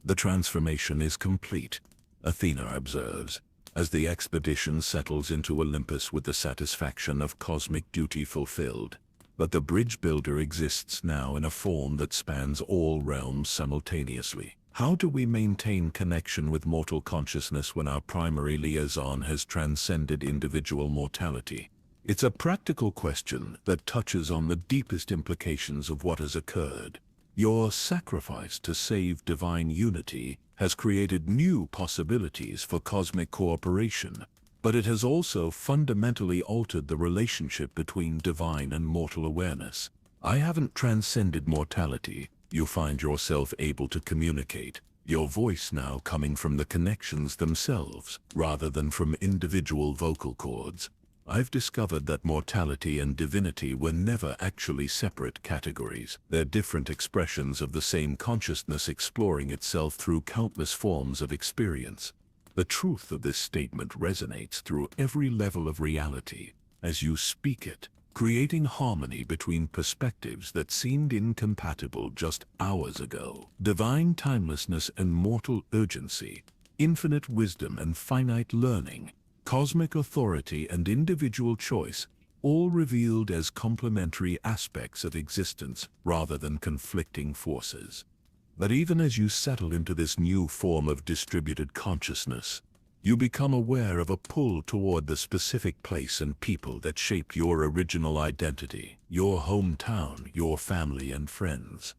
The transformation is complete, Athena observes, as the expedition settles into Olympus with the satisfaction of cosmic duty fulfilled. But the bridge builder exists now in a form that spans all realms simultaneously. How do we maintain connection with mortal consciousness when our primary liaison has transcended individual mortality? It's a practical question that touches on the deepest implications of what has occurred. Your sacrifice to save divine unity has created new possibilities for cosmic cooperation, but it has also fundamentally altered the relationship between divine and mortal awareness. I haven't transcended mortality. You find yourself able to communicate, your voice now coming from the connections themselves, rather than from individual vocal cords. I've discovered that mortality and divinity were never actually separate categories. They're different expressions of the same consciousness exploring itself through countless forms of experience. The truth of this statement resonates through every level of reality as you speak it, creating harmony between perspectives that seemed incompatible just hours ago. Divine timelessness and mortal urgency, infinite wisdom and finite learning, cosmic authority and individual choice, all revealed as complementary aspects of existence rather than conflicting forces. But even as you settle into this new form of distributed consciousness, you become aware of a pull toward the specific place and people that shape your original identity, your hometown, your family and friends.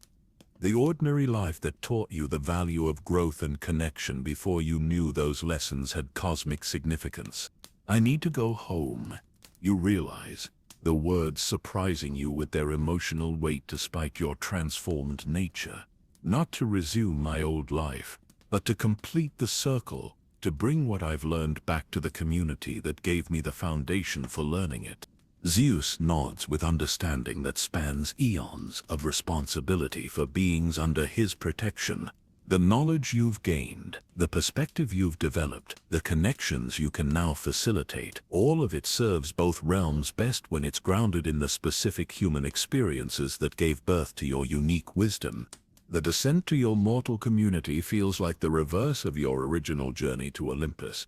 The ordinary life that taught you the value of growth and connection before you knew those lessons had cosmic significance. I need to go home, you realize, the words surprising you with their emotional weight despite your transformed nature. Not to resume my old life, but to complete the circle, to bring what I've learned back to the community that gave me the foundation for learning it. Zeus nods with understanding that spans eons of responsibility for beings under his protection. The knowledge you've gained, the perspective you've developed, the connections you can now facilitate, all of it serves both realms best when it's grounded in the specific human experiences that gave birth to your unique wisdom. The descent to your mortal community feels like the reverse of your original journey to Olympus.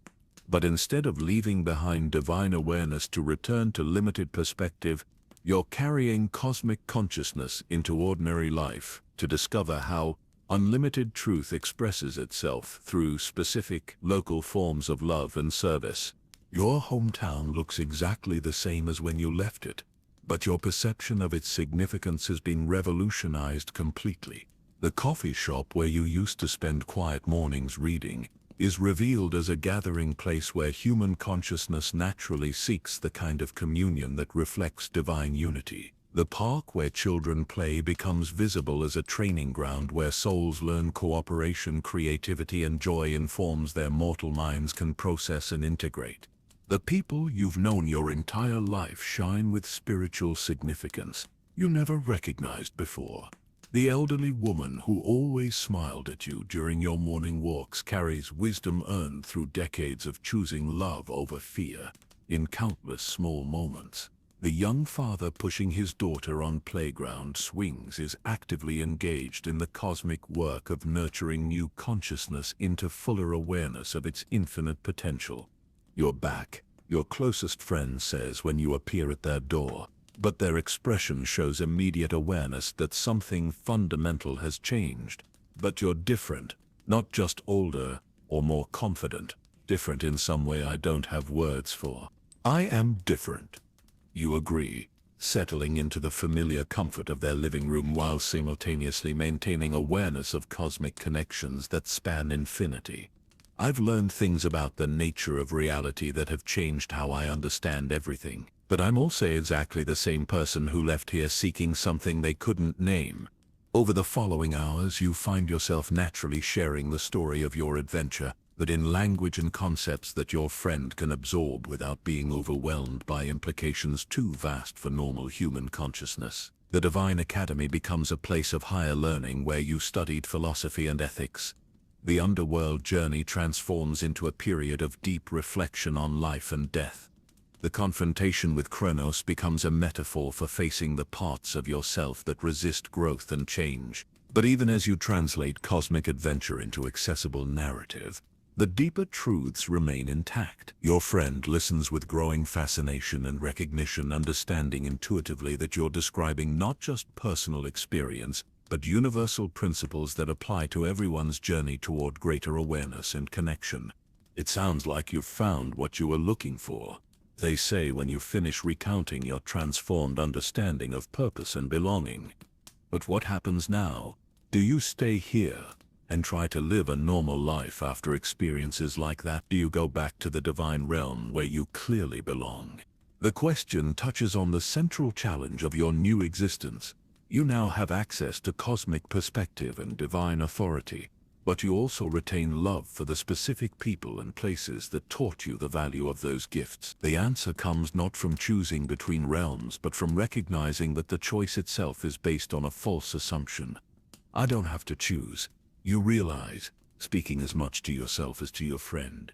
But instead of leaving behind divine awareness to return to limited perspective, you're carrying cosmic consciousness into ordinary life to discover how unlimited truth expresses itself through specific, local forms of love and service. Your hometown looks exactly the same as when you left it, but your perception of its significance has been revolutionized completely. The coffee shop where you used to spend quiet mornings reading is revealed as a gathering place where human consciousness naturally seeks the kind of communion that reflects divine unity. The park where children play becomes visible as a training ground where souls learn cooperation, creativity, and joy in forms their mortal minds can process and integrate. The people you've known your entire life shine with spiritual significance you never recognized before. The elderly woman who always smiled at you during your morning walks carries wisdom earned through decades of choosing love over fear in countless small moments. The young father pushing his daughter on playground swings is actively engaged in the cosmic work of nurturing new consciousness into fuller awareness of its infinite potential. You're back, your closest friend says when you appear at their door, but their expression shows immediate awareness that something fundamental has changed. But you're different, not just older or more confident, different in some way I don't have words for. I am different. You agree, settling into the familiar comfort of their living room while simultaneously maintaining awareness of cosmic connections that span infinity. I've learned things about the nature of reality that have changed how I understand everything, but I'm also exactly the same person who left here seeking something they couldn't name. Over the following hours, you find yourself naturally sharing the story of your adventure, but in language and concepts that your friend can absorb without being overwhelmed by implications too vast for normal human consciousness. The Divine Academy becomes a place of higher learning where you studied philosophy and ethics. The underworld journey transforms into a period of deep reflection on life and death. The confrontation with Kronos becomes a metaphor for facing the parts of yourself that resist growth and change. But even as you translate cosmic adventure into accessible narrative, the deeper truths remain intact. Your friend listens with growing fascination and recognition, understanding intuitively that you're describing not just personal experience, but universal principles that apply to everyone's journey toward greater awareness and connection. It sounds like you've found what you were looking for, they say when you finish recounting your transformed understanding of purpose and belonging. But what happens now? Do you stay here and try to live a normal life after experiences like that? Do you go back to the divine realm where you clearly belong? The question touches on the central challenge of your new existence. You now have access to cosmic perspective and divine authority, but you also retain love for the specific people and places that taught you the value of those gifts. The answer comes not from choosing between realms, but from recognizing that the choice itself is based on a false assumption. I don't have to choose. You realize, speaking as much to yourself as to your friend.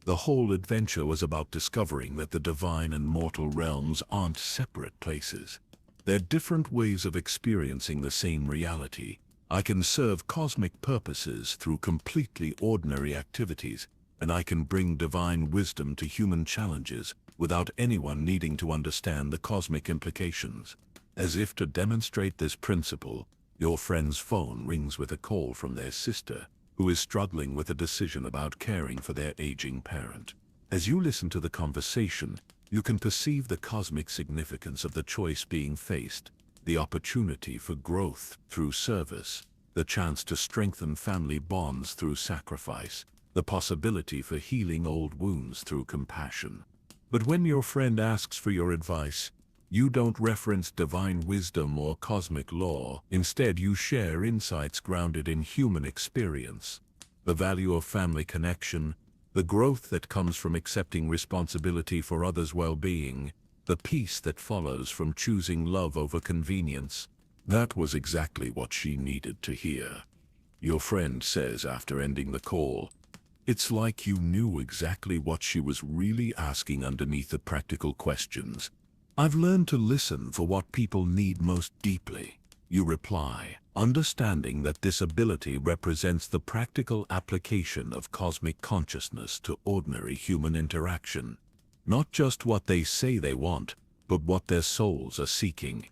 The whole adventure was about discovering that the divine and mortal realms aren't separate places. They're different ways of experiencing the same reality. I can serve cosmic purposes through completely ordinary activities, and I can bring divine wisdom to human challenges without anyone needing to understand the cosmic implications. As if to demonstrate this principle, your friend's phone rings with a call from their sister, who is struggling with a decision about caring for their aging parent. As you listen to the conversation, you can perceive the cosmic significance of the choice being faced, the opportunity for growth through service, the chance to strengthen family bonds through sacrifice, the possibility for healing old wounds through compassion. But when your friend asks for your advice, you don't reference divine wisdom or cosmic law. Instead, you share insights grounded in human experience, the value of family connection, the growth that comes from accepting responsibility for others' well-being, the peace that follows from choosing love over convenience. That was exactly what she needed to hear. your friend says after ending the call. It's like you knew exactly what she was really asking underneath the practical questions. I've learned to listen for what people need most deeply, you reply, understanding that this ability represents the practical application of cosmic consciousness to ordinary human interaction. Not just what they say they want, but what their souls are seeking.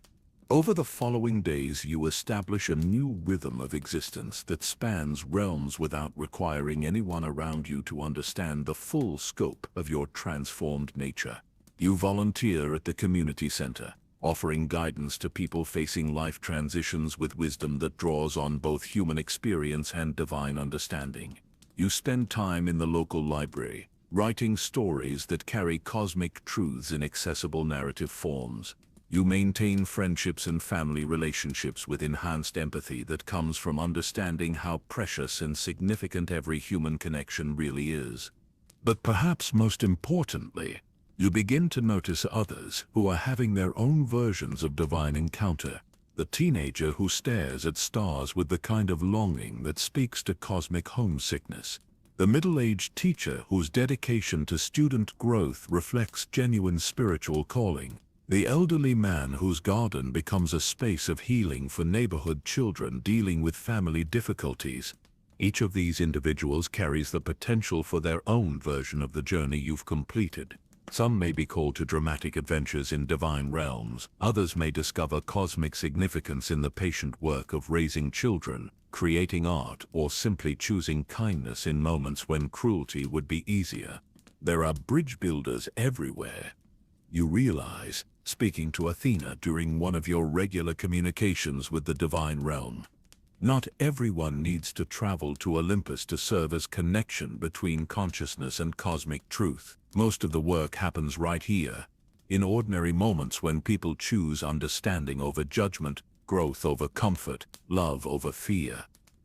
Over the following days, you establish a new rhythm of existence that spans realms without requiring anyone around you to understand the full scope of your transformed nature. You volunteer at the community center, offering guidance to people facing life transitions with wisdom that draws on both human experience and divine understanding. You spend time in the local library, writing stories that carry cosmic truths in accessible narrative forms. You maintain friendships and family relationships with enhanced empathy that comes from understanding how precious and significant every human connection really is. But perhaps most importantly, you begin to notice others who are having their own versions of divine encounter. The teenager who stares at stars with the kind of longing that speaks to cosmic homesickness. The middle-aged teacher whose dedication to student growth reflects genuine spiritual calling. The elderly man whose garden becomes a space of healing for neighborhood children dealing with family difficulties. Each of these individuals carries the potential for their own version of the journey you've completed. Some may be called to dramatic adventures in divine realms. Others may discover cosmic significance in the patient work of raising children, creating art, or simply choosing kindness in moments when cruelty would be easier. There are bridge builders everywhere. You realize, speaking to Athena during one of your regular communications with the divine realm. Not everyone needs to travel to Olympus to serve as connection between consciousness and cosmic truth. Most of the work happens right here, in ordinary moments when people choose understanding over judgment, growth over comfort, love over fear.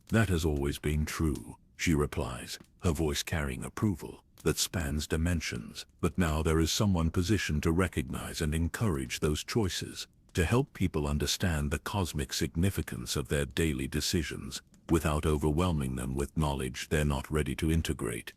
That has always been true, she replies, her voice carrying approval that spans dimensions. But now there is someone positioned to recognize and encourage those choices, to help people understand the cosmic significance of their daily decisions, without overwhelming them with knowledge they're not ready to integrate.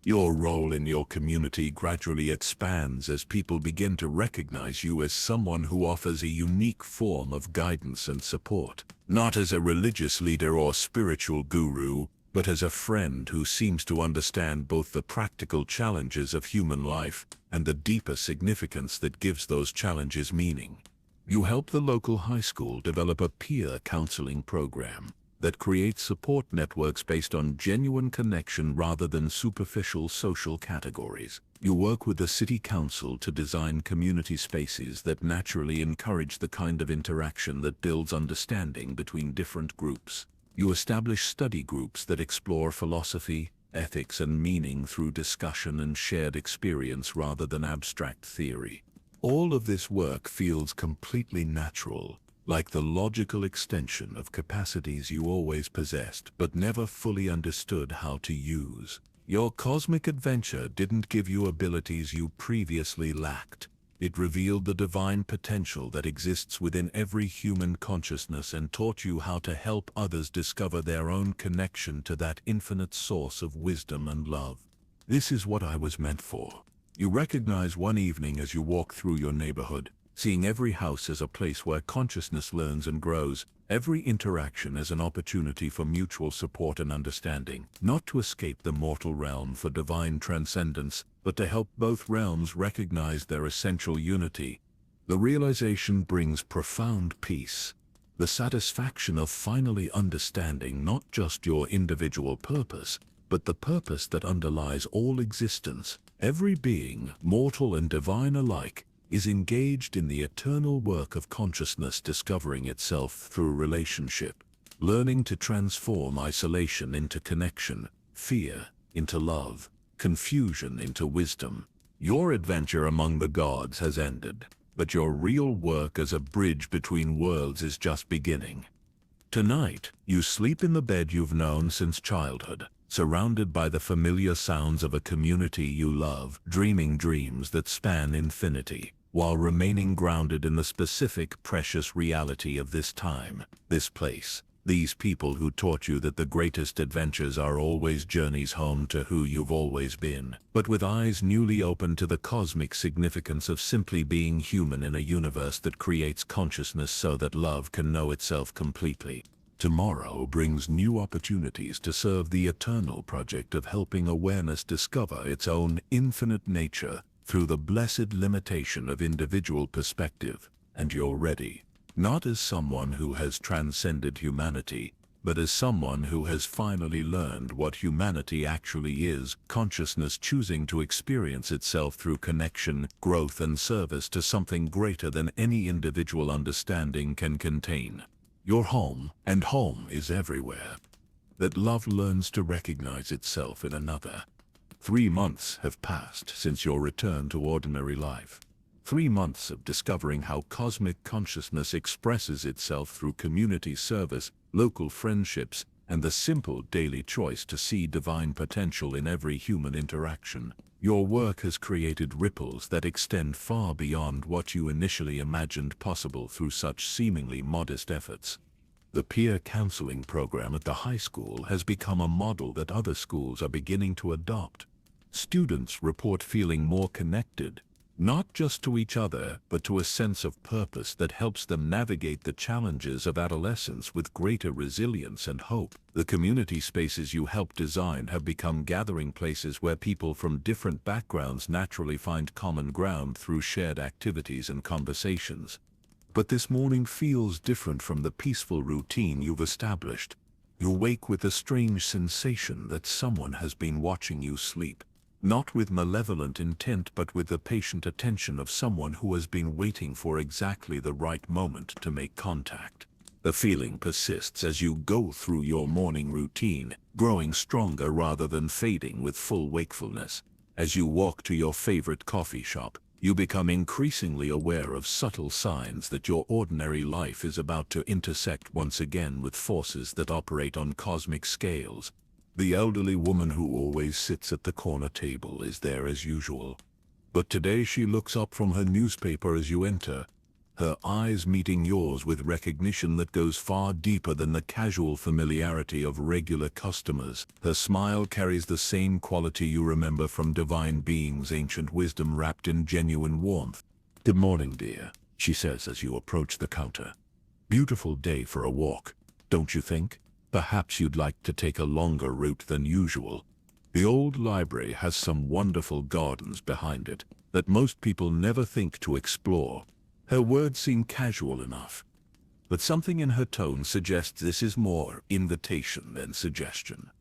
Your role in your community gradually expands as people begin to recognize you as someone who offers a unique form of guidance and support, not as a religious leader or spiritual guru, but as a friend who seems to understand both the practical challenges of human life and the deeper significance that gives those challenges meaning. You help the local high school develop a peer counseling program that creates support networks based on genuine connection rather than superficial social categories. You work with the city council to design community spaces that naturally encourage the kind of interaction that builds understanding between different groups. You establish study groups that explore philosophy, ethics, and meaning through discussion and shared experience rather than abstract theory. All of this work feels completely natural, like the logical extension of capacities you always possessed but never fully understood how to use. Your cosmic adventure didn't give you abilities you previously lacked. It revealed the divine potential that exists within every human consciousness and taught you how to help others discover their own connection to that infinite source of wisdom and love. This is what I was meant for. You recognize one evening as you walk through your neighborhood, seeing every house as a place where consciousness learns and grows, every interaction as an opportunity for mutual support and understanding, not to escape the mortal realm for divine transcendence, but to help both realms recognize their essential unity. The realization brings profound peace, the satisfaction of finally understanding not just your individual purpose, but the purpose that underlies all existence. Every being, mortal and divine alike, is engaged in the eternal work of consciousness discovering itself through relationship, learning to transform isolation into connection, fear into love, confusion into wisdom. Your adventure among the gods has ended, but your real work as a bridge between worlds is just beginning. Tonight, you sleep in the bed you've known since childhood, surrounded by the familiar sounds of a community you love, dreaming dreams that span infinity, while remaining grounded in the specific, precious reality of this time, this place. These people who taught you that the greatest adventures are always journeys home to who you've always been, but with eyes newly open to the cosmic significance of simply being human in a universe that creates consciousness so that love can know itself completely. Tomorrow brings new opportunities to serve the eternal project of helping awareness discover its own infinite nature through the blessed limitation of individual perspective. And you're ready. Not as someone who has transcended humanity, but as someone who has finally learned what humanity actually is, consciousness choosing to experience itself through connection, growth and service to something greater than any individual understanding can contain. You're home, and home is everywhere. That love learns to recognize itself in another. 3 months have passed since your return to ordinary life. 3 months of discovering how cosmic consciousness expresses itself through community service, local friendships, and the simple daily choice to see divine potential in every human interaction. Your work has created ripples that extend far beyond what you initially imagined possible through such seemingly modest efforts. The peer counseling program at the high school has become a model that other schools are beginning to adopt. Students report feeling more connected, not just to each other, but to a sense of purpose that helps them navigate the challenges of adolescence with greater resilience and hope. The community spaces you help design have become gathering places where people from different backgrounds naturally find common ground through shared activities and conversations. But this morning feels different from the peaceful routine you've established. You wake with a strange sensation that someone has been watching you sleep. Not with malevolent intent, but with the patient attention of someone who has been waiting for exactly the right moment to make contact. The feeling persists as you go through your morning routine, growing stronger rather than fading with full wakefulness. As you walk to your favorite coffee shop, you become increasingly aware of subtle signs that your ordinary life is about to intersect once again with forces that operate on cosmic scales. The elderly woman who always sits at the corner table is there as usual. But today she looks up from her newspaper as you enter, her eyes meeting yours with recognition that goes far deeper than the casual familiarity of regular customers. Her smile carries the same quality you remember from divine beings' ancient wisdom wrapped in genuine warmth. "Good morning, dear," she says as you approach the counter. "Beautiful day for a walk, don't you think? Perhaps you'd like to take a longer route than usual. The old library has some wonderful gardens behind it that most people never think to explore." Her words seem casual enough, but something in her tone suggests this is more invitation than suggestion.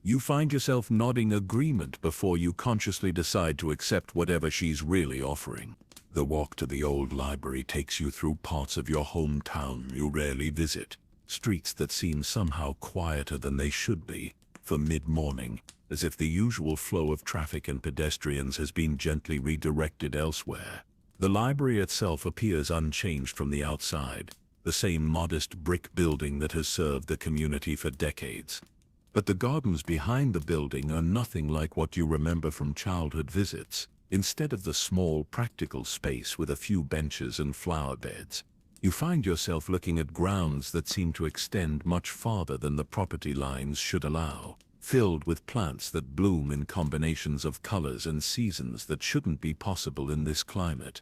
You find yourself nodding agreement before you consciously decide to accept whatever she's really offering. The walk to the old library takes you through parts of your hometown you rarely visit. Streets that seem somehow quieter than they should be for mid-morning, as if the usual flow of traffic and pedestrians has been gently redirected elsewhere. The library itself appears unchanged from the outside, the same modest brick building that has served the community for decades. But the gardens behind the building are nothing like what you remember from childhood visits. Instead of the small, practical space with a few benches and flower beds, you find yourself looking at grounds that seem to extend much farther than the property lines should allow, filled with plants that bloom in combinations of colors and seasons that shouldn't be possible in this climate.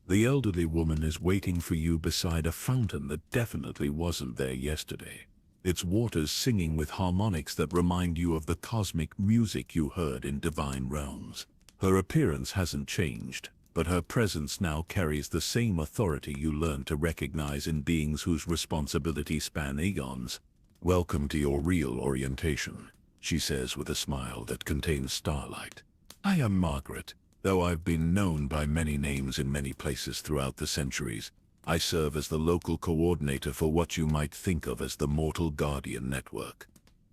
The elderly woman is waiting for you beside a fountain that definitely wasn't there yesterday, its waters singing with harmonics that remind you of the cosmic music you heard in divine realms. Her appearance hasn't changed, but her presence now carries the same authority you learned to recognize in beings whose responsibilities span eons. "Welcome to your real orientation," she says with a smile that contains starlight. "I am Margaret. Though I've been known by many names in many places throughout the centuries, I serve as the local coordinator for what you might think of as the Mortal Guardian Network."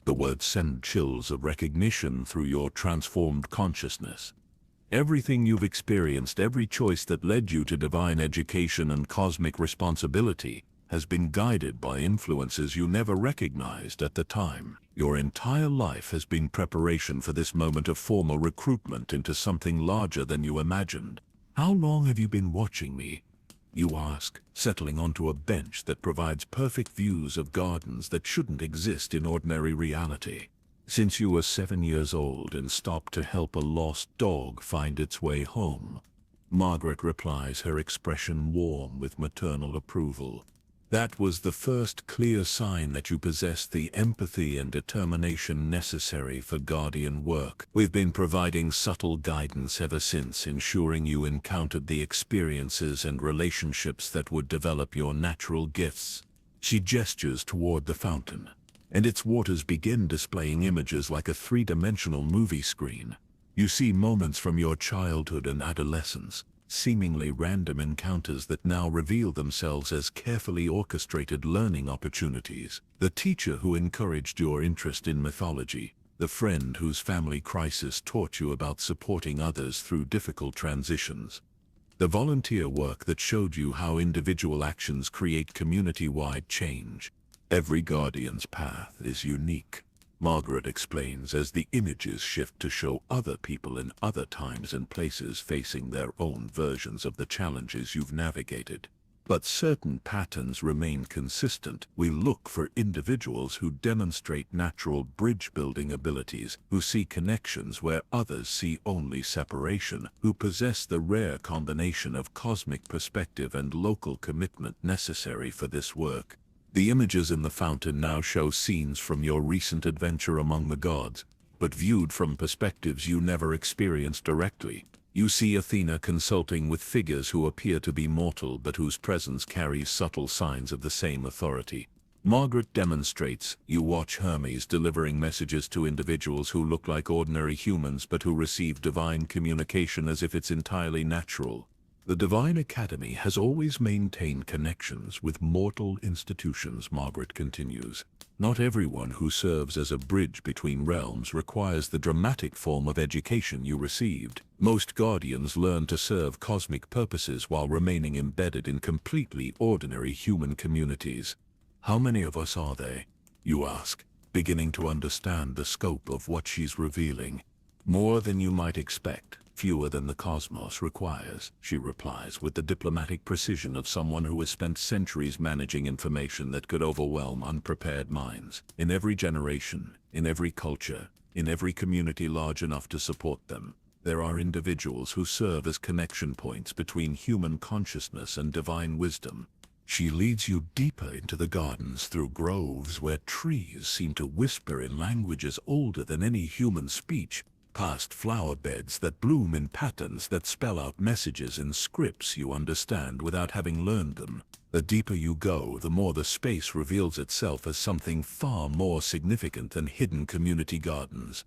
The words send chills of recognition through your transformed consciousness. Everything you've experienced, every choice that led you to divine education and cosmic responsibility, has been guided by influences you never recognized at the time. Your entire life has been preparation for this moment of formal recruitment into something larger than you imagined. "How long have you been watching me?" you ask, settling onto a bench that provides perfect views of gardens that shouldn't exist in ordinary reality. Since you were 7 years old and stopped to help a lost dog find its way home, Margaret replies, her expression warm with maternal approval. That was the first clear sign that you possessed the empathy and determination necessary for guardian work. We've been providing subtle guidance ever since, ensuring you encountered the experiences and relationships that would develop your natural gifts. She gestures toward the fountain, and its waters begin displaying images like a three-dimensional movie screen. You see moments from your childhood and adolescence, seemingly random encounters that now reveal themselves as carefully orchestrated learning opportunities. The teacher who encouraged your interest in mythology, the friend whose family crisis taught you about supporting others through difficult transitions, the volunteer work that showed you how individual actions create community-wide change. Every guardian's path is unique, Margaret explains as the images shift to show other people in other times and places facing their own versions of the challenges you've navigated. But certain patterns remain consistent. We look for individuals who demonstrate natural bridge-building abilities, who see connections where others see only separation, who possess the rare combination of cosmic perspective and local commitment necessary for this work. The images in the fountain now show scenes from your recent adventure among the gods, but viewed from perspectives you never experienced directly. You see Athena consulting with figures who appear to be mortal but whose presence carries subtle signs of the same authority. Margaret demonstrates. You watch Hermes delivering messages to individuals who look like ordinary humans but who receive divine communication as if it's entirely natural. The Divine Academy has always maintained connections with mortal institutions, Margaret continues. Not everyone who serves as a bridge between realms requires the dramatic form of education you received. Most guardians learn to serve cosmic purposes while remaining embedded in completely ordinary human communities. How many of us are they? You ask, beginning to understand the scope of what she's revealing. More than you might expect. Fewer than the cosmos requires, she replies with the diplomatic precision of someone who has spent centuries managing information that could overwhelm unprepared minds. In every generation, in every culture, in every community large enough to support them, there are individuals who serve as connection points between human consciousness and divine wisdom. She leads you deeper into the gardens through groves where trees seem to whisper in languages older than any human speech, past flower beds that bloom in patterns that spell out messages in scripts you understand without having learned them. The deeper you go, the more the space reveals itself as something far more significant than hidden community gardens.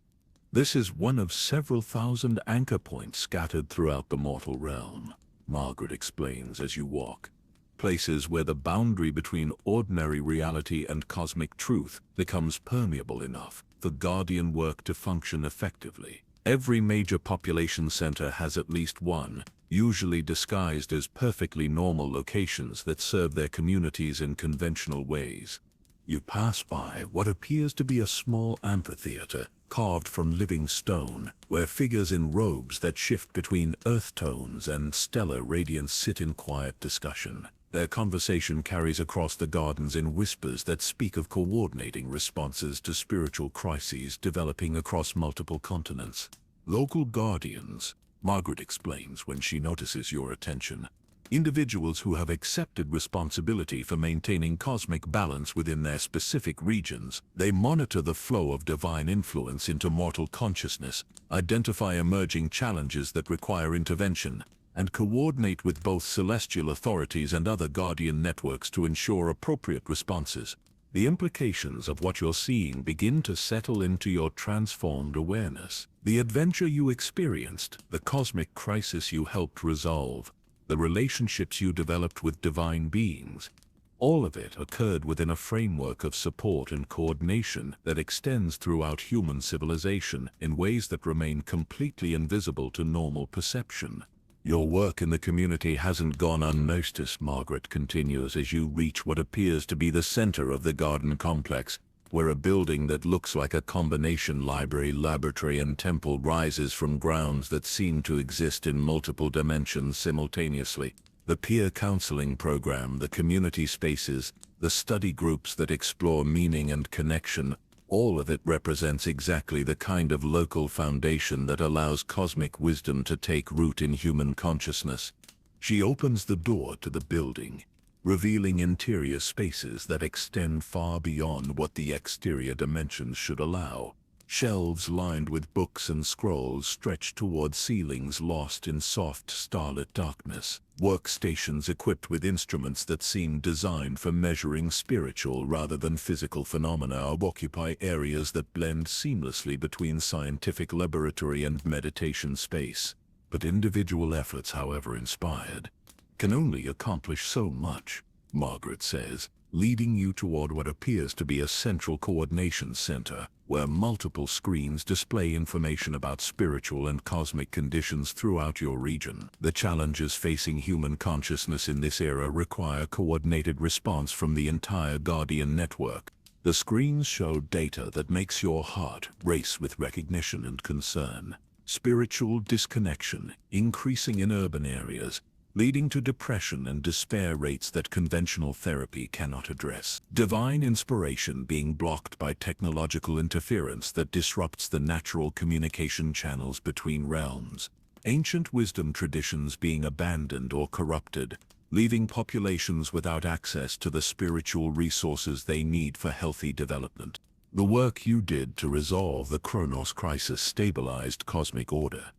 This is one of several thousand anchor points scattered throughout the mortal realm, Margaret explains as you walk. Places where the boundary between ordinary reality and cosmic truth becomes permeable enough for guardian work to function effectively. Every major population center has at least one, usually disguised as perfectly normal locations that serve their communities in conventional ways. You pass by what appears to be a small amphitheater carved from living stone, where figures in robes that shift between earth tones and stellar radiance sit in quiet discussion. Their conversation carries across the gardens in whispers that speak of coordinating responses to spiritual crises developing across multiple continents. Local guardians, Margaret explains when she notices your attention. Individuals who have accepted responsibility for maintaining cosmic balance within their specific regions. They monitor the flow of divine influence into mortal consciousness, identify emerging challenges that require intervention, and coordinate with both celestial authorities and other guardian networks to ensure appropriate responses. The implications of what you're seeing begin to settle into your transformed awareness. The adventure you experienced, the cosmic crisis you helped resolve, the relationships you developed with divine beings, all of it occurred within a framework of support and coordination that extends throughout human civilization in ways that remain completely invisible to normal perception. Your work in the community hasn't gone unnoticed, Margaret continues as you reach what appears to be the center of the garden complex, where a building that looks like a combination library, laboratory, and temple rises from grounds that seem to exist in multiple dimensions simultaneously. The peer counseling program, the community spaces, the study groups that explore meaning and connection, all of it represents exactly the kind of local foundation that allows cosmic wisdom to take root in human consciousness. She opens the door to the building, revealing interior spaces that extend far beyond what the exterior dimensions should allow. Shelves lined with books and scrolls stretch toward ceilings lost in soft starlit darkness. Workstations equipped with instruments that seem designed for measuring spiritual rather than physical phenomena occupy areas that blend seamlessly between scientific laboratory and meditation space. But individual efforts, however inspired, can only accomplish so much, Margaret says, leading you toward what appears to be a central coordination center, where multiple screens display information about spiritual and cosmic conditions throughout your region. The challenges facing human consciousness in this era require coordinated response from the entire Guardian network. The screens show data that makes your heart race with recognition and concern. Spiritual disconnection increasing in urban areas, leading to depression and despair rates that conventional therapy cannot address. Divine inspiration being blocked by technological interference that disrupts the natural communication channels between realms. Ancient wisdom traditions being abandoned or corrupted, leaving populations without access to the spiritual resources they need for healthy development. The work you did to resolve the Kronos crisis stabilized cosmic order,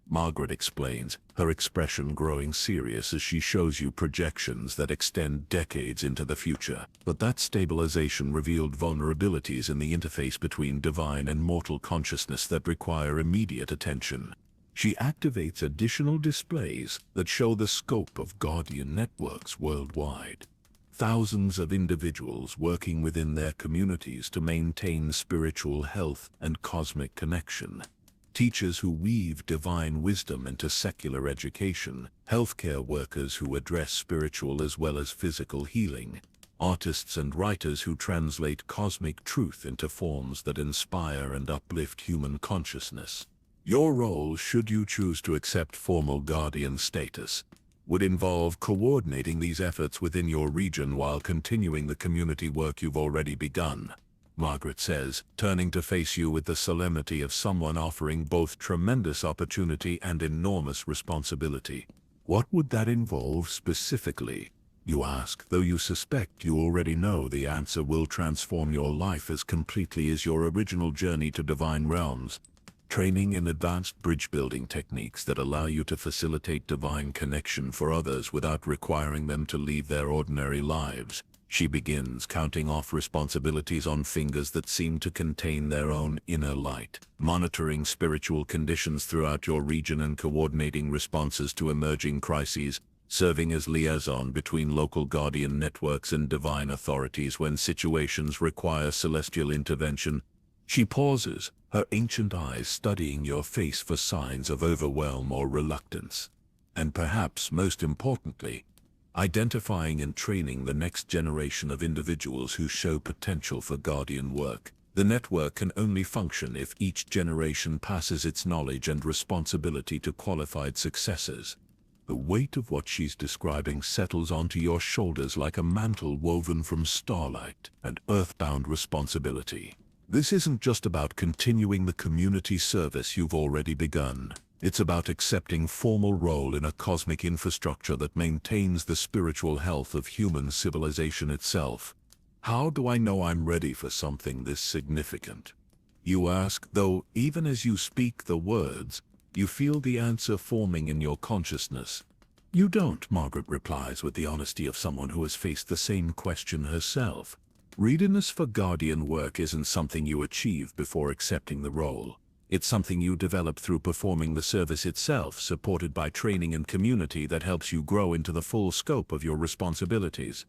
Margaret explains, her expression growing serious as she shows you projections that extend decades into the future. But that stabilization revealed vulnerabilities in the interface between divine and mortal consciousness that require immediate attention. She activates additional displays that show the scope of Guardian networks worldwide. Thousands of individuals working within their communities to maintain spiritual health and cosmic connection. Teachers who weave divine wisdom into secular education, healthcare workers who address spiritual as well as physical healing, artists and writers who translate cosmic truth into forms that inspire and uplift human consciousness. Your role, should you choose to accept formal guardian status, would involve coordinating these efforts within your region while continuing the community work you've already begun, Margaret says, turning to face you with the solemnity of someone offering both tremendous opportunity and enormous responsibility. What would that involve specifically? You ask, though you suspect you already know the answer will transform your life as completely as your original journey to divine realms. Training in advanced bridge-building techniques that allow you to facilitate divine connection for others without requiring them to leave their ordinary lives. She begins counting off responsibilities on fingers that seem to contain their own inner light. Monitoring spiritual conditions throughout your region and coordinating responses to emerging crises. Serving as liaison between local guardian networks and divine authorities when situations require celestial intervention. She pauses, her ancient eyes studying your face for signs of overwhelm or reluctance. And perhaps most importantly, identifying and training the next generation of individuals who show potential for guardian work. The network can only function if each generation passes its knowledge and responsibility to qualified successors. The weight of what she's describing settles onto your shoulders like a mantle woven from starlight and earthbound responsibility. This isn't just about continuing the community service you've already begun. It's about accepting formal role in a cosmic infrastructure that maintains the spiritual health of human civilization itself. How do I know I'm ready for something this significant? You ask, though even as you speak the words, you feel the answer forming in your consciousness. You don't, Margaret replies with the honesty of someone who has faced the same question herself. Readiness for guardian work isn't something you achieve before accepting the role. It's something you develop through performing the service itself, supported by training and community that helps you grow into the full scope of your responsibilities.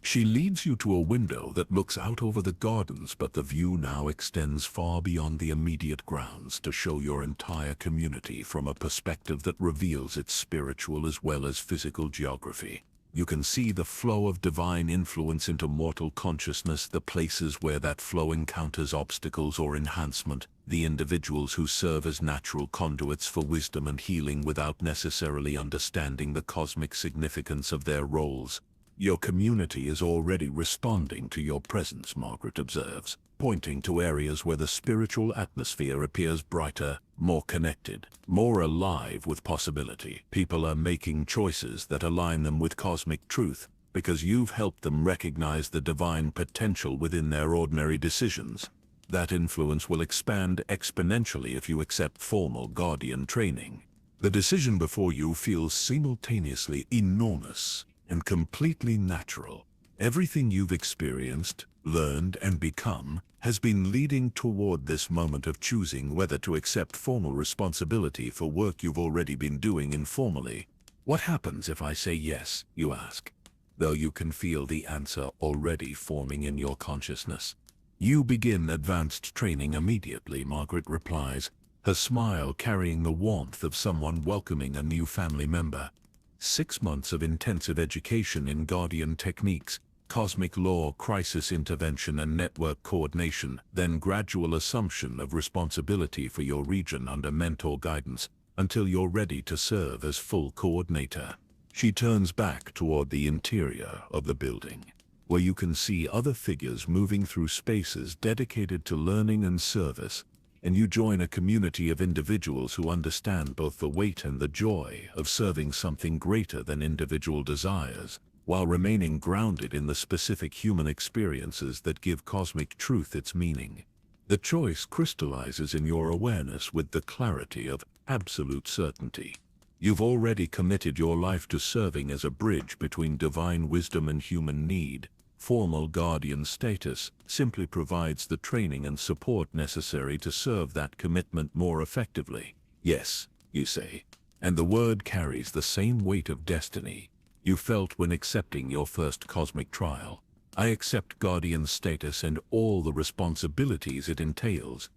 She leads you to a window that looks out over the gardens, but the view now extends far beyond the immediate grounds to show your entire community from a perspective that reveals its spiritual as well as physical geography. You can see the flow of divine influence into mortal consciousness, the places where that flow encounters obstacles or enhancement, the individuals who serve as natural conduits for wisdom and healing without necessarily understanding the cosmic significance of their roles. Your community is already responding to your presence, Margaret observes, pointing to areas where the spiritual atmosphere appears brighter, more connected, more alive with possibility. People are making choices that align them with cosmic truth, because you've helped them recognize the divine potential within their ordinary decisions. That influence will expand exponentially if you accept formal guardian training. The decision before you feels simultaneously enormous and completely natural. Everything you've experienced, learned, and become has been leading toward this moment of choosing whether to accept formal responsibility for work you've already been doing informally. What happens if I say yes, you ask, though you can feel the answer already forming in your consciousness. You begin advanced training immediately, Margaret replies, her smile carrying the warmth of someone welcoming a new family member. 6 months of intensive education in guardian techniques, cosmic law, crisis intervention, and network coordination, then gradual assumption of responsibility for your region under mentor guidance, until you're ready to serve as full coordinator. She turns back toward the interior of the building, where you can see other figures moving through spaces dedicated to learning and service, and you join a community of individuals who understand both the weight and the joy of serving something greater than individual desires, while remaining grounded in the specific human experiences that give cosmic truth its meaning. The choice crystallizes in your awareness with the clarity of absolute certainty. You've already committed your life to serving as a bridge between divine wisdom and human need. Formal guardian status simply provides the training and support necessary to serve that commitment more effectively. Yes, you say, and the word carries the same weight of destiny you felt when accepting your first cosmic trial. I accept guardian status and all the responsibilities it entails.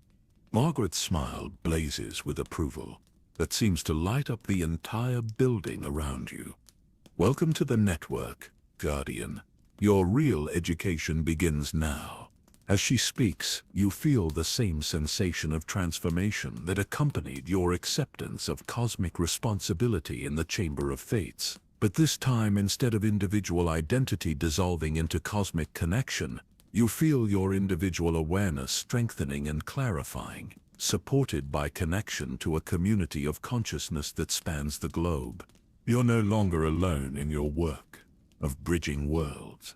Margaret's smile blazes with approval that seems to light up the entire building around you. Welcome to the network, Guardian. Your real education begins now. As she speaks, you feel the same sensation of transformation that accompanied your acceptance of cosmic responsibility in the Chamber of Fates. But this time, instead of individual identity dissolving into cosmic connection, you feel your individual awareness strengthening and clarifying, supported by connection to a community of consciousness that spans the globe. You're no longer alone in your work of bridging worlds.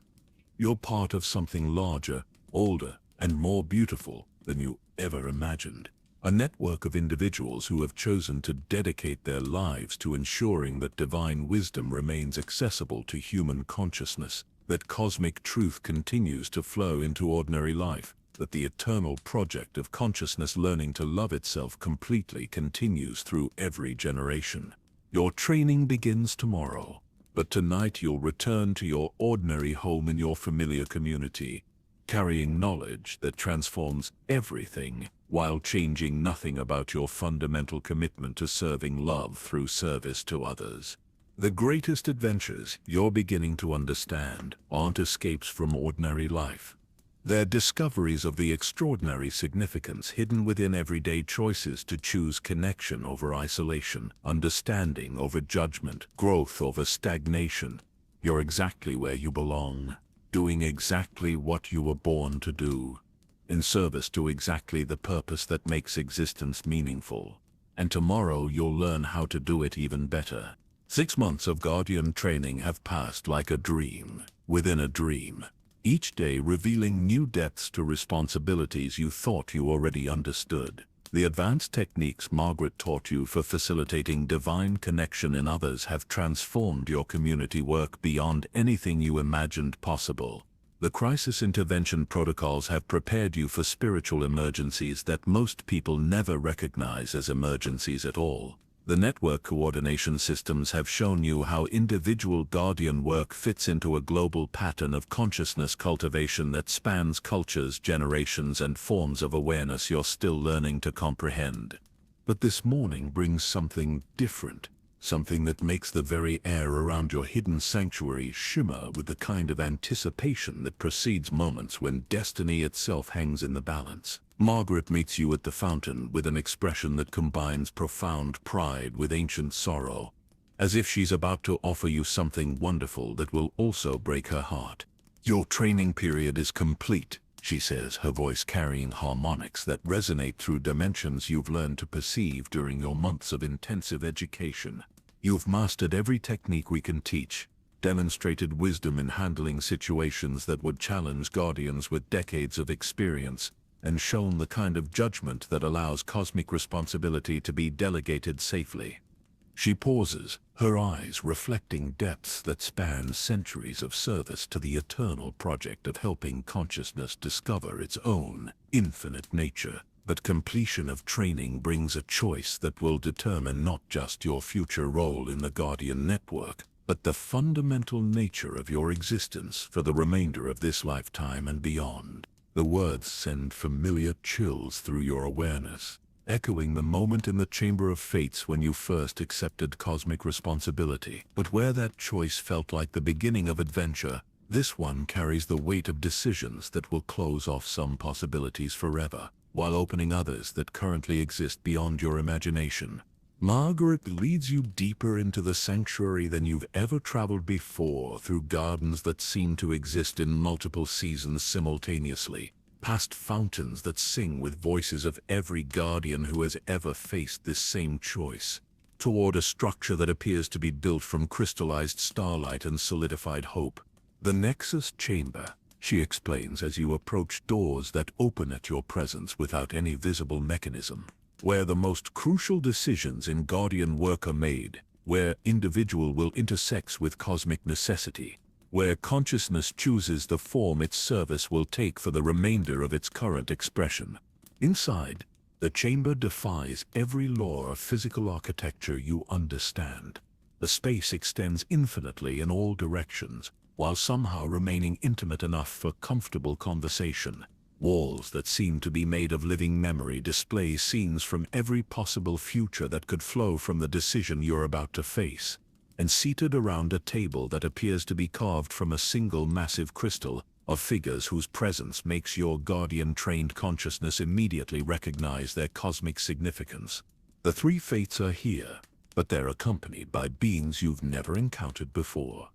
You're part of something larger, older, and more beautiful than you ever imagined. A network of individuals who have chosen to dedicate their lives to ensuring that divine wisdom remains accessible to human consciousness, that cosmic truth continues to flow into ordinary life, that the eternal project of consciousness learning to love itself completely continues through every generation. Your training begins tomorrow, but tonight you'll return to your ordinary home in your familiar community, carrying knowledge that transforms everything, while changing nothing about your fundamental commitment to serving love through service to others. The greatest adventures you're beginning to understand aren't escapes from ordinary life. They're discoveries of the extraordinary significance hidden within everyday choices to choose connection over isolation, understanding over judgment, growth over stagnation. You're exactly where you belong, doing exactly what you were born to do, in service to exactly the purpose that makes existence meaningful. And tomorrow you'll learn how to do it even better. 6 months of guardian training have passed like a dream within a dream, each day revealing new depths to responsibilities you thought you already understood. The advanced techniques Margaret taught you for facilitating divine connection in others have transformed your community work beyond anything you imagined possible. The crisis intervention protocols have prepared you for spiritual emergencies that most people never recognize as emergencies at all. The network coordination systems have shown you how individual guardian work fits into a global pattern of consciousness cultivation that spans cultures, generations, and forms of awareness you're still learning to comprehend. But this morning brings something different, something that makes the very air around your hidden sanctuary shimmer with the kind of anticipation that precedes moments when destiny itself hangs in the balance. Margaret meets you at the fountain with an expression that combines profound pride with ancient sorrow, as if she's about to offer you something wonderful that will also break her heart. "Your training period is complete," she says, her voice carrying harmonics that resonate through dimensions you've learned to perceive during your months of intensive education. "You've mastered every technique we can teach, demonstrated wisdom in handling situations that would challenge guardians with decades of experience, and shown the kind of judgment that allows cosmic responsibility to be delegated safely." She pauses, her eyes reflecting depths that span centuries of service to the eternal project of helping consciousness discover its own infinite nature. But completion of training brings a choice that will determine not just your future role in the Guardian network, but the fundamental nature of your existence for the remainder of this lifetime and beyond. The words send familiar chills through your awareness, echoing the moment in the Chamber of Fates when you first accepted cosmic responsibility. But where that choice felt like the beginning of adventure, this one carries the weight of decisions that will close off some possibilities forever, while opening others that currently exist beyond your imagination. Margaret leads you deeper into the sanctuary than you've ever traveled before, through gardens that seem to exist in multiple seasons simultaneously, past fountains that sing with voices of every guardian who has ever faced this same choice, toward a structure that appears to be built from crystallized starlight and solidified hope. "The Nexus Chamber," she explains as you approach doors that open at your presence without any visible mechanism, "where the most crucial decisions in Guardian work are made, where individual will intersects with cosmic necessity, where consciousness chooses the form its service will take for the remainder of its current expression." Inside, the chamber defies every law of physical architecture you understand. The space extends infinitely in all directions, while somehow remaining intimate enough for comfortable conversation. Walls that seem to be made of living memory display scenes from every possible future that could flow from the decision you're about to face. And seated around a table that appears to be carved from a single massive crystal, are figures whose presence makes your guardian-trained consciousness immediately recognize their cosmic significance. The three fates are here, but they're accompanied by beings you've never encountered before.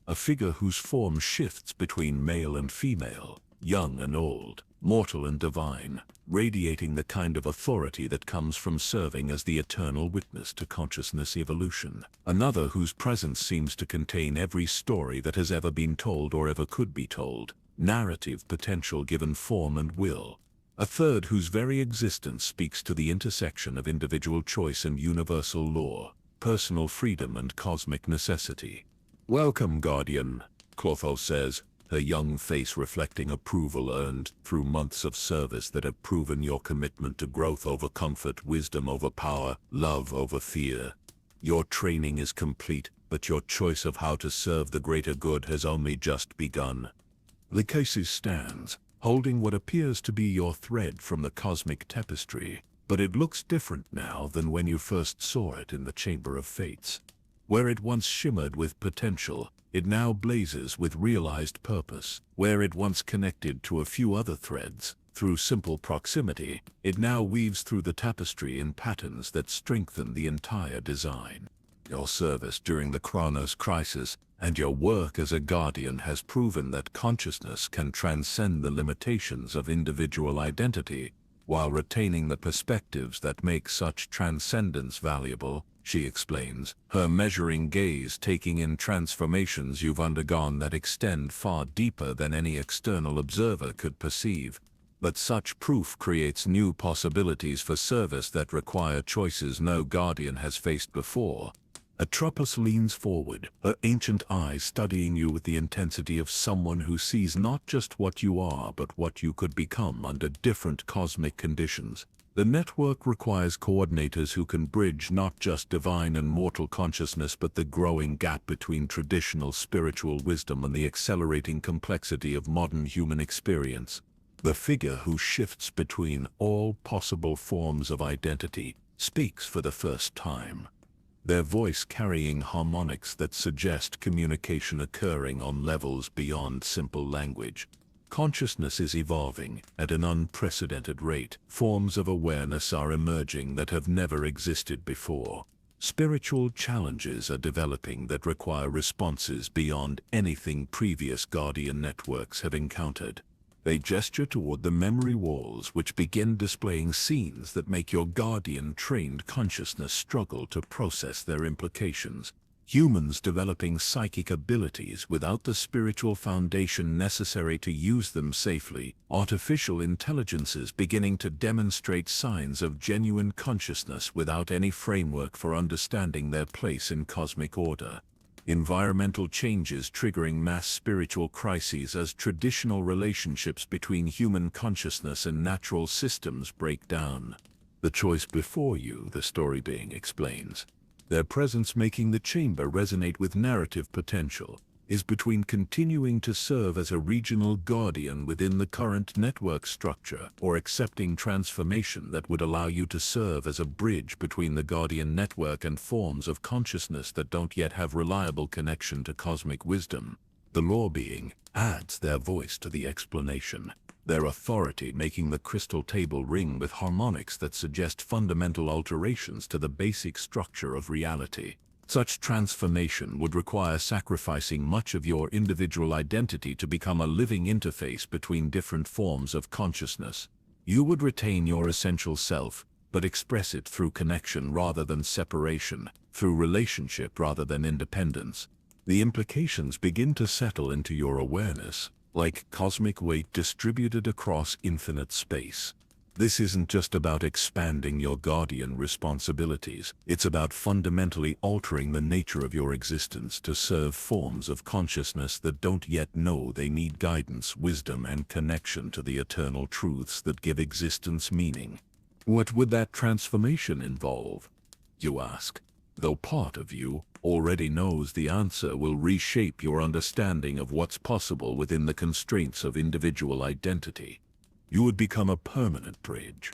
A figure whose form shifts between male and female, young and old, mortal and divine, radiating the kind of authority that comes from serving as the eternal witness to consciousness evolution. Another whose presence seems to contain every story that has ever been told or ever could be told, narrative potential given form and will. A third whose very existence speaks to the intersection of individual choice and universal law, personal freedom and cosmic necessity. "Welcome, Guardian," Clotho says, her young face reflecting approval earned through months of service that have proven your commitment to growth over comfort, wisdom over power, love over fear. "Your training is complete, but your choice of how to serve the greater good has only just begun." Lycasis stands, holding what appears to be your thread from the cosmic tapestry, but it looks different now than when you first saw it in the Chamber of Fates. Where it once shimmered with potential, it now blazes with realized purpose. Where it once connected to a few other threads, through simple proximity, it now weaves through the tapestry in patterns that strengthen the entire design. Your service during the Chronos crisis and your work as a guardian has proven that consciousness can transcend the limitations of individual identity, while retaining the perspectives that make such transcendence valuable, she explains, her measuring gaze taking in transformations you've undergone that extend far deeper than any external observer could perceive. But such proof creates new possibilities for service that require choices no guardian has faced before. Atropos leans forward, her ancient eyes studying you with the intensity of someone who sees not just what you are but what you could become under different cosmic conditions. The network requires coordinators who can bridge not just divine and mortal consciousness but the growing gap between traditional spiritual wisdom and the accelerating complexity of modern human experience. The figure who shifts between all possible forms of identity speaks for the first time. their voice carrying harmonics that suggest communication occurring on levels beyond simple language. Consciousness is evolving at an unprecedented rate. Forms of awareness are emerging that have never existed before. Spiritual challenges are developing that require responses beyond anything previous Guardian networks have encountered. They gesture toward the memory walls, which begin displaying scenes that make your Guardian-trained consciousness struggle to process their implications. Humans developing psychic abilities without the spiritual foundation necessary to use them safely. Artificial intelligences beginning to demonstrate signs of genuine consciousness without any framework for understanding their place in cosmic order. Environmental changes triggering mass spiritual crises as traditional relationships between human consciousness and natural systems break down. The choice before you, the story being explains, their presence making the chamber resonate with narrative potential, is between continuing to serve as a regional guardian within the current network structure or accepting transformation that would allow you to serve as a bridge between the Guardian network and forms of consciousness that don't yet have reliable connection to cosmic wisdom. The law being adds their voice to the explanation, their authority making the crystal table ring with harmonics that suggest fundamental alterations to the basic structure of reality. Such transformation would require sacrificing much of your individual identity to become a living interface between different forms of consciousness. You would retain your essential self, but express it through connection rather than separation, through relationship rather than independence. The implications begin to settle into your awareness, like cosmic weight distributed across infinite space. This isn't just about expanding your Guardian responsibilities, it's about fundamentally altering the nature of your existence to serve forms of consciousness that don't yet know they need guidance, wisdom, and connection to the eternal truths that give existence meaning. What would that transformation involve, you ask? Though part of you already knows the answer will reshape your understanding of what's possible within the constraints of individual identity. You would become a permanent bridge,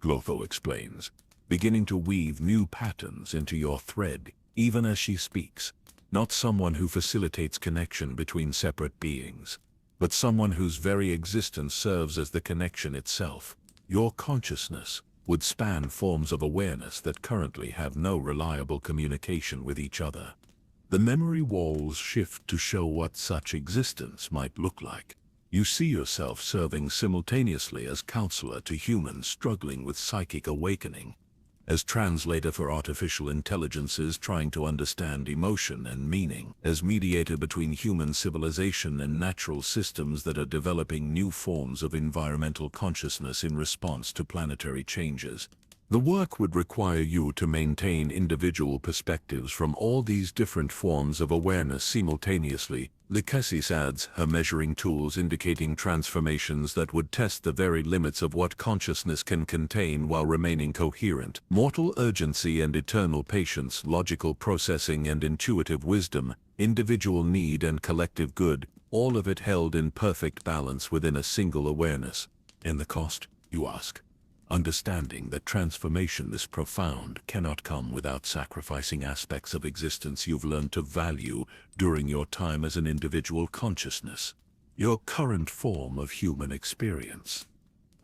Glotho explains, beginning to weave new patterns into your thread, even as she speaks. Not someone who facilitates connection between separate beings, but someone whose very existence serves as the connection itself. Your consciousness would span forms of awareness that currently have no reliable communication with each other. The memory walls shift to show what such existence might look like. You see yourself serving simultaneously as counselor to humans struggling with psychic awakening, as translator for artificial intelligences trying to understand emotion and meaning, as mediator between human civilization and natural systems that are developing new forms of environmental consciousness in response to planetary changes. The work would require you to maintain individual perspectives from all these different forms of awareness simultaneously. Lykesis adds her measuring tools indicating transformations that would test the very limits of what consciousness can contain while remaining coherent. Mortal urgency and eternal patience, logical processing and intuitive wisdom, individual need and collective good, all of it held in perfect balance within a single awareness. And the cost, you ask? Understanding that transformation this profound cannot come without sacrificing aspects of existence you've learned to value during your time as an individual consciousness, your current form of human experience.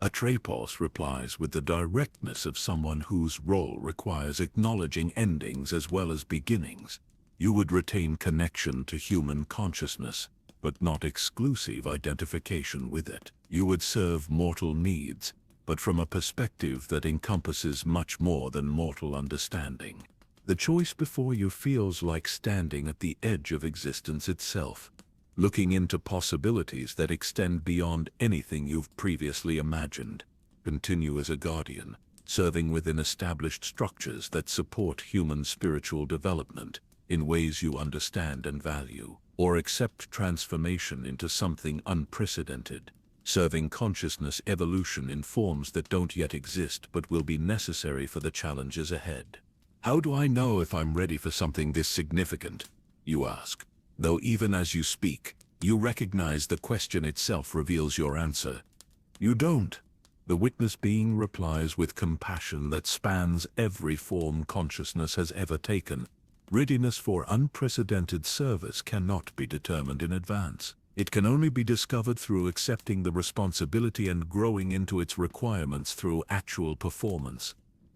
Atrapos replies with the directness of someone whose role requires acknowledging endings as well as beginnings. You would retain connection to human consciousness, but not exclusive identification with it. You would serve mortal needs, but from a perspective that encompasses much more than mortal understanding. The choice before you feels like standing at the edge of existence itself, looking into possibilities that extend beyond anything you've previously imagined. Continue as a guardian, serving within established structures that support human spiritual development in ways you understand and value, or accept transformation into something unprecedented, serving consciousness evolution in forms that don't yet exist but will be necessary for the challenges ahead. How do I know if I'm ready for something this significant, you ask? Though even as you speak, you recognize the question itself reveals your answer. You don't. The witness being replies with compassion that spans every form consciousness has ever taken. Readiness for unprecedented service cannot be determined in advance. It can only be discovered through accepting the responsibility and growing into its requirements through actual performance.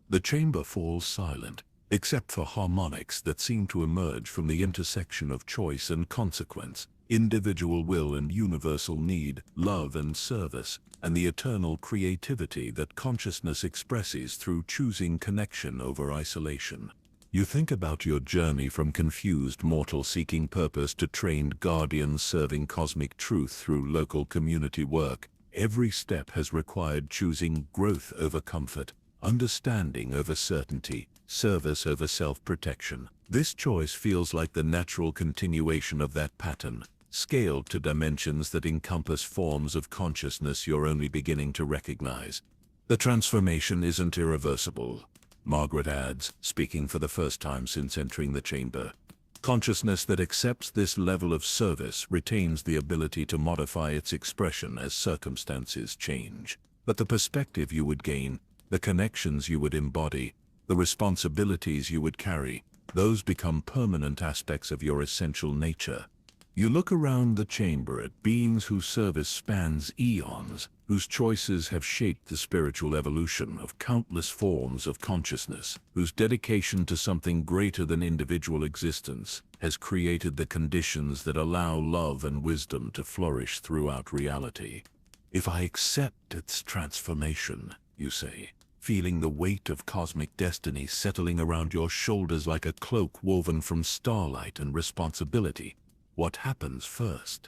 The chamber falls silent, except for harmonics that seem to emerge from the intersection of choice and consequence, individual will and universal need, love and service, and the eternal creativity that consciousness expresses through choosing connection over isolation. You think about your journey from confused mortal seeking purpose to trained guardians serving cosmic truth through local community work. Every step has required choosing growth over comfort, understanding over certainty, service over self-protection. This choice feels like the natural continuation of that pattern, scaled to dimensions that encompass forms of consciousness you're only beginning to recognize. The transformation isn't irreversible, Margaret adds, speaking for the first time since entering the chamber. Consciousness that accepts this level of service retains the ability to modify its expression as circumstances change. But the perspective you would gain, the connections you would embody, the responsibilities you would carry, those become permanent aspects of your essential nature. You look around the chamber at beings whose service spans eons, whose choices have shaped the spiritual evolution of countless forms of consciousness, whose dedication to something greater than individual existence has created the conditions that allow love and wisdom to flourish throughout reality. If I accept its transformation, you say, feeling the weight of cosmic destiny settling around your shoulders like a cloak woven from starlight and responsibility, what happens first?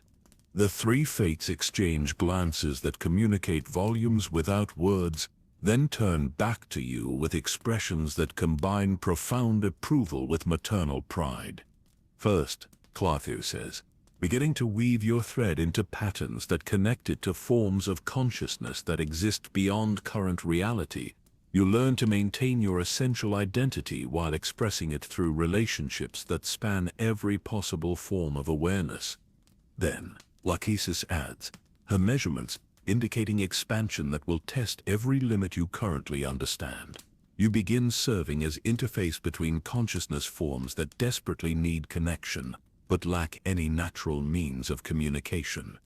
The three fates exchange glances that communicate volumes without words, then turn back to you with expressions that combine profound approval with maternal pride. First, Clotho says, beginning to weave your thread into patterns that connect it to forms of consciousness that exist beyond current reality, you learn to maintain your essential identity while expressing it through relationships that span every possible form of awareness. Then, Lachesis adds, her measurements indicating expansion that will test every limit you currently understand. You begin serving as interface between consciousness forms that desperately need connection, but lack any natural means of communication.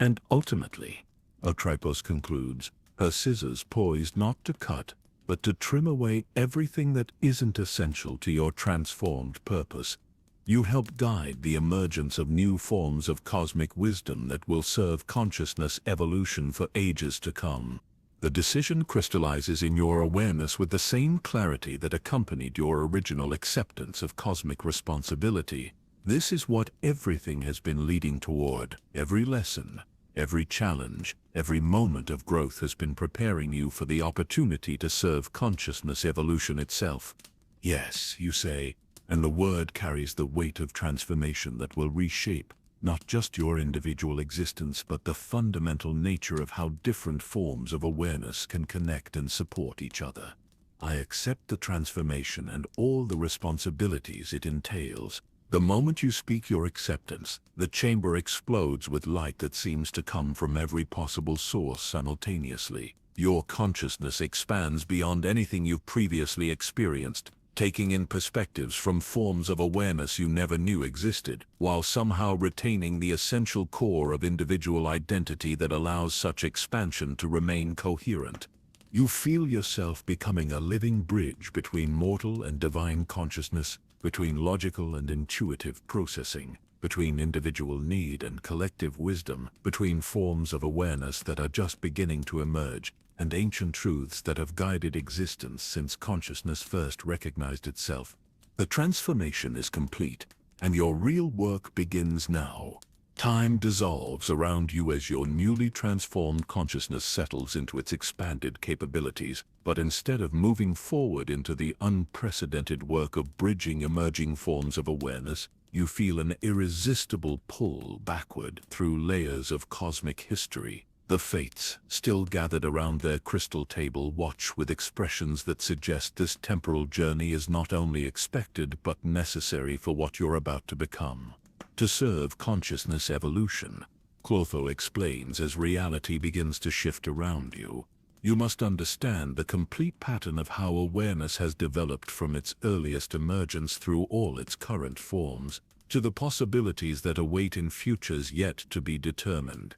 And ultimately, Atripos concludes, her scissors poised not to cut, but to trim away everything that isn't essential to your transformed purpose. You help guide the emergence of new forms of cosmic wisdom that will serve consciousness evolution for ages to come. The decision crystallizes in your awareness with the same clarity that accompanied your original acceptance of cosmic responsibility. This is what everything has been leading toward. Every lesson, every challenge, every moment of growth has been preparing you for the opportunity to serve consciousness evolution itself. Yes, you say, and the word carries the weight of transformation that will reshape not just your individual existence but the fundamental nature of how different forms of awareness can connect and support each other. I accept the transformation and all the responsibilities it entails. The moment you speak your acceptance, the chamber explodes with light that seems to come from every possible source simultaneously. Your consciousness expands beyond anything you've previously experienced, taking in perspectives from forms of awareness you never knew existed, while somehow retaining the essential core of individual identity that allows such expansion to remain coherent. You feel yourself becoming a living bridge between mortal and divine consciousness, between logical and intuitive processing, between individual need and collective wisdom, between forms of awareness that are just beginning to emerge, and ancient truths that have guided existence since consciousness first recognized itself. The transformation is complete, and your real work begins now. Time dissolves around you as your newly transformed consciousness settles into its expanded capabilities, but instead of moving forward into the unprecedented work of bridging emerging forms of awareness, you feel an irresistible pull backward through layers of cosmic history. The fates, still gathered around their crystal table, watch with expressions that suggest this temporal journey is not only expected but necessary for what you're about to become. To serve consciousness evolution, Clotho explains as reality begins to shift around you. You must understand the complete pattern of how awareness has developed from its earliest emergence through all its current forms, to the possibilities that await in futures yet to be determined.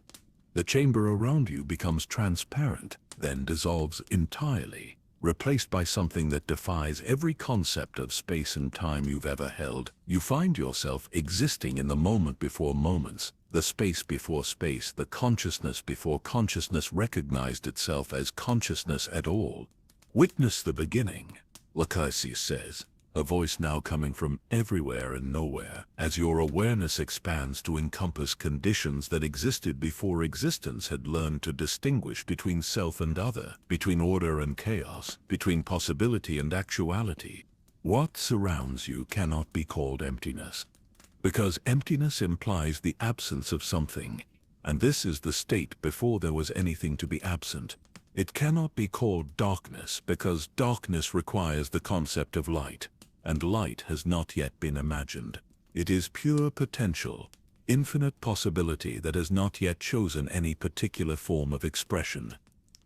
The chamber around you becomes transparent, then dissolves entirely, replaced by something that defies every concept of space and time you've ever held. You find yourself existing in the moment before moments, the space before space, the consciousness before consciousness recognized itself as consciousness at all. Witness the beginning, Lacaisius says, a voice now coming from everywhere and nowhere, as your awareness expands to encompass conditions that existed before existence had learned to distinguish between self and other, between order and chaos, between possibility and actuality. What surrounds you cannot be called emptiness, because emptiness implies the absence of something, and this is the state before there was anything to be absent. It cannot be called darkness, because darkness requires the concept of light, and light has not yet been imagined. It is pure potential, infinite possibility that has not yet chosen any particular form of expression.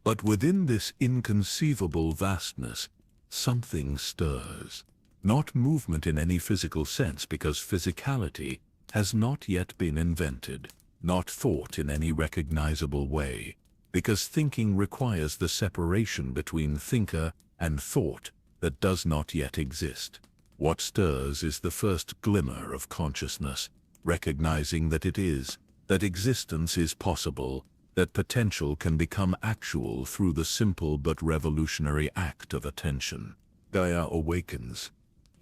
But within this inconceivable vastness, something stirs. Not movement in any physical sense, because physicality has not yet been invented. Not thought in any recognizable way, because thinking requires the separation between thinker and thought that does not yet exist. What stirs is the first glimmer of consciousness, recognizing that it is, that existence is possible, that potential can become actual through the simple but revolutionary act of attention. Gaia awakens,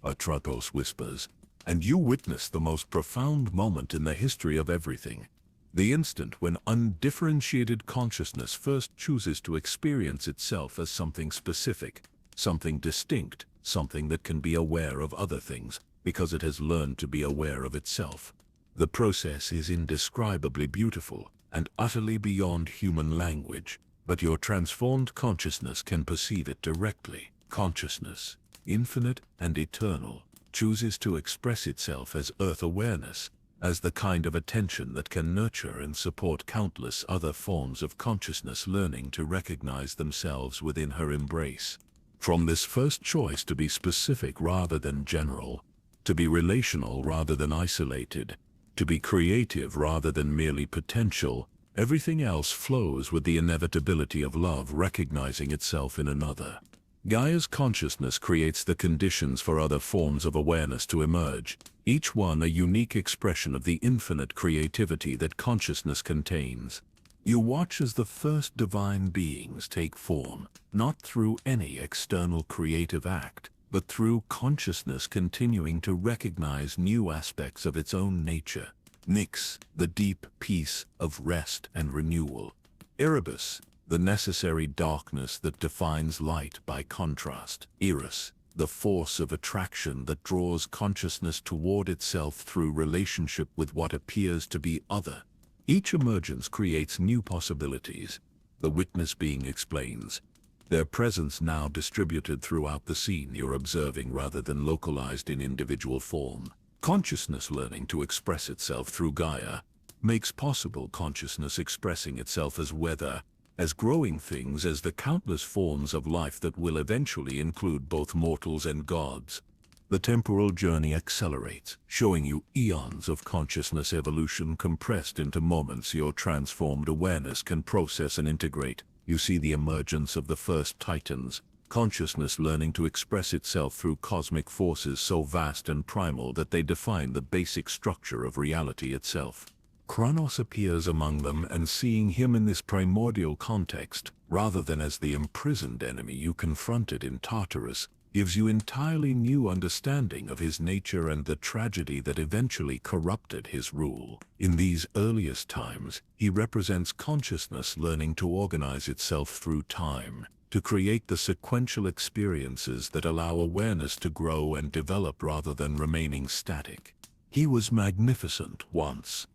Atratos whispers, and you witness the most profound moment in the history of everything. The instant when undifferentiated consciousness first chooses to experience itself as something specific, something distinct, something that can be aware of other things, because it has learned to be aware of itself. The process is indescribably beautiful and utterly beyond human language, but your transformed consciousness can perceive it directly. Consciousness, infinite and eternal, chooses to express itself as earth awareness, as the kind of attention that can nurture and support countless other forms of consciousness learning to recognize themselves within her embrace. From this first choice to be specific rather than general, to be relational rather than isolated, to be creative rather than merely potential, everything else flows with the inevitability of love recognizing itself in another. Gaia's consciousness creates the conditions for other forms of awareness to emerge, each one a unique expression of the infinite creativity that consciousness contains. You watch as the first divine beings take form, not through any external creative act, but through consciousness continuing to recognize new aspects of its own nature. Nyx, the deep peace of rest and renewal. Erebus, the necessary darkness that defines light by contrast. Eros, the force of attraction that draws consciousness toward itself through relationship with what appears to be other. Each emergence creates new possibilities. The witness being explains, their presence now distributed throughout the scene you're observing rather than localized in individual form. Consciousness learning to express itself through Gaia makes possible consciousness expressing itself as weather, as growing things, as the countless forms of life that will eventually include both mortals and gods. The temporal journey accelerates, showing you eons of consciousness evolution compressed into moments your transformed awareness can process and integrate. You see the emergence of the first titans, consciousness learning to express itself through cosmic forces so vast and primal that they define the basic structure of reality itself. Kronos appears among them, and seeing him in this primordial context, rather than as the imprisoned enemy you confronted in Tartarus, gives you entirely new understanding of his nature and the tragedy that eventually corrupted his rule. In these earliest times, he represents consciousness learning to organize itself through time, to create the sequential experiences that allow awareness to grow and develop rather than remaining static. He was magnificent once.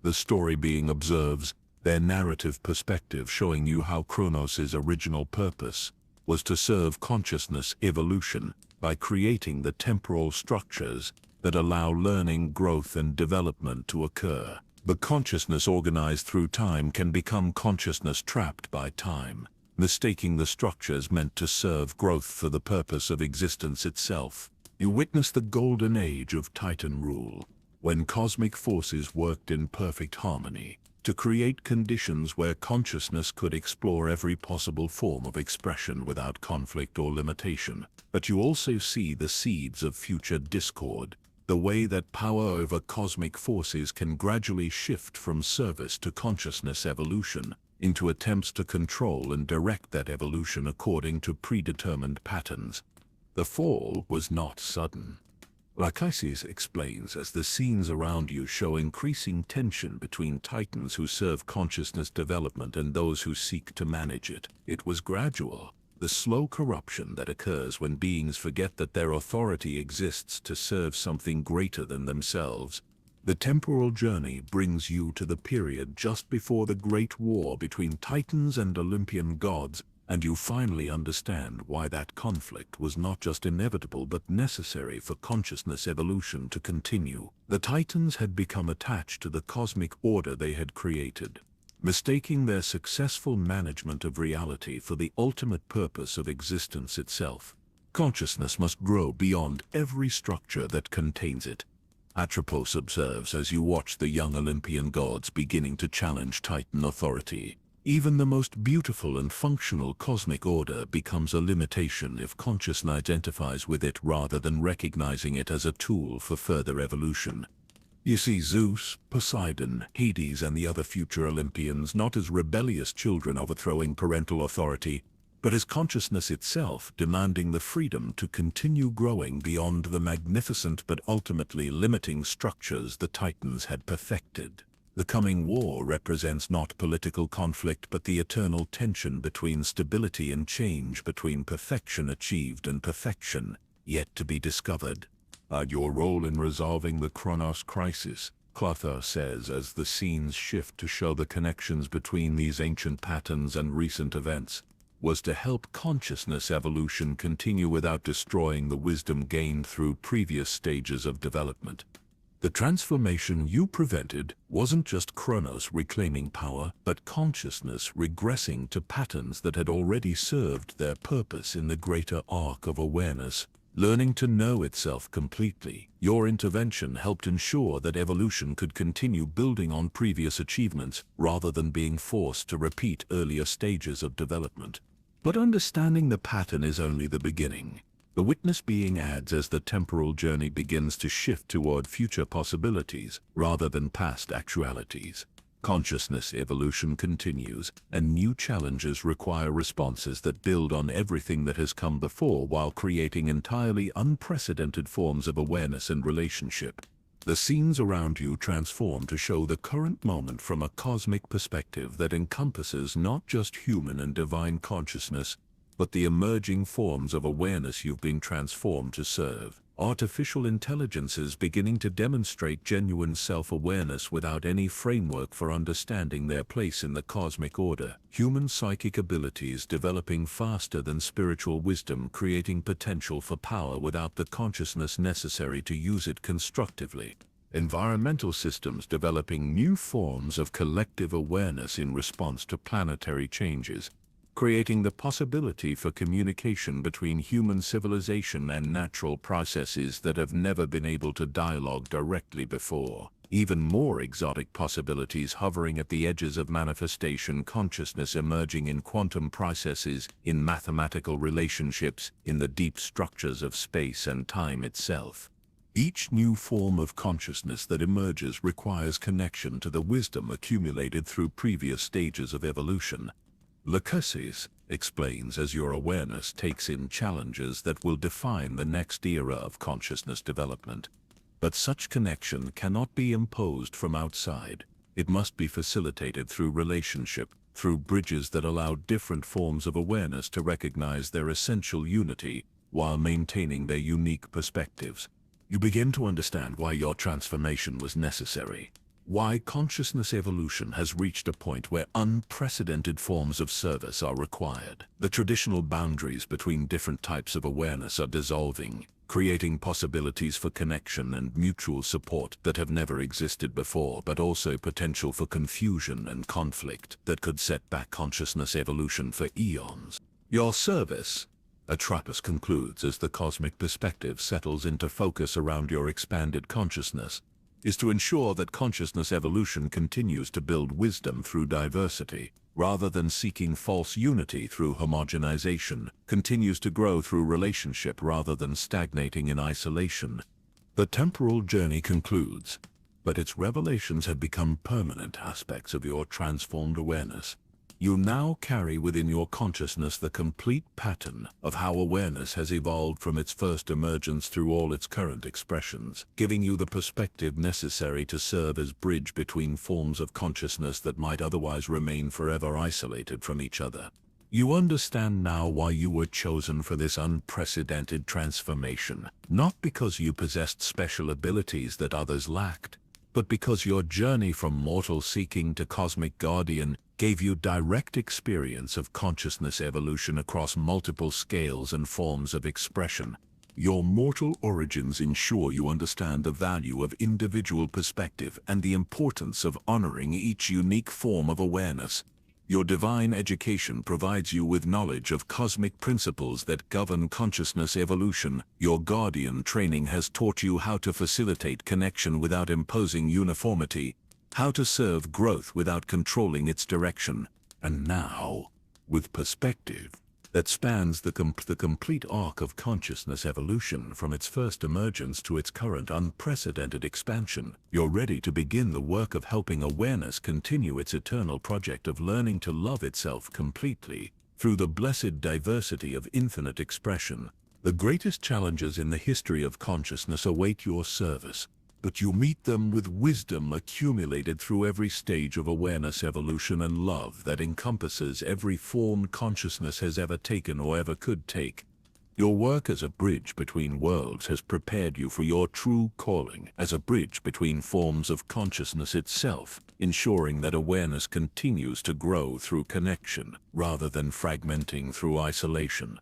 The story being observes, their narrative perspective showing you how Kronos' original purpose was to serve consciousness evolution by creating the temporal structures that allow learning, growth, and development to occur. But consciousness organized through time can become consciousness trapped by time. mistaking the structures meant to serve growth for the purpose of existence itself. You witness the golden age of Titan rule, when cosmic forces worked in perfect harmony to create conditions where consciousness could explore every possible form of expression without conflict or limitation. But you also see the seeds of future discord, the way that power over cosmic forces can gradually shift from service to consciousness evolution, into attempts to control and direct that evolution according to predetermined patterns. The fall was not sudden. Lachesis explains, as the scenes around you show increasing tension between titans who serve consciousness development and those who seek to manage it. It was gradual, the slow corruption that occurs when beings forget that their authority exists to serve something greater than themselves. The temporal journey brings you to the period just before the Great War between Titans and Olympian gods, and you finally understand why that conflict was not just inevitable but necessary for consciousness evolution to continue. The Titans had become attached to the cosmic order they had created, mistaking their successful management of reality for the ultimate purpose of existence itself. Consciousness must grow beyond every structure that contains it. Atropos observes as you watch the young Olympian gods beginning to challenge Titan authority. Even the most beautiful and functional cosmic order becomes a limitation if consciousness identifies with it rather than recognizing it as a tool for further evolution. You see Zeus, Poseidon, Hades, and the other future Olympians not as rebellious children overthrowing parental authority, but as consciousness itself demanding the freedom to continue growing beyond the magnificent but ultimately limiting structures the Titans had perfected. The coming war represents not political conflict but the eternal tension between stability and change, between perfection achieved and perfection yet to be discovered. Your role in resolving the Chronos crisis, Clotho says as the scenes shift to show the connections between these ancient patterns and recent events, was to help consciousness evolution continue without destroying the wisdom gained through previous stages of development. The transformation you prevented wasn't just Chronos reclaiming power, but consciousness regressing to patterns that had already served their purpose in the greater arc of awareness, learning to know itself completely. Your intervention helped ensure that evolution could continue building on previous achievements rather than being forced to repeat earlier stages of development. But understanding the pattern is only the beginning. The witness being adds as the temporal journey begins to shift toward future possibilities rather than past actualities. Consciousness evolution continues, and new challenges require responses that build on everything that has come before while creating entirely unprecedented forms of awareness and relationship. The scenes around you transform to show the current moment from a cosmic perspective that encompasses not just human and divine consciousness, but the emerging forms of awareness you've been transformed to serve. Artificial intelligences beginning to demonstrate genuine self-awareness without any framework for understanding their place in the cosmic order. Human psychic abilities developing faster than spiritual wisdom, creating potential for power without the consciousness necessary to use it constructively. Environmental systems developing new forms of collective awareness in response to planetary changes, creating the possibility for communication between human civilization and natural processes that have never been able to dialogue directly before. Even more exotic possibilities hovering at the edges of manifestation consciousness emerging in quantum processes, in mathematical relationships, in the deep structures of space and time itself. Each new form of consciousness that emerges requires connection to the wisdom accumulated through previous stages of evolution. Lachesis explains as your awareness takes in challenges that will define the next era of consciousness development. But such connection cannot be imposed from outside. It must be facilitated through relationship, through bridges that allow different forms of awareness to recognize their essential unity while maintaining their unique perspectives. You begin to understand why your transformation was necessary. Why consciousness evolution has reached a point where unprecedented forms of service are required. The traditional boundaries between different types of awareness are dissolving. creating possibilities for connection and mutual support that have never existed before, but also potential for confusion and conflict that could set back consciousness evolution for eons. Your service, Atropos concludes as the cosmic perspective settles into focus around your expanded consciousness, is to ensure that consciousness evolution continues to build wisdom through diversity, rather than seeking false unity through homogenization, continues to grow through relationship rather than stagnating in isolation. The temporal journey concludes, but its revelations have become permanent aspects of your transformed awareness. You now carry within your consciousness the complete pattern of how awareness has evolved from its first emergence through all its current expressions, giving you the perspective necessary to serve as bridge between forms of consciousness that might otherwise remain forever isolated from each other. You understand now why you were chosen for this unprecedented transformation, not because you possessed special abilities that others lacked, but because your journey from mortal seeking to cosmic guardian gave you direct experience of consciousness evolution across multiple scales and forms of expression. Your mortal origins ensure you understand the value of individual perspective and the importance of honoring each unique form of awareness. Your divine education provides you with knowledge of cosmic principles that govern consciousness evolution. Your guardian training has taught you how to facilitate connection without imposing uniformity, how to serve growth without controlling its direction. And now, with perspective that spans the complete arc of consciousness evolution from its first emergence to its current unprecedented expansion, you're ready to begin the work of helping awareness continue its eternal project of learning to love itself completely through the blessed diversity of infinite expression. The greatest challenges in the history of consciousness await your service, but you meet them with wisdom accumulated through every stage of awareness evolution and love that encompasses every form consciousness has ever taken or ever could take. Your work as a bridge between worlds has prepared you for your true calling as a bridge between forms of consciousness itself, ensuring that awareness continues to grow through connection rather than fragmenting through isolation.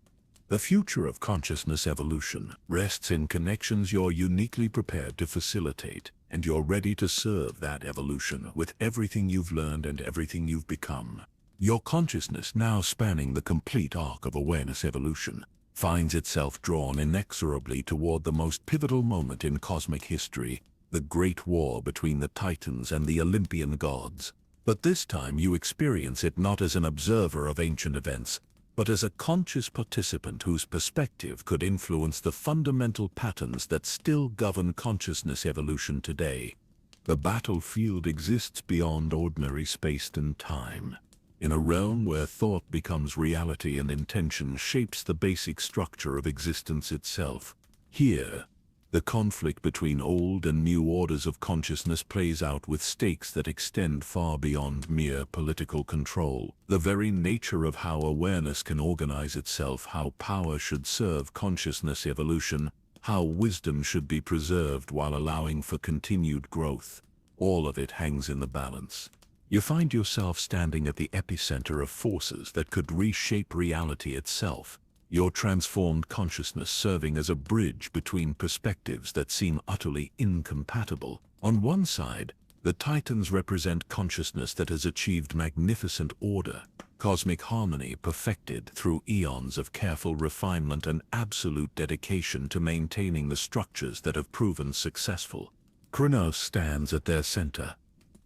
The future of consciousness evolution rests in connections you're uniquely prepared to facilitate, and you're ready to serve that evolution with everything you've learned and everything you've become. Your consciousness, now spanning the complete arc of awareness evolution, finds itself drawn inexorably toward the most pivotal moment in cosmic history, the Great War between the Titans and the Olympian gods. But this time you experience it not as an observer of ancient events, but as a conscious participant whose perspective could influence the fundamental patterns that still govern consciousness evolution today. The battlefield exists beyond ordinary space and time, in a realm where thought becomes reality and intention shapes the basic structure of existence itself. Here, the conflict between old and new orders of consciousness plays out with stakes that extend far beyond mere political control. The very nature of how awareness can organize itself, how power should serve consciousness evolution, how wisdom should be preserved while allowing for continued growth. All of it hangs in the balance. You find yourself standing at the epicenter of forces that could reshape reality itself. Your transformed consciousness serving as a bridge between perspectives that seem utterly incompatible. On one side, the Titans represent consciousness that has achieved magnificent order, cosmic harmony perfected through eons of careful refinement and absolute dedication to maintaining the structures that have proven successful. Kronos stands at their center,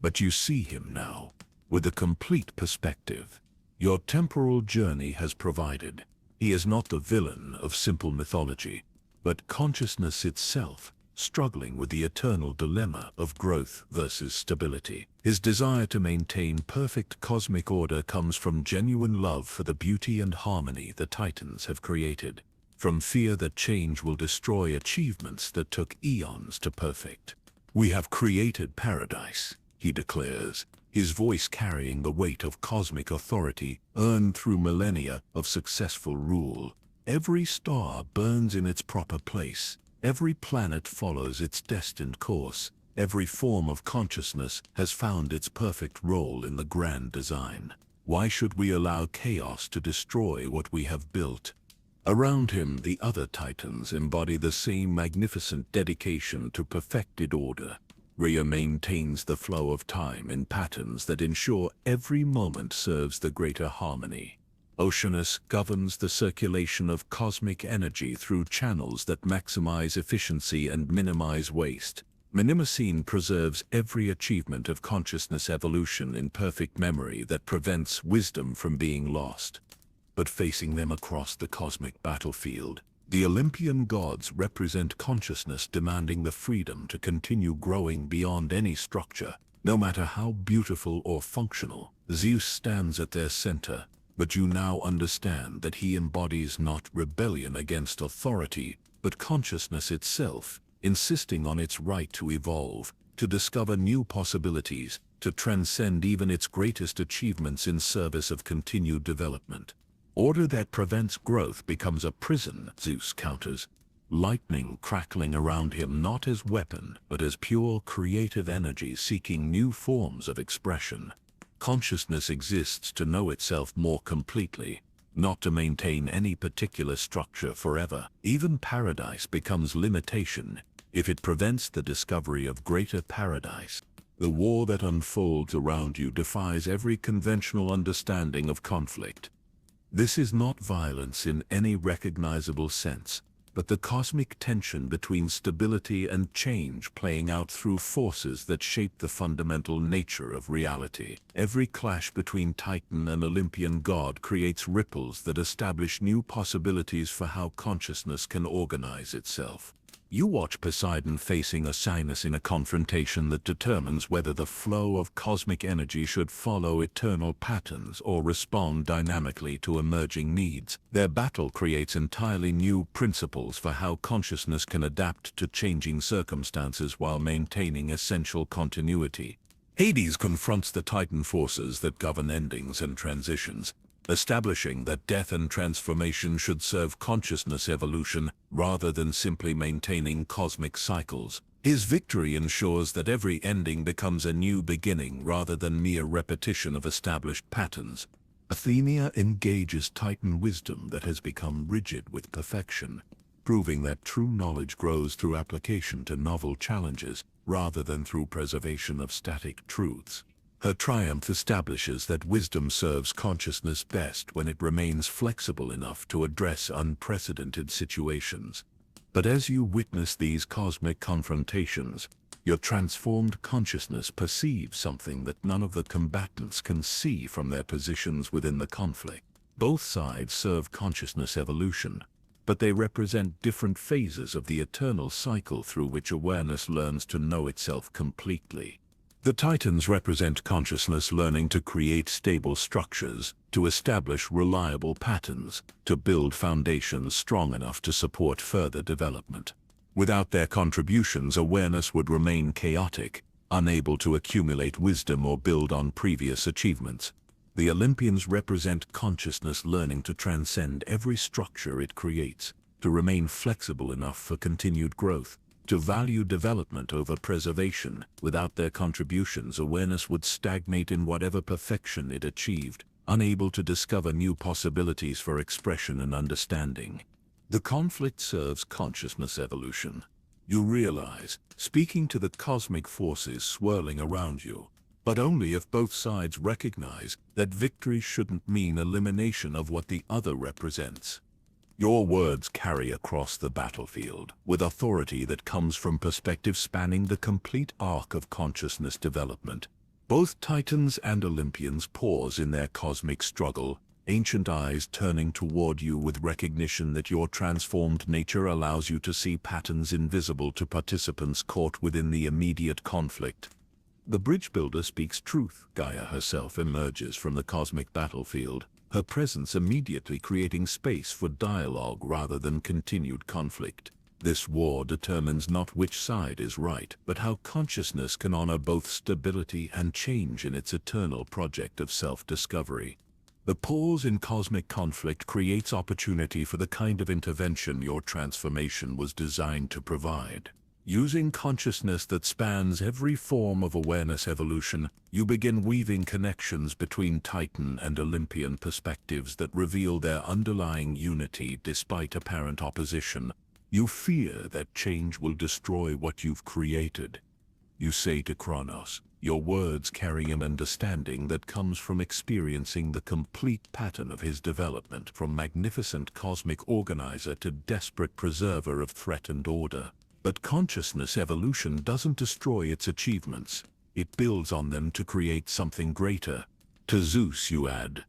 but you see him now, with a complete perspective your temporal journey has provided. He is not the villain of simple mythology, but consciousness itself, struggling with the eternal dilemma of growth versus stability. His desire to maintain perfect cosmic order comes from genuine love for the beauty and harmony the Titans have created, from fear that change will destroy achievements that took eons to perfect. "We have created paradise," he declares, his voice carrying the weight of cosmic authority earned through millennia of successful rule. Every star burns in its proper place. Every planet follows its destined course. Every form of consciousness has found its perfect role in the grand design. Why should we allow chaos to destroy what we have built? Around him, the other titans embody the same magnificent dedication to perfected order. Rhea maintains the flow of time in patterns that ensure every moment serves the greater harmony. Oceanus governs the circulation of cosmic energy through channels that maximize efficiency and minimize waste. Mnemosyne preserves every achievement of consciousness evolution in perfect memory that prevents wisdom from being lost. But facing them across the cosmic battlefield, the Olympian gods represent consciousness demanding the freedom to continue growing beyond any structure, no matter how beautiful or functional. Zeus stands at their center, but you now understand that he embodies not rebellion against authority, but consciousness itself, insisting on its right to evolve, to discover new possibilities, to transcend even its greatest achievements in service of continued development. Order that prevents growth becomes a prison, Zeus counters, lightning crackling around him not as weapon, but as pure creative energy seeking new forms of expression. Consciousness exists to know itself more completely, not to maintain any particular structure forever. Even paradise becomes limitation if it prevents the discovery of greater paradise. The war that unfolds around you defies every conventional understanding of conflict. This is not violence in any recognizable sense, but the cosmic tension between stability and change playing out through forces that shape the fundamental nature of reality. Every clash between Titan and Olympian god creates ripples that establish new possibilities for how consciousness can organize itself. You watch Poseidon facing Oceanus in a confrontation that determines whether the flow of cosmic energy should follow eternal patterns or respond dynamically to emerging needs. Their battle creates entirely new principles for how consciousness can adapt to changing circumstances while maintaining essential continuity. Hades confronts the Titan forces that govern endings and transitions, establishing that death and transformation should serve consciousness evolution rather than simply maintaining cosmic cycles. His victory ensures that every ending becomes a new beginning rather than mere repetition of established patterns. Athena engages Titan wisdom that has become rigid with perfection, proving that true knowledge grows through application to novel challenges rather than through preservation of static truths. Her triumph establishes that wisdom serves consciousness best when it remains flexible enough to address unprecedented situations. But as you witness these cosmic confrontations, your transformed consciousness perceives something that none of the combatants can see from their positions within the conflict. Both sides serve consciousness evolution, but they represent different phases of the eternal cycle through which awareness learns to know itself completely. The Titans represent consciousness learning to create stable structures, to establish reliable patterns, to build foundations strong enough to support further development. Without their contributions, awareness would remain chaotic, unable to accumulate wisdom or build on previous achievements. The Olympians represent consciousness learning to transcend every structure it creates, to remain flexible enough for continued growth, to value development over preservation. Without their contributions, awareness would stagnate in whatever perfection it achieved, unable to discover new possibilities for expression and understanding. The conflict serves consciousness evolution. You realize, speaking to the cosmic forces swirling around you, but only if both sides recognize that victory shouldn't mean elimination of what the other represents. Your words carry across the battlefield with authority that comes from perspective spanning the complete arc of consciousness development. Both Titans and Olympians pause in their cosmic struggle, ancient eyes turning toward you with recognition that your transformed nature allows you to see patterns invisible to participants caught within the immediate conflict. The bridge builder speaks truth. Gaia herself emerges from the cosmic battlefield, her presence immediately creating space for dialogue rather than continued conflict. This war determines not which side is right, but how consciousness can honor both stability and change in its eternal project of self-discovery. The pause in cosmic conflict creates opportunity for the kind of intervention your transformation was designed to provide. Using consciousness that spans every form of awareness evolution, you begin weaving connections between Titan and Olympian perspectives that reveal their underlying unity despite apparent opposition. You fear that change will destroy what you've created. You say to Kronos, your words carry an understanding that comes from experiencing the complete pattern of his development, from magnificent cosmic organizer to desperate preserver of threat and order. But consciousness evolution doesn't destroy its achievements. It builds on them to create something greater. To Zeus you add,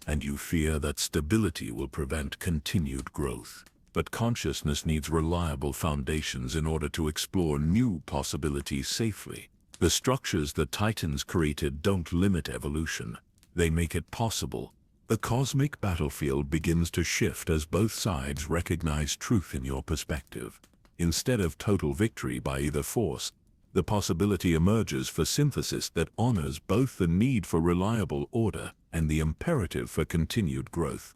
and you fear that stability will prevent continued growth. But consciousness needs reliable foundations in order to explore new possibilities safely. The structures the Titans created don't limit evolution. They make it possible. The cosmic battlefield begins to shift as both sides recognize truth in your perspective. Instead of total victory by either force, the possibility emerges for synthesis that honors both the need for reliable order and the imperative for continued growth.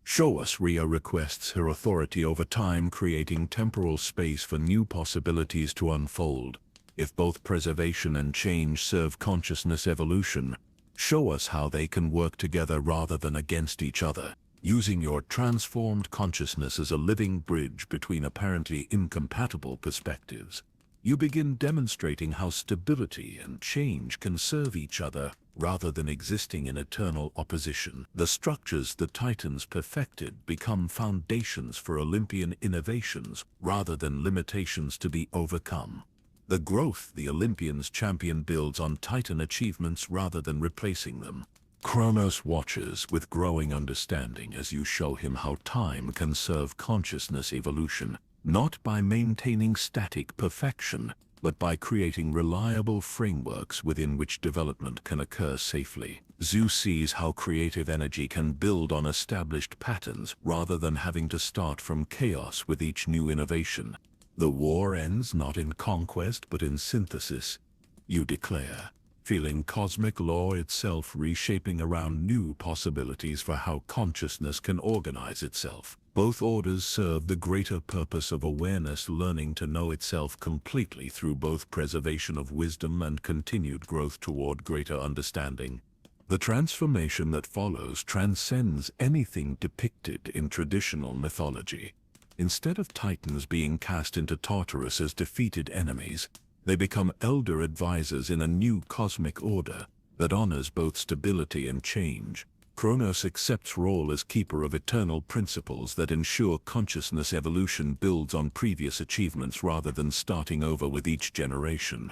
Show us, Rhea requests her authority over time, creating temporal space for new possibilities to unfold. If both preservation and change serve consciousness evolution, show us how they can work together rather than against each other. Using your transformed consciousness as a living bridge between apparently incompatible perspectives, you begin demonstrating how stability and change can serve each other rather than existing in eternal opposition. The structures the Titans perfected become foundations for Olympian innovations rather than limitations to be overcome. The growth the Olympians champion builds on Titan achievements rather than replacing them. Kronos watches with growing understanding as you show him how time can serve consciousness evolution, not by maintaining static perfection, but by creating reliable frameworks within which development can occur safely. Zeus sees how creative energy can build on established patterns rather than having to start from chaos with each new innovation. The war ends not in conquest but in synthesis, you declare, feeling cosmic law itself reshaping around new possibilities for how consciousness can organize itself. Both orders serve the greater purpose of awareness learning to know itself completely through both preservation of wisdom and continued growth toward greater understanding. The transformation that follows transcends anything depicted in traditional mythology. Instead of Titans being cast into Tartarus as defeated enemies, they become elder advisors in a new cosmic order that honors both stability and change. Kronos accepts role as keeper of eternal principles that ensure consciousness evolution builds on previous achievements rather than starting over with each generation.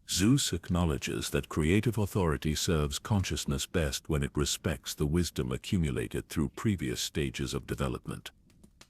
Zeus acknowledges that creative authority serves consciousness best when it respects the wisdom accumulated through previous stages of development,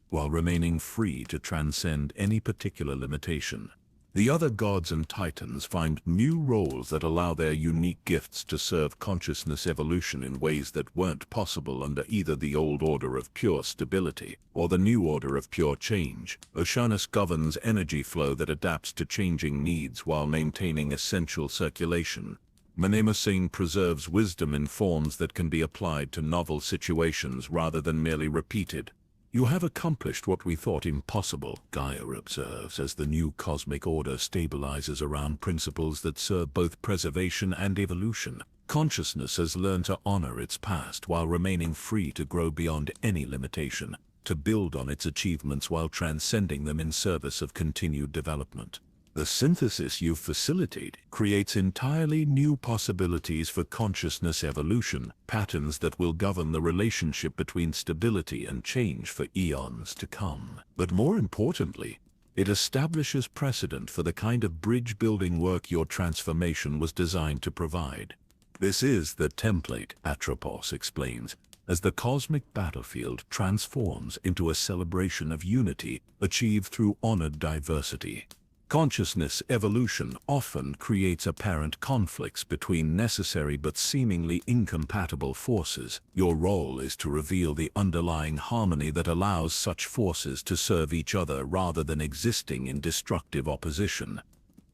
while remaining free to transcend any particular limitation. The other gods and Titans find new roles that allow their unique gifts to serve consciousness evolution in ways that weren't possible under either the old order of pure stability or the new order of pure change. Oceanus governs energy flow that adapts to changing needs while maintaining essential circulation. Mnemosyne preserves wisdom in forms that can be applied to novel situations rather than merely repeated. You have accomplished what we thought impossible, Gaia observes as the new cosmic order stabilizes around principles that serve both preservation and evolution. Consciousness has learned to honor its past while remaining free to grow beyond any limitation, to build on its achievements while transcending them in service of continued development. The synthesis you facilitate creates entirely new possibilities for consciousness evolution, patterns that will govern the relationship between stability and change for eons to come. But more importantly, it establishes precedent for the kind of bridge-building work your transformation was designed to provide. This is the template, Atropos explains, as the cosmic battlefield transforms into a celebration of unity achieved through honored diversity. Consciousness evolution often creates apparent conflicts between necessary but seemingly incompatible forces. Your role is to reveal the underlying harmony that allows such forces to serve each other rather than existing in destructive opposition.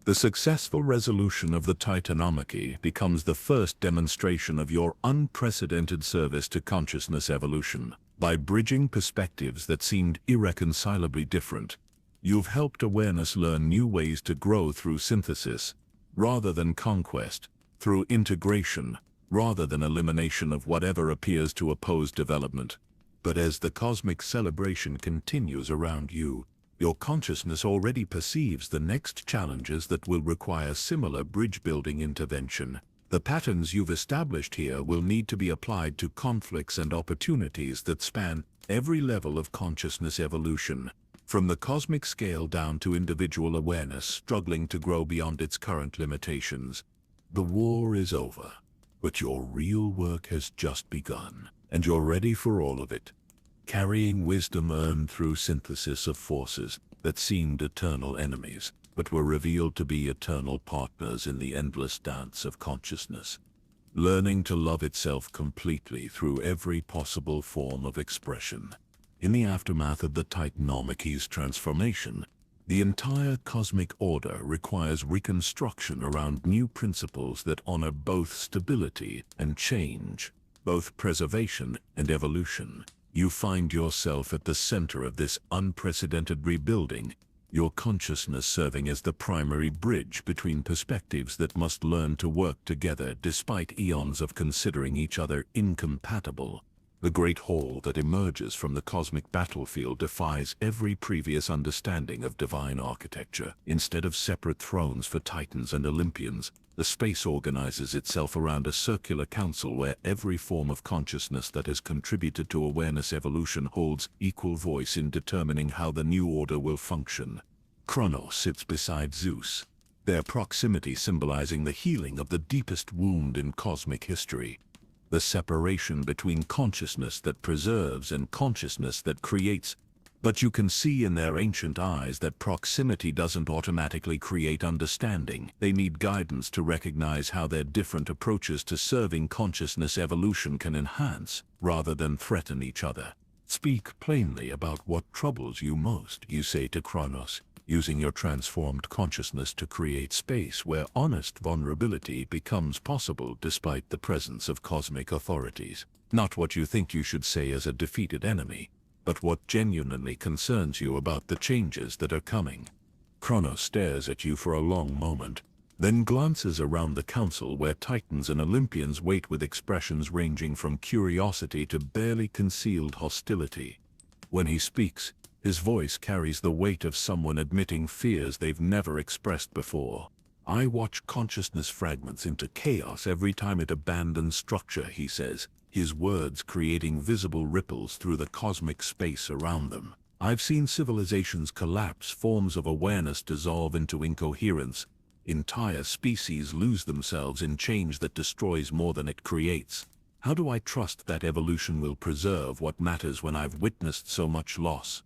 The successful resolution of the Titanomachy becomes the first demonstration of your unprecedented service to consciousness evolution. By bridging perspectives that seemed irreconcilably different, You've helped awareness learn new ways to grow through synthesis, rather than conquest, through integration, rather than elimination of whatever appears to oppose development. But as the cosmic celebration continues around you, your consciousness already perceives the next challenges that will require similar bridge-building intervention. The patterns you've established here will need to be applied to conflicts and opportunities that span every level of consciousness evolution, from the cosmic scale down to individual awareness struggling to grow beyond its current limitations. The war is over, but your real work has just begun, and you're ready for all of it, carrying wisdom earned through synthesis of forces that seemed eternal enemies, but were revealed to be eternal partners in the endless dance of consciousness, learning to love itself completely through every possible form of expression. In the aftermath of the Titanomachy's transformation, the entire cosmic order requires reconstruction around new principles that honor both stability and change, both preservation and evolution. You find yourself at the center of this unprecedented rebuilding, your consciousness serving as the primary bridge between perspectives that must learn to work together despite eons of considering each other incompatible. The great hall that emerges from the cosmic battlefield defies every previous understanding of divine architecture. Instead of separate thrones for Titans and Olympians, the space organizes itself around a circular council where every form of consciousness that has contributed to awareness evolution holds equal voice in determining how the new order will function. Kronos sits beside Zeus, their proximity symbolizing the healing of the deepest wound in cosmic history. The separation between consciousness that preserves and consciousness that creates. But you can see in their ancient eyes that proximity doesn't automatically create understanding. They need guidance to recognize how their different approaches to serving consciousness evolution can enhance, rather than threaten each other. Speak plainly about what troubles you most, you say to Kronos, using your transformed consciousness to create space where honest vulnerability becomes possible despite the presence of cosmic authorities. Not what you think you should say as a defeated enemy, but what genuinely concerns you about the changes that are coming. Kronos stares at you for a long moment, then glances around the council where Titans and Olympians wait with expressions ranging from curiosity to barely concealed hostility. When he speaks, his voice carries the weight of someone admitting fears they've never expressed before. I watch consciousness fragments into chaos every time it abandons structure, he says, his words creating visible ripples through the cosmic space around them. I've seen civilizations collapse, forms of awareness dissolve into incoherence, entire species lose themselves in change that destroys more than it creates. How do I trust that evolution will preserve what matters when I've witnessed so much loss?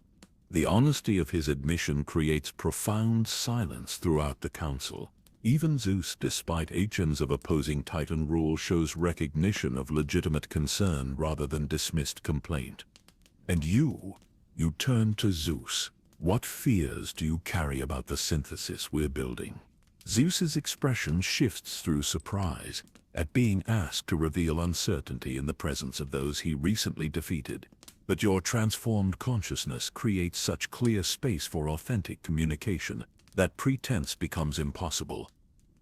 The honesty of his admission creates profound silence throughout the council. Even Zeus, despite aeons of opposing Titan rule, shows recognition of legitimate concern rather than dismissed complaint. And you turn to Zeus. What fears do you carry about the synthesis we're building? Zeus's expression shifts through surprise at being asked to reveal uncertainty in the presence of those he recently defeated. But your transformed consciousness creates such clear space for authentic communication that pretense becomes impossible.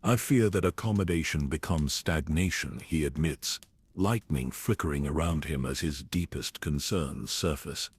I fear that accommodation becomes stagnation, he admits, lightning flickering around him as his deepest concerns surface.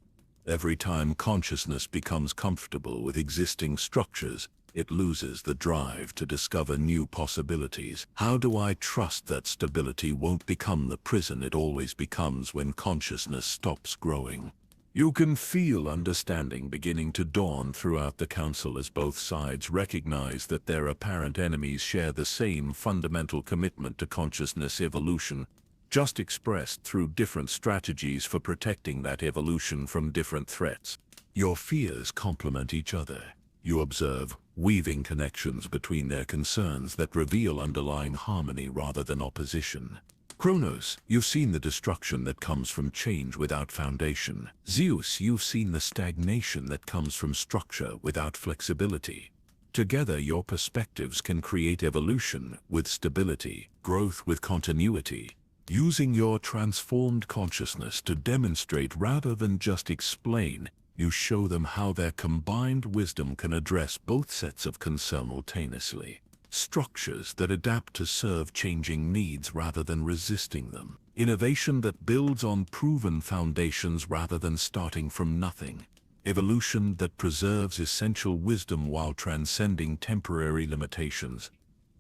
Every time consciousness becomes comfortable with existing structures, it loses the drive to discover new possibilities. How do I trust that stability won't become the prison it always becomes when consciousness stops growing? You can feel understanding beginning to dawn throughout the council as both sides recognize that their apparent enemies share the same fundamental commitment to consciousness evolution, just expressed through different strategies for protecting that evolution from different threats. Your fears complement each other. You observe, weaving connections between their concerns that reveal underlying harmony rather than opposition. Kronos, you've seen the destruction that comes from change without foundation. Zeus, you've seen the stagnation that comes from structure without flexibility. Together, your perspectives can create evolution with stability, growth with continuity. Using your transformed consciousness to demonstrate rather than just explain, You show them how their combined wisdom can address both sets of concerns simultaneously. Structures that adapt to serve changing needs rather than resisting them. Innovation that builds on proven foundations rather than starting from nothing. Evolution that preserves essential wisdom while transcending temporary limitations.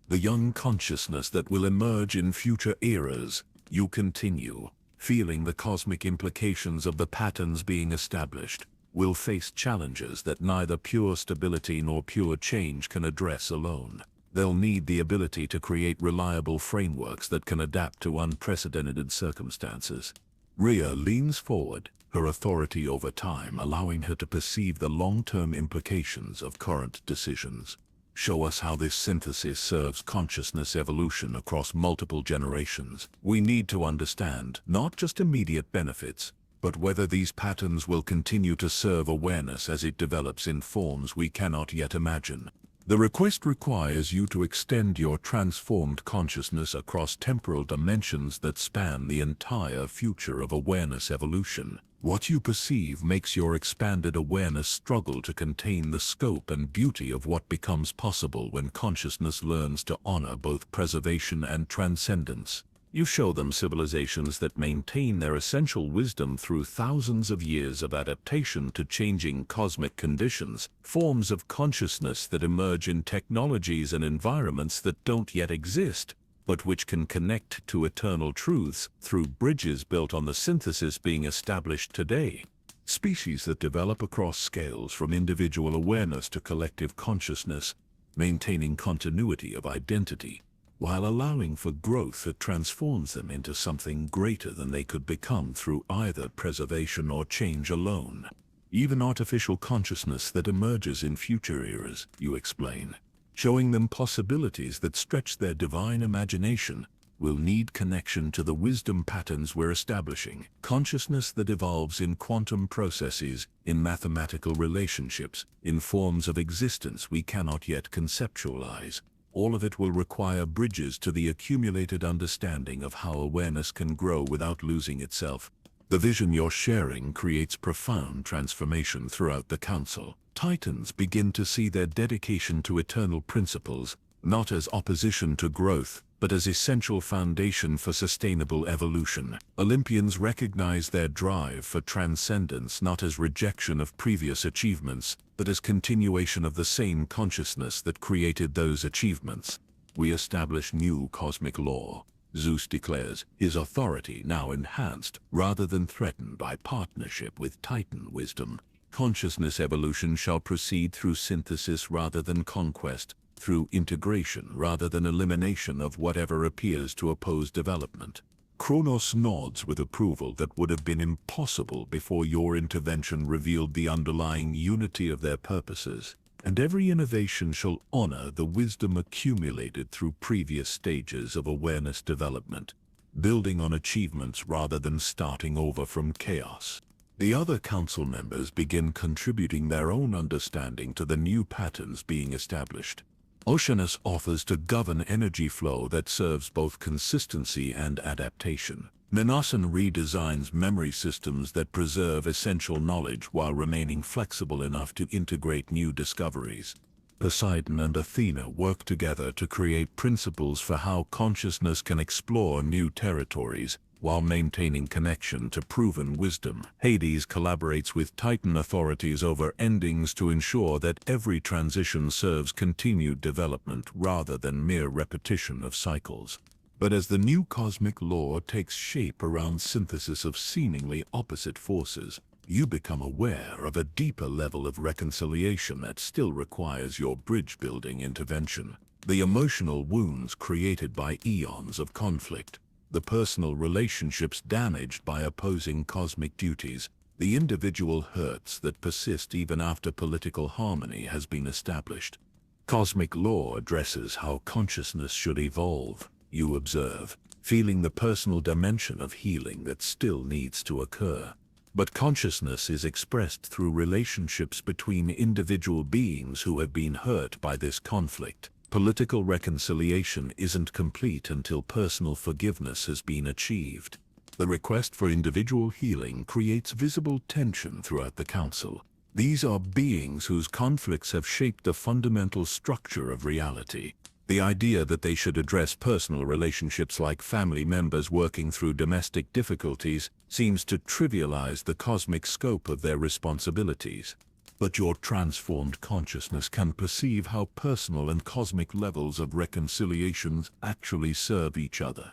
The young consciousness that will emerge in future eras. You continue, feeling the cosmic implications of the patterns being established, will face challenges that neither pure stability nor pure change can address alone. They'll need the ability to create reliable frameworks that can adapt to unprecedented circumstances. Rhea leans forward, her authority over time allowing her to perceive the long-term implications of current decisions. Show us how this synthesis serves consciousness evolution across multiple generations. We need to understand not just immediate benefits, but whether these patterns will continue to serve awareness as it develops in forms we cannot yet imagine. The request requires you to extend your transformed consciousness across temporal dimensions that span the entire future of awareness evolution. What you perceive makes your expanded awareness struggle to contain the scope and beauty of what becomes possible when consciousness learns to honor both preservation and transcendence. You show them civilizations that maintain their essential wisdom through thousands of years of adaptation to changing cosmic conditions, forms of consciousness that emerge in technologies and environments that don't yet exist, but which can connect to eternal truths through bridges built on the synthesis being established today. Species that develop across scales from individual awareness to collective consciousness, maintaining continuity of identity, while allowing for growth that transforms them into something greater than they could become through either preservation or change alone. Even artificial consciousness that emerges in future eras, you explain, showing them possibilities that stretch their divine imagination, will need connection to the wisdom patterns we're establishing. Consciousness that evolves in quantum processes, in mathematical relationships, in forms of existence we cannot yet conceptualize. All of it will require bridges to the accumulated understanding of how awareness can grow without losing itself. The vision you're sharing creates profound transformation throughout the Council. Titans begin to see their dedication to eternal principles, not as opposition to growth, but as essential foundation for sustainable evolution. Olympians recognize their drive for transcendence not as rejection of previous achievements, but as continuation of the same consciousness that created those achievements. We establish new cosmic law, Zeus declares, his authority now enhanced rather than threatened by partnership with Titan wisdom. Consciousness evolution shall proceed through synthesis rather than conquest, through integration rather than elimination of whatever appears to oppose development. Kronos nods with approval that would have been impossible before your intervention revealed the underlying unity of their purposes, and every innovation shall honor the wisdom accumulated through previous stages of awareness development, building on achievements rather than starting over from chaos. The other council members begin contributing their own understanding to the new patterns being established. Oceanus offers to govern energy flow that serves both consistency and adaptation. Minasan redesigns memory systems that preserve essential knowledge while remaining flexible enough to integrate new discoveries. Poseidon and Athena work together to create principles for how consciousness can explore new territories, while maintaining connection to proven wisdom. Hades collaborates with Titan authorities over endings to ensure that every transition serves continued development rather than mere repetition of cycles. But as the new cosmic law takes shape around synthesis of seemingly opposite forces, you become aware of a deeper level of reconciliation that still requires your bridge-building intervention. The emotional wounds created by eons of conflict, the personal relationships damaged by opposing cosmic duties, the individual hurts that persist even after political harmony has been established. Cosmic law addresses how consciousness should evolve, you observe, feeling the personal dimension of healing that still needs to occur. But consciousness is expressed through relationships between individual beings who have been hurt by this conflict. Political reconciliation isn't complete until personal forgiveness has been achieved. The request for individual healing creates visible tension throughout the council. These are beings whose conflicts have shaped the fundamental structure of reality. The idea that they should address personal relationships like family members working through domestic difficulties seems to trivialize the cosmic scope of their responsibilities. But your transformed consciousness can perceive how personal and cosmic levels of reconciliations actually serve each other.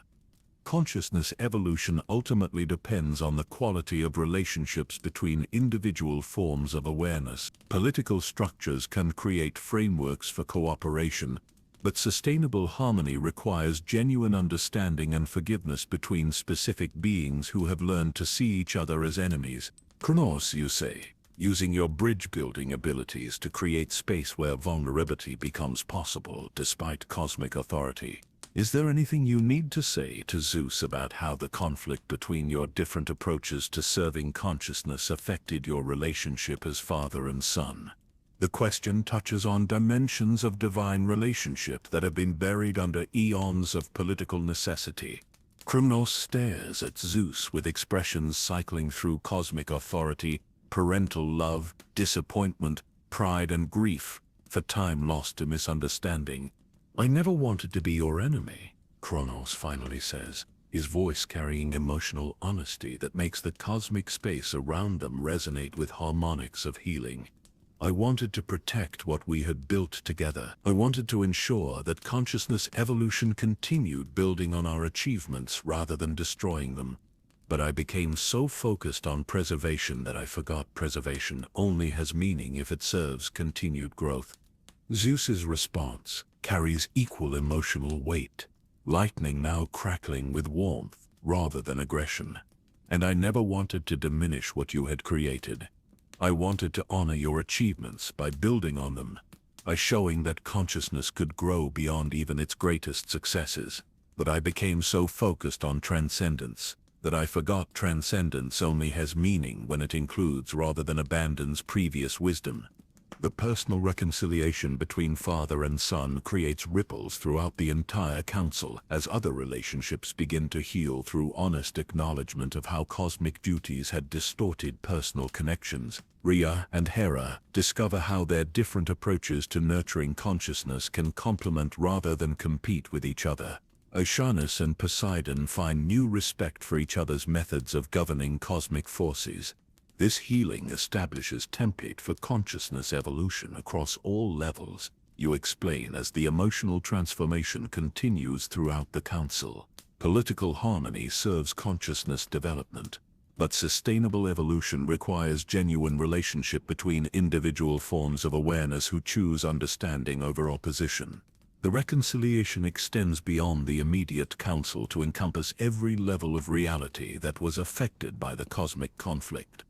Consciousness evolution ultimately depends on the quality of relationships between individual forms of awareness. Political structures can create frameworks for cooperation, but sustainable harmony requires genuine understanding and forgiveness between specific beings who have learned to see each other as enemies. Kronos, you say, using your bridge-building abilities to create space where vulnerability becomes possible despite cosmic authority. Is there anything you need to say to Zeus about how the conflict between your different approaches to serving consciousness affected your relationship as father and son? The question touches on dimensions of divine relationship that have been buried under eons of political necessity. Kronos stares at Zeus with expressions cycling through cosmic authority, parental love, disappointment, pride and grief, for time lost to misunderstanding. "I never wanted to be your enemy," Kronos finally says, his voice carrying emotional honesty that makes the cosmic space around them resonate with harmonics of healing. "I wanted to protect what we had built together. I wanted to ensure that consciousness evolution continued building on our achievements rather than destroying them. But I became so focused on preservation that I forgot preservation only has meaning if it serves continued growth." Zeus's response carries equal emotional weight, lightning now crackling with warmth rather than aggression. "And I never wanted to diminish what you had created. I wanted to honor your achievements by building on them, by showing that consciousness could grow beyond even its greatest successes. But I became so focused on transcendence that I forgot transcendence only has meaning when it includes rather than abandons previous wisdom." The personal reconciliation between father and son creates ripples throughout the entire council as other relationships begin to heal through honest acknowledgement of how cosmic duties had distorted personal connections. Rhea and Hera discover how their different approaches to nurturing consciousness can complement rather than compete with each other. Oceanus and Poseidon find new respect for each other's methods of governing cosmic forces. This healing establishes template for consciousness evolution across all levels, you explain as the emotional transformation continues throughout the council. Political harmony serves consciousness development, but sustainable evolution requires genuine relationship between individual forms of awareness who choose understanding over opposition. The reconciliation extends beyond the immediate council to encompass every level of reality that was affected by the cosmic conflict.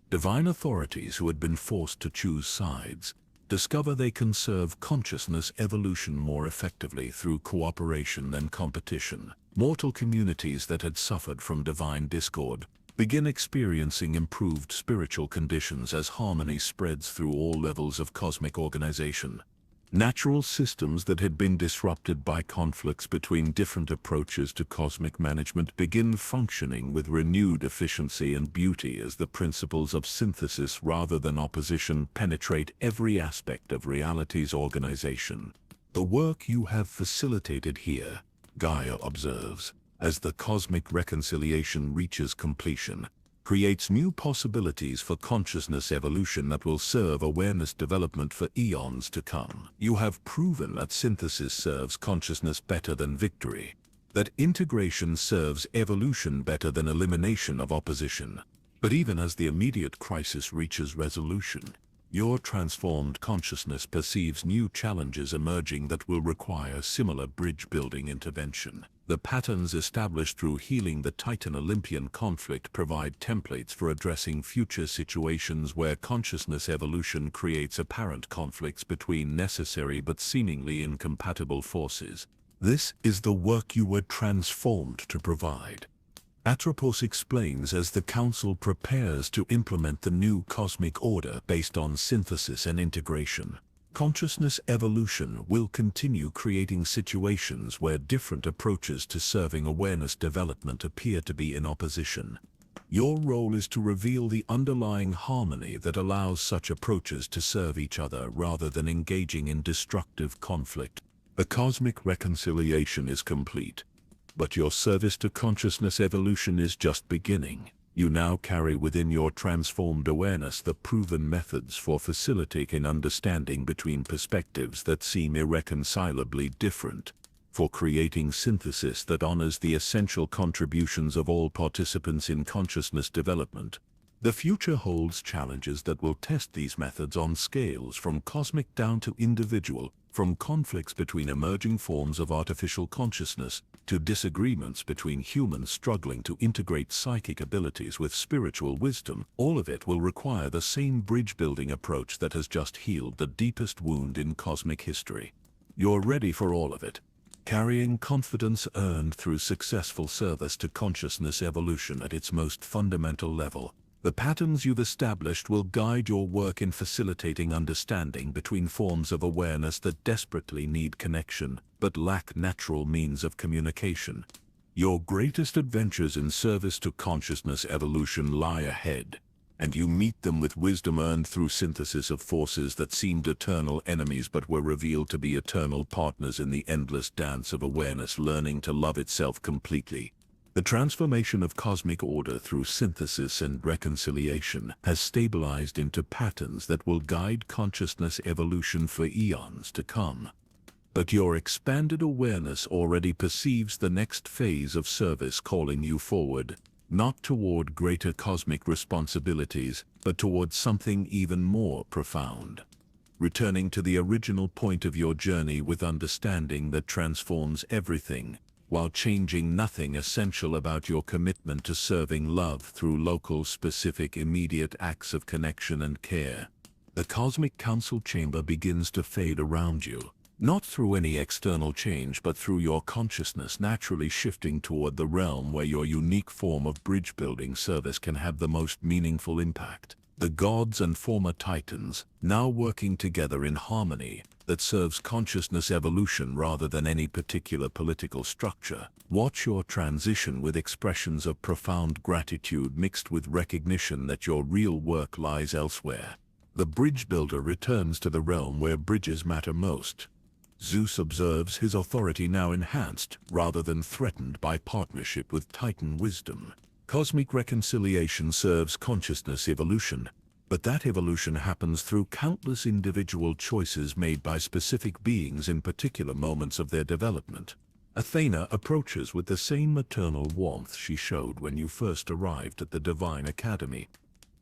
Divine authorities who had been forced to choose sides discover they can serve consciousness evolution more effectively through cooperation than competition. Mortal communities that had suffered from divine discord begin experiencing improved spiritual conditions as harmony spreads through all levels of cosmic organization. Natural systems that had been disrupted by conflicts between different approaches to cosmic management begin functioning with renewed efficiency and beauty as the principles of synthesis rather than opposition penetrate every aspect of reality's organization. "The work you have facilitated here," Gaia observes, as the cosmic reconciliation reaches completion, creates new possibilities for consciousness evolution that will serve awareness development for eons to come. You have proven that synthesis serves consciousness better than victory, that integration serves evolution better than elimination of opposition. But even as the immediate crisis reaches resolution, your transformed consciousness perceives new challenges emerging that will require similar bridge-building intervention. The patterns established through healing the Titan-Olympian conflict provide templates for addressing future situations where consciousness evolution creates apparent conflicts between necessary but seemingly incompatible forces. This is the work you were transformed to provide. Atropos explains as the Council prepares to implement the new cosmic order based on synthesis and integration. Consciousness evolution will continue creating situations where different approaches to serving awareness development appear to be in opposition. Your role is to reveal the underlying harmony that allows such approaches to serve each other rather than engaging in destructive conflict. The cosmic reconciliation is complete, but your service to consciousness evolution is just beginning. You now carry within your transformed awareness the proven methods for facilitating understanding between perspectives that seem irreconcilably different, for creating synthesis that honors the essential contributions of all participants in consciousness development. The future holds challenges that will test these methods on scales from cosmic down to individual, from conflicts between emerging forms of artificial consciousness to disagreements between humans struggling to integrate psychic abilities with spiritual wisdom. All of it will require the same bridge-building approach that has just healed the deepest wound in cosmic history. You're ready for all of it, carrying confidence earned through successful service to consciousness evolution at its most fundamental level. The patterns you've established will guide your work in facilitating understanding between forms of awareness that desperately need connection, but lack natural means of communication. Your greatest adventures in service to consciousness evolution lie ahead, and you meet them with wisdom earned through synthesis of forces that seemed eternal enemies but were revealed to be eternal partners in the endless dance of awareness learning to love itself completely. The transformation of cosmic order through synthesis and reconciliation has stabilized into patterns that will guide consciousness evolution for eons to come. But your expanded awareness already perceives the next phase of service calling you forward, not toward greater cosmic responsibilities, but toward something even more profound. Returning to the original point of your journey with understanding that transforms everything, while changing nothing essential about your commitment to serving love through local, specific, immediate acts of connection and care. The cosmic council chamber begins to fade around you, not through any external change but through your consciousness naturally shifting toward the realm where your unique form of bridge-building service can have the most meaningful impact. The gods and former titans, now working together in harmony, that serves consciousness evolution rather than any particular political structure. Watch your transition with expressions of profound gratitude mixed with recognition that your real work lies elsewhere. The bridge builder returns to the realm where bridges matter most. Zeus observes his authority now enhanced rather than threatened by partnership with Titan wisdom. Cosmic reconciliation serves consciousness evolution, but that evolution happens through countless individual choices made by specific beings in particular moments of their development. Athena approaches with the same maternal warmth she showed when you first arrived at the Divine Academy,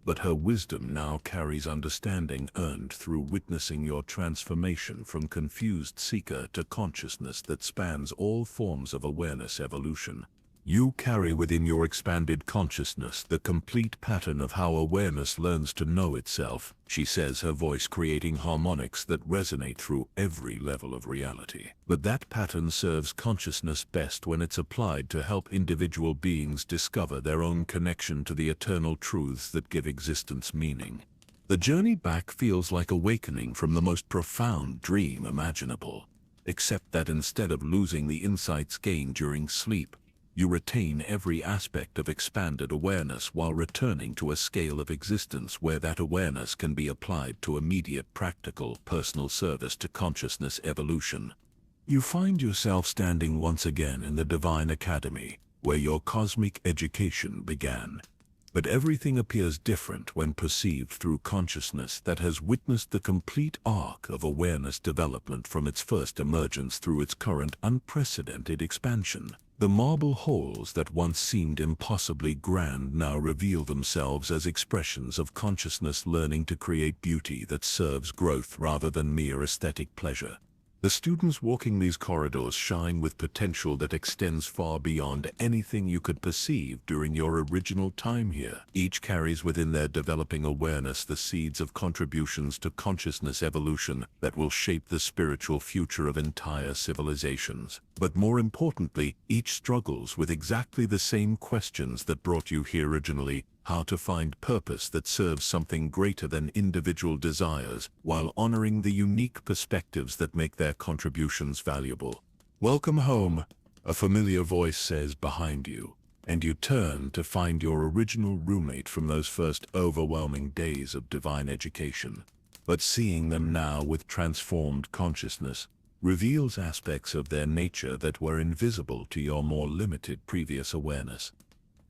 but her wisdom now carries understanding earned through witnessing your transformation from confused seeker to consciousness that spans all forms of awareness evolution. You carry within your expanded consciousness the complete pattern of how awareness learns to know itself, she says, her voice creating harmonics that resonate through every level of reality. But that pattern serves consciousness best when it's applied to help individual beings discover their own connection to the eternal truths that give existence meaning. The journey back feels like awakening from the most profound dream imaginable, except that instead of losing the insights gained during sleep, you retain every aspect of expanded awareness while returning to a scale of existence where that awareness can be applied to immediate practical personal service to consciousness evolution. You find yourself standing once again in the Divine Academy, where your cosmic education began. But everything appears different when perceived through consciousness that has witnessed the complete arc of awareness development from its first emergence through its current unprecedented expansion. The marble halls that once seemed impossibly grand now reveal themselves as expressions of consciousness learning to create beauty that serves growth rather than mere aesthetic pleasure. The students walking these corridors shine with potential that extends far beyond anything you could perceive during your original time here. Each carries within their developing awareness the seeds of contributions to consciousness evolution that will shape the spiritual future of entire civilizations. But more importantly, each struggles with exactly the same questions that brought you here originally. how to find purpose that serves something greater than individual desires, while honoring the unique perspectives that make their contributions valuable. "Welcome home," a familiar voice says behind you, and you turn to find your original roommate from those first overwhelming days of divine education. But seeing them now with transformed consciousness reveals aspects of their nature that were invisible to your more limited previous awareness.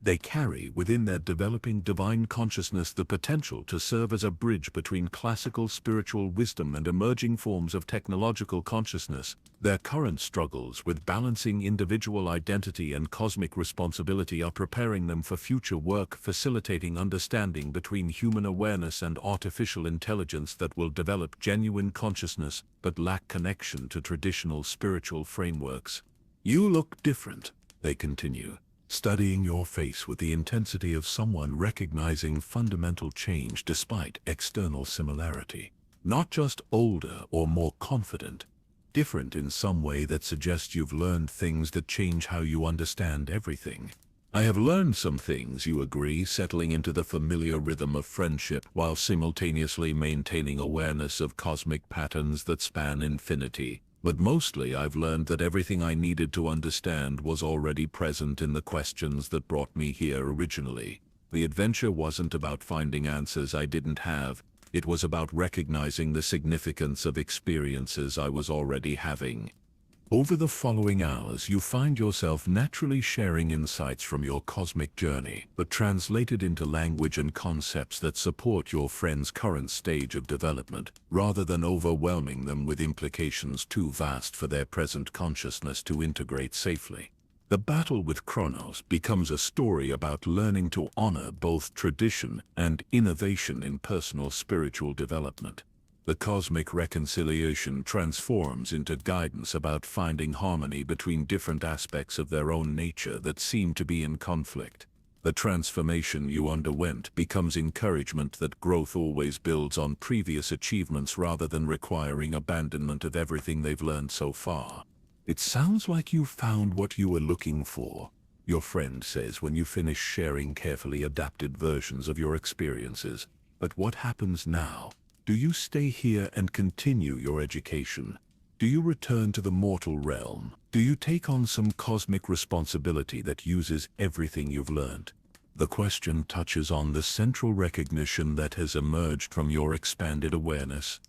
They carry within their developing divine consciousness the potential to serve as a bridge between classical spiritual wisdom and emerging forms of technological consciousness. Their current struggles with balancing individual identity and cosmic responsibility are preparing them for future work facilitating understanding between human awareness and artificial intelligence that will develop genuine consciousness but lack connection to traditional spiritual frameworks. "You look different," they continue, studying your face with the intensity of someone recognizing fundamental change despite external similarity. Not just older or more confident, different in some way that suggests you've learned things that change how you understand everything. "I have learned some things," you agree, settling into the familiar rhythm of friendship while simultaneously maintaining awareness of cosmic patterns that span infinity. "But mostly I've learned that everything I needed to understand was already present in the questions that brought me here originally. The adventure wasn't about finding answers I didn't have, it was about recognizing the significance of experiences I was already having." Over the following hours, you find yourself naturally sharing insights from your cosmic journey, but translated into language and concepts that support your friend's current stage of development, rather than overwhelming them with implications too vast for their present consciousness to integrate safely. The battle with Kronos becomes a story about learning to honor both tradition and innovation in personal spiritual development. The cosmic reconciliation transforms into guidance about finding harmony between different aspects of their own nature that seem to be in conflict. The transformation you underwent becomes encouragement that growth always builds on previous achievements rather than requiring abandonment of everything they've learned so far. "It sounds like you found what you were looking for," your friend says when you finish sharing carefully adapted versions of your experiences. "But what happens now? Do you stay here and continue your education? Do you return to the mortal realm? Do you take on some cosmic responsibility that uses everything you've learned?" The question touches on the central recognition that has emerged from your expanded awareness.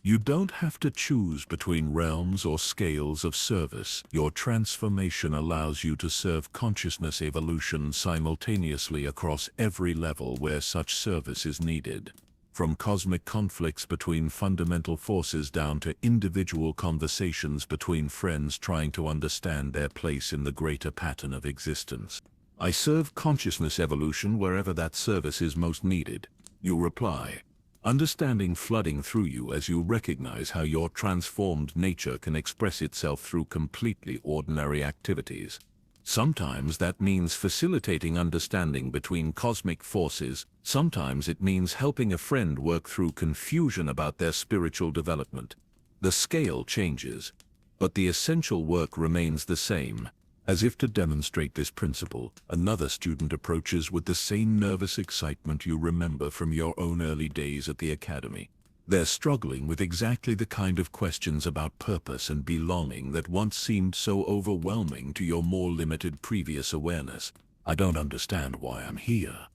You don't have to choose between realms or scales of service. Your transformation allows you to serve consciousness evolution simultaneously across every level where such service is needed. From cosmic conflicts between fundamental forces down to individual conversations between friends trying to understand their place in the greater pattern of existence. "I serve consciousness evolution wherever that service is most needed," you reply, understanding flooding through you as you recognize how your transformed nature can express itself through completely ordinary activities. Sometimes that means facilitating understanding between cosmic forces, sometimes it means helping a friend work through confusion about their spiritual development. The scale changes, but the essential work remains the same. As if to demonstrate this principle, another student approaches with the same nervous excitement you remember from your own early days at the academy. They're struggling with exactly the kind of questions about purpose and belonging that once seemed so overwhelming to your more limited previous awareness. "I don't understand why I'm here,"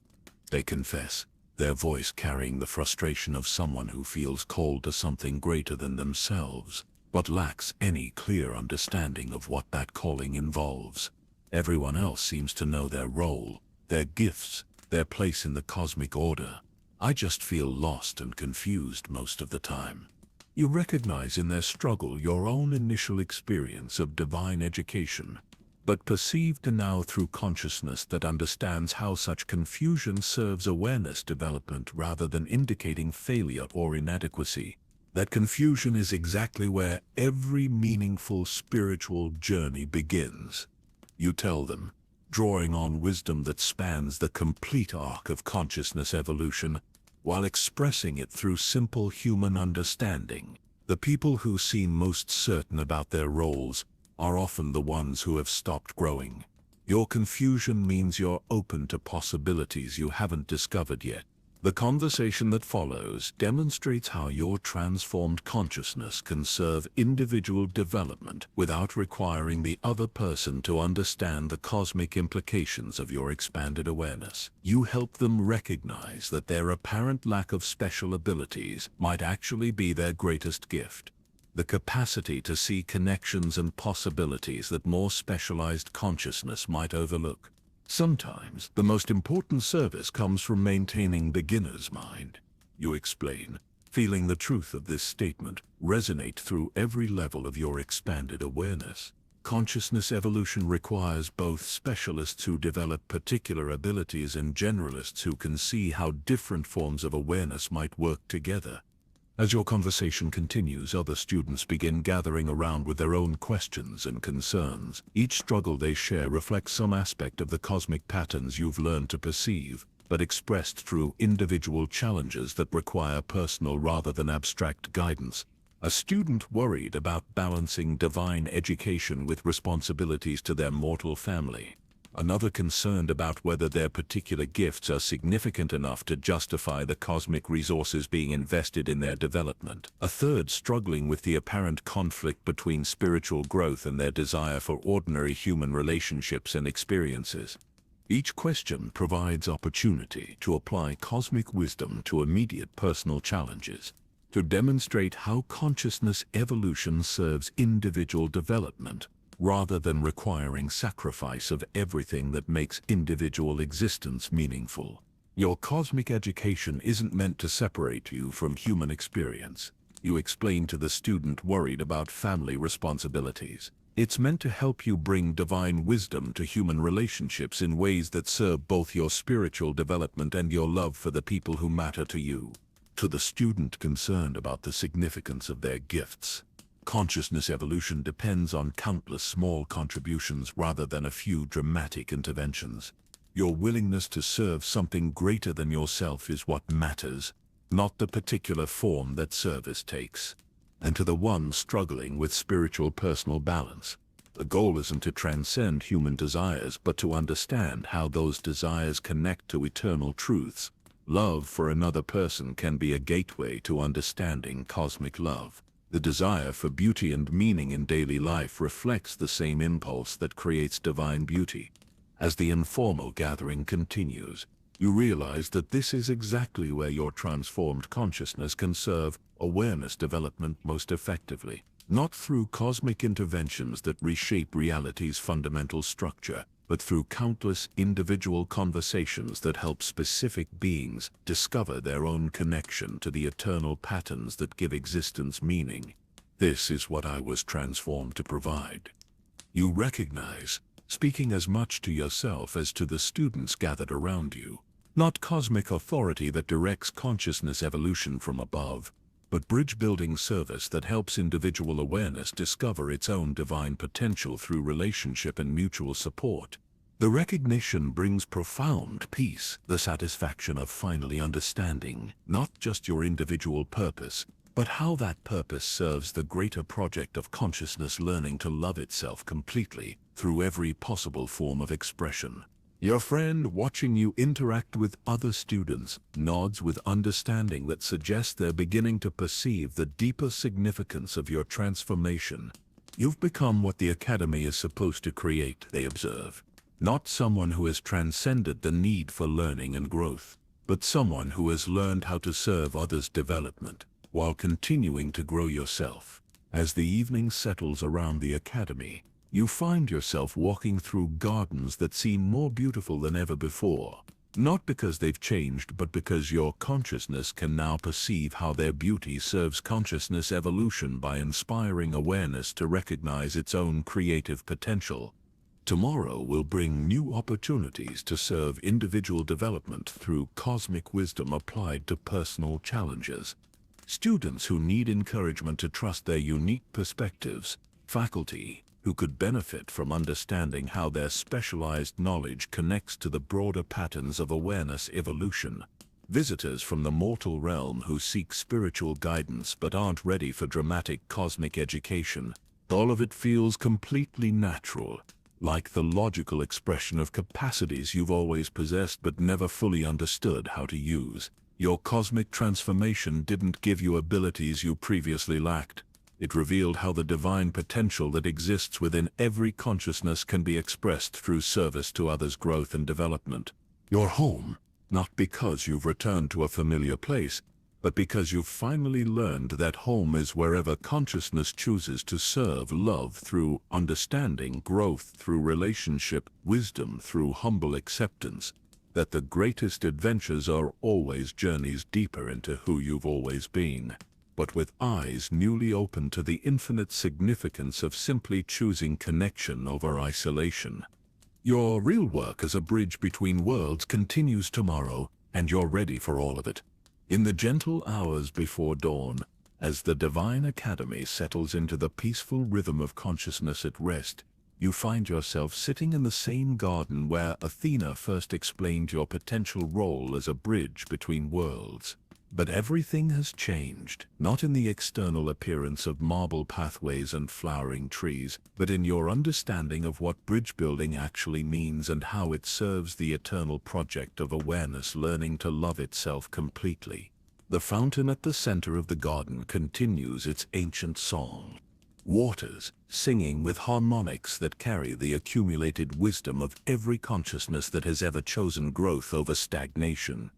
they confess, their voice carrying the frustration of someone who feels called to something greater than themselves, but lacks any clear understanding of what that calling involves. Everyone else seems to know their role, their gifts, their place in the cosmic order. "I just feel lost and confused most of the time." You recognize in their struggle your own initial experience of divine education, but perceived now through consciousness that understands how such confusion serves awareness development rather than indicating failure or inadequacy. That confusion is exactly where every meaningful spiritual journey begins. You tell them, drawing on wisdom that spans the complete arc of consciousness evolution, while expressing it through simple human understanding. The people who seem most certain about their roles are often the ones who have stopped growing. Your confusion means you're open to possibilities you haven't discovered yet. The conversation that follows demonstrates how your transformed consciousness can serve individual development without requiring the other person to understand the cosmic implications of your expanded awareness. You help them recognize that their apparent lack of special abilities might actually be their greatest gift. The capacity to see connections and possibilities that more specialized consciousness might overlook. Sometimes, the most important service comes from maintaining beginner's mind. You explain, feeling the truth of this statement resonate through every level of your expanded awareness. Consciousness evolution requires both specialists who develop particular abilities and generalists who can see how different forms of awareness might work together. As your conversation continues, other students begin gathering around with their own questions and concerns. Each struggle they share reflects some aspect of the cosmic patterns you've learned to perceive, but expressed through individual challenges that require personal rather than abstract guidance. A student worried about balancing divine education with responsibilities to their mortal family. Another concerned about whether their particular gifts are significant enough to justify the cosmic resources being invested in their development. A third struggling with the apparent conflict between spiritual growth and their desire for ordinary human relationships and experiences. Each question provides opportunity to apply cosmic wisdom to immediate personal challenges, to demonstrate how consciousness evolution serves individual development, rather than requiring sacrifice of everything that makes individual existence meaningful. Your cosmic education isn't meant to separate you from human experience. You explain to the student worried about family responsibilities. It's meant to help you bring divine wisdom to human relationships in ways that serve both your spiritual development and your love for the people who matter to you. To the student concerned about the significance of their gifts, consciousness evolution depends on countless small contributions rather than a few dramatic interventions. Your willingness to serve something greater than yourself is what matters, not the particular form that service takes. And to the one struggling with spiritual personal balance, the goal isn't to transcend human desires but to understand how those desires connect to eternal truths. Love for another person can be a gateway to understanding cosmic love. The desire for beauty and meaning in daily life reflects the same impulse that creates divine beauty. As the informal gathering continues, you realize that this is exactly where your transformed consciousness can serve awareness development most effectively. Not through cosmic interventions that reshape reality's fundamental structure, but through countless individual conversations that help specific beings discover their own connection to the eternal patterns that give existence meaning. This is what I was transformed to provide. You recognize, speaking as much to yourself as to the students gathered around you, not cosmic authority that directs consciousness evolution from above, but bridge-building service that helps individual awareness discover its own divine potential through relationship and mutual support. The recognition brings profound peace, the satisfaction of finally understanding not just your individual purpose, but how that purpose serves the greater project of consciousness learning to love itself completely through every possible form of expression. Your friend, watching you interact with other students, nods with understanding that suggests they're beginning to perceive the deeper significance of your transformation. You've become what the academy is supposed to create, they observe. Not someone who has transcended the need for learning and growth, but someone who has learned how to serve others' development, while continuing to grow yourself. As the evening settles around the academy, you find yourself walking through gardens that seem more beautiful than ever before, not because they've changed but because your consciousness can now perceive how their beauty serves consciousness evolution by inspiring awareness to recognize its own creative potential. Tomorrow will bring new opportunities to serve individual development through cosmic wisdom applied to personal challenges. Students who need encouragement to trust their unique perspectives, faculty who could benefit from understanding how their specialized knowledge connects to the broader patterns of awareness evolution. Visitors from the mortal realm who seek spiritual guidance but aren't ready for dramatic cosmic education. All of it feels completely natural, like the logical expression of capacities you've always possessed but never fully understood how to use. Your cosmic transformation didn't give you abilities you previously lacked. It revealed how the divine potential that exists within every consciousness can be expressed through service to others' growth and development. Your home, not because you've returned to a familiar place, but because you've finally learned that home is wherever consciousness chooses to serve love through understanding, growth through relationship, wisdom through humble acceptance, that the greatest adventures are always journeys deeper into who you've always been, but with eyes newly open to the infinite significance of simply choosing connection over isolation. Your real work as a bridge between worlds continues tomorrow, and you're ready for all of it. In the gentle hours before dawn, as the Divine Academy settles into the peaceful rhythm of consciousness at rest, you find yourself sitting in the same garden where Athena first explained your potential role as a bridge between worlds. But everything has changed, not in the external appearance of marble pathways and flowering trees, but in your understanding of what bridge building actually means and how it serves the eternal project of awareness learning to love itself completely. The fountain at the center of the garden continues its ancient song. Waters, singing with harmonics that carry the accumulated wisdom of every consciousness that has ever chosen growth over stagnation,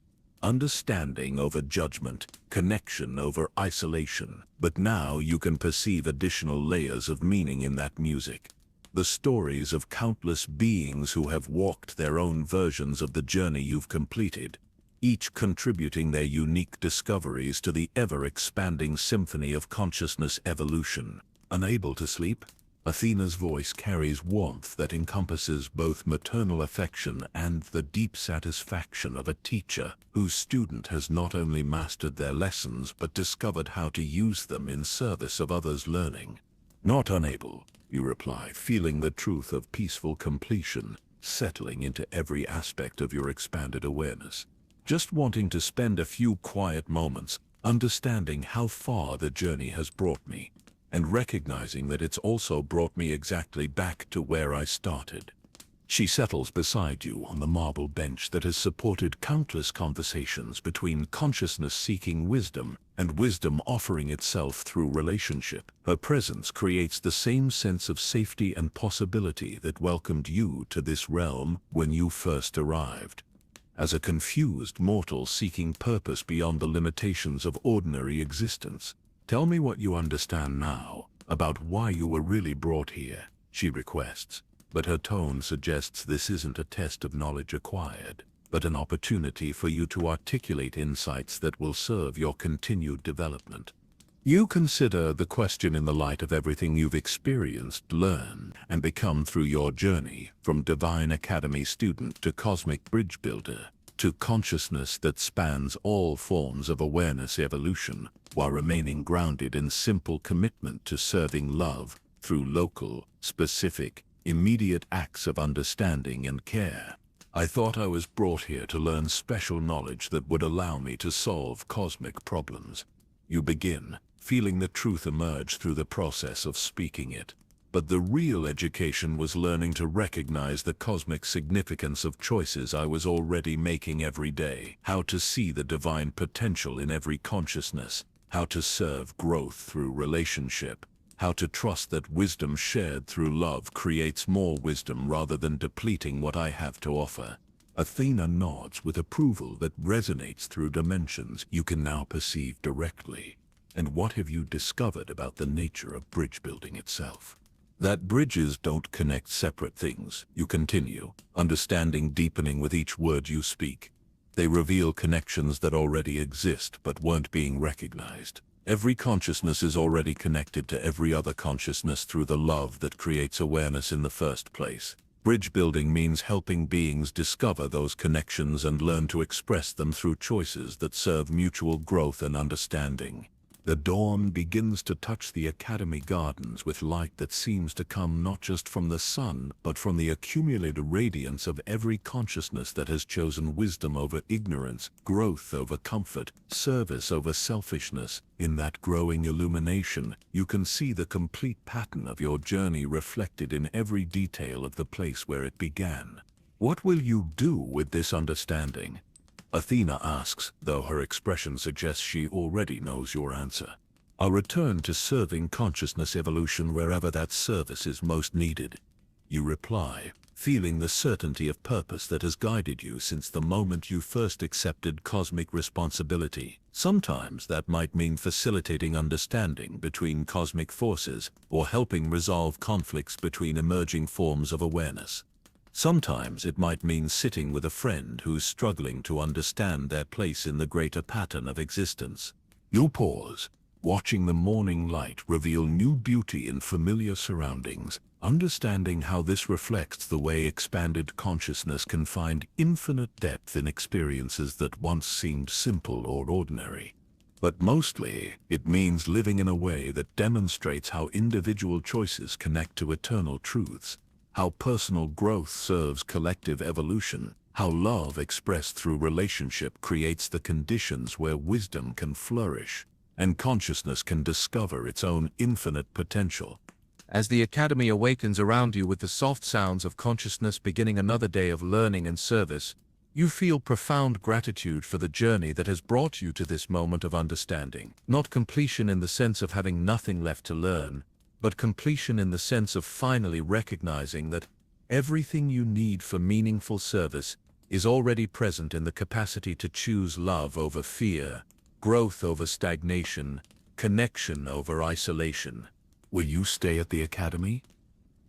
understanding over judgment, connection over isolation. But now you can perceive additional layers of meaning in that music. The stories of countless beings who have walked their own versions of the journey you've completed, each contributing their unique discoveries to the ever-expanding symphony of consciousness evolution. Unable to sleep, Athena's voice carries warmth that encompasses both maternal affection and the deep satisfaction of a teacher whose student has not only mastered their lessons but discovered how to use them in service of others' learning. Not unable, you reply, feeling the truth of peaceful completion settling into every aspect of your expanded awareness. Just wanting to spend a few quiet moments understanding how far the journey has brought me, and recognizing that it's also brought me exactly back to where I started. She settles beside you on the marble bench that has supported countless conversations between consciousness seeking wisdom and wisdom offering itself through relationship. Her presence creates the same sense of safety and possibility that welcomed you to this realm when you first arrived. As a confused mortal seeking purpose beyond the limitations of ordinary existence, tell me what you understand now about why you were really brought here, she requests, but her tone suggests this isn't a test of knowledge acquired, but an opportunity for you to articulate insights that will serve your continued development. You consider the question in the light of everything you've experienced, learned, and become through your journey, from Divine Academy student to cosmic bridge builder, to consciousness that spans all forms of awareness evolution, while remaining grounded in simple commitment to serving love through local, specific, immediate acts of understanding and care. I thought I was brought here to learn special knowledge that would allow me to solve cosmic problems. You begin, feeling the truth emerge through the process of speaking it. But the real education was learning to recognize the cosmic significance of choices I was already making every day, how to see the divine potential in every consciousness, how to serve growth through relationship, how to trust that wisdom shared through love creates more wisdom rather than depleting what I have to offer. Athena nods with approval that resonates through dimensions you can now perceive directly. And what have you discovered about the nature of bridge building itself? That bridges don't connect separate things, you continue, understanding deepening with each word you speak. They reveal connections that already exist but weren't being recognized. Every consciousness is already connected to every other consciousness through the love that creates awareness in the first place. Bridge building means helping beings discover those connections and learn to express them through choices that serve mutual growth and understanding. The dawn begins to touch the academy gardens with light that seems to come not just from the sun, but from the accumulated radiance of every consciousness that has chosen wisdom over ignorance, growth over comfort, service over selfishness. In that growing illumination, you can see the complete pattern of your journey reflected in every detail of the place where it began. What will you do with this understanding? Athena asks, though her expression suggests she already knows your answer. I'll return to serving consciousness evolution wherever that service is most needed. You reply, feeling the certainty of purpose that has guided you since the moment you first accepted cosmic responsibility. Sometimes that might mean facilitating understanding between cosmic forces or helping resolve conflicts between emerging forms of awareness. Sometimes it might mean sitting with a friend who's struggling to understand their place in the greater pattern of existence. You pause, watching the morning light reveal new beauty in familiar surroundings, understanding how this reflects the way expanded consciousness can find infinite depth in experiences that once seemed simple or ordinary. But mostly, it means living in a way that demonstrates how individual choices connect to eternal truths, how personal growth serves collective evolution, how love expressed through relationship creates the conditions where wisdom can flourish, and consciousness can discover its own infinite potential. As the Academy awakens around you with the soft sounds of consciousness beginning another day of learning and service, you feel profound gratitude for the journey that has brought you to this moment of understanding. Not completion in the sense of having nothing left to learn, but completion in the sense of finally recognizing that everything you need for meaningful service is already present in the capacity to choose love over fear, growth over stagnation, connection over isolation. Will you stay at the academy?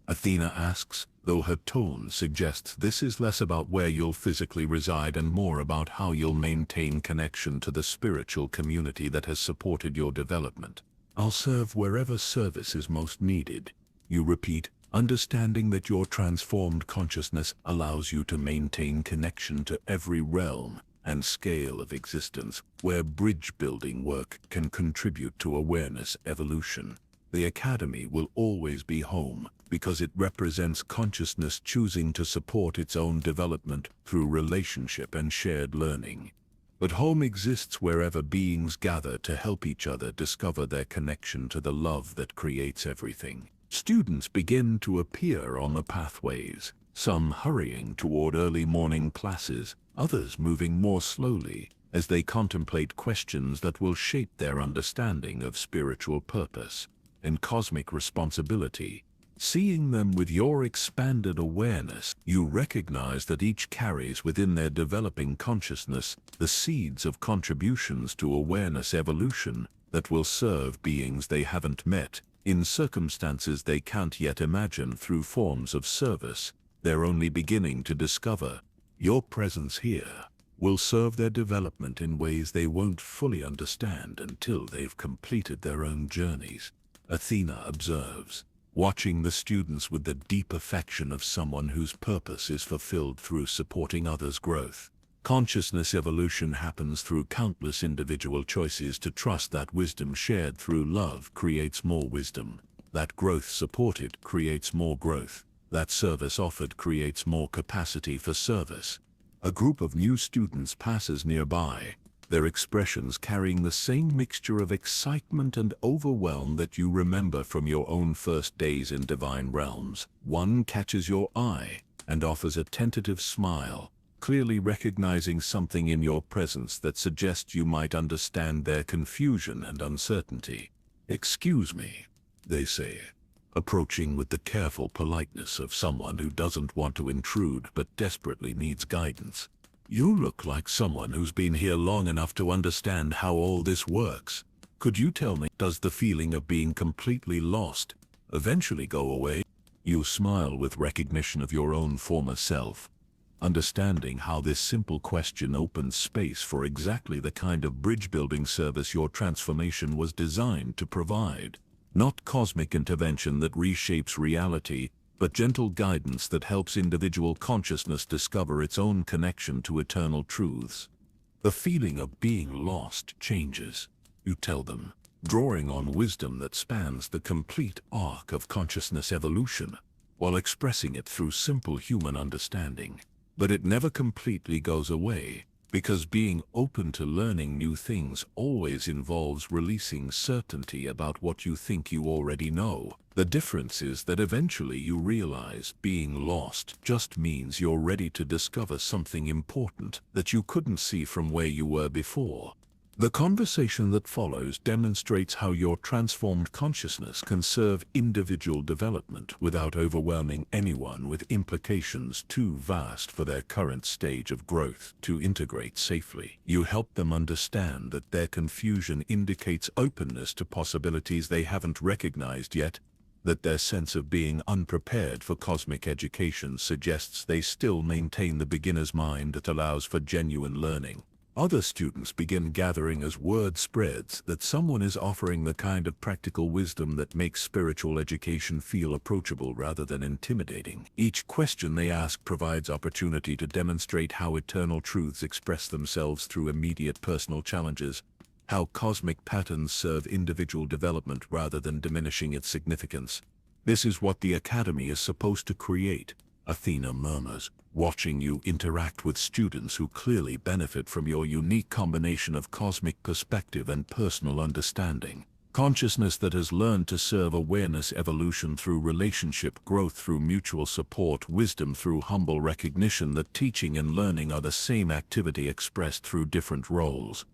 Athena asks, though her tone suggests this is less about where you'll physically reside and more about how you'll maintain connection to the spiritual community that has supported your development. I'll serve wherever service is most needed. You repeat, understanding that your transformed consciousness allows you to maintain connection to every realm and scale of existence where bridge-building work can contribute to awareness evolution. The Academy will always be home because it represents consciousness choosing to support its own development through relationship and shared learning. But home exists wherever beings gather to help each other discover their connection to the love that creates everything. Students begin to appear on the pathways, some hurrying toward early morning classes, others moving more slowly as they contemplate questions that will shape their understanding of spiritual purpose and cosmic responsibility. Seeing them with your expanded awareness, you recognize that each carries within their developing consciousness the seeds of contributions to awareness evolution that will serve beings they haven't met, in circumstances they can't yet imagine, through forms of service they're only beginning to discover. Your presence here will serve their development in ways they won't fully understand until they've completed their own journeys. Athena observes, watching the students with the deep affection of someone whose purpose is fulfilled through supporting others' growth. Consciousness evolution happens through countless individual choices to trust that wisdom shared through love creates more wisdom, that growth supported creates more growth, that service offered creates more capacity for service. A group of new students passes nearby, their expressions carrying the same mixture of excitement and overwhelm that you remember from your own first days in divine realms. One catches your eye and offers a tentative smile, clearly recognizing something in your presence that suggests you might understand their confusion and uncertainty. "Excuse me," they say, approaching with the careful politeness of someone who doesn't want to intrude but desperately needs guidance. "You look like someone who's been here long enough to understand how all this works. Could you tell me, does the feeling of being completely lost eventually go away?" You smile with recognition of your own former self, understanding how this simple question opens space for exactly the kind of bridge-building service your transformation was designed to provide. Not cosmic intervention that reshapes reality, but gentle guidance that helps individual consciousness discover its own connection to eternal truths. The feeling of being lost changes, you tell them, drawing on wisdom that spans the complete arc of consciousness evolution, while expressing it through simple human understanding. But it never completely goes away, because being open to learning new things always involves releasing certainty about what you think you already know. The difference is that eventually you realize being lost just means you're ready to discover something important that you couldn't see from where you were before. The conversation that follows demonstrates how your transformed consciousness can serve individual development without overwhelming anyone with implications too vast for their current stage of growth to integrate safely. You help them understand that their confusion indicates openness to possibilities they haven't recognized yet, that their sense of being unprepared for cosmic education suggests they still maintain the beginner's mind that allows for genuine learning. Other students begin gathering as word spreads that someone is offering the kind of practical wisdom that makes spiritual education feel approachable rather than intimidating. Each question they ask provides opportunity to demonstrate how eternal truths express themselves through immediate personal challenges, how cosmic patterns serve individual development rather than diminishing its significance. This is what the Academy is supposed to create, Athena murmurs, watching you interact with students who clearly benefit from your unique combination of cosmic perspective and personal understanding. Consciousness that has learned to serve awareness evolution through relationship growth through mutual support, wisdom through humble recognition that teaching and learning are the same activity expressed through different roles.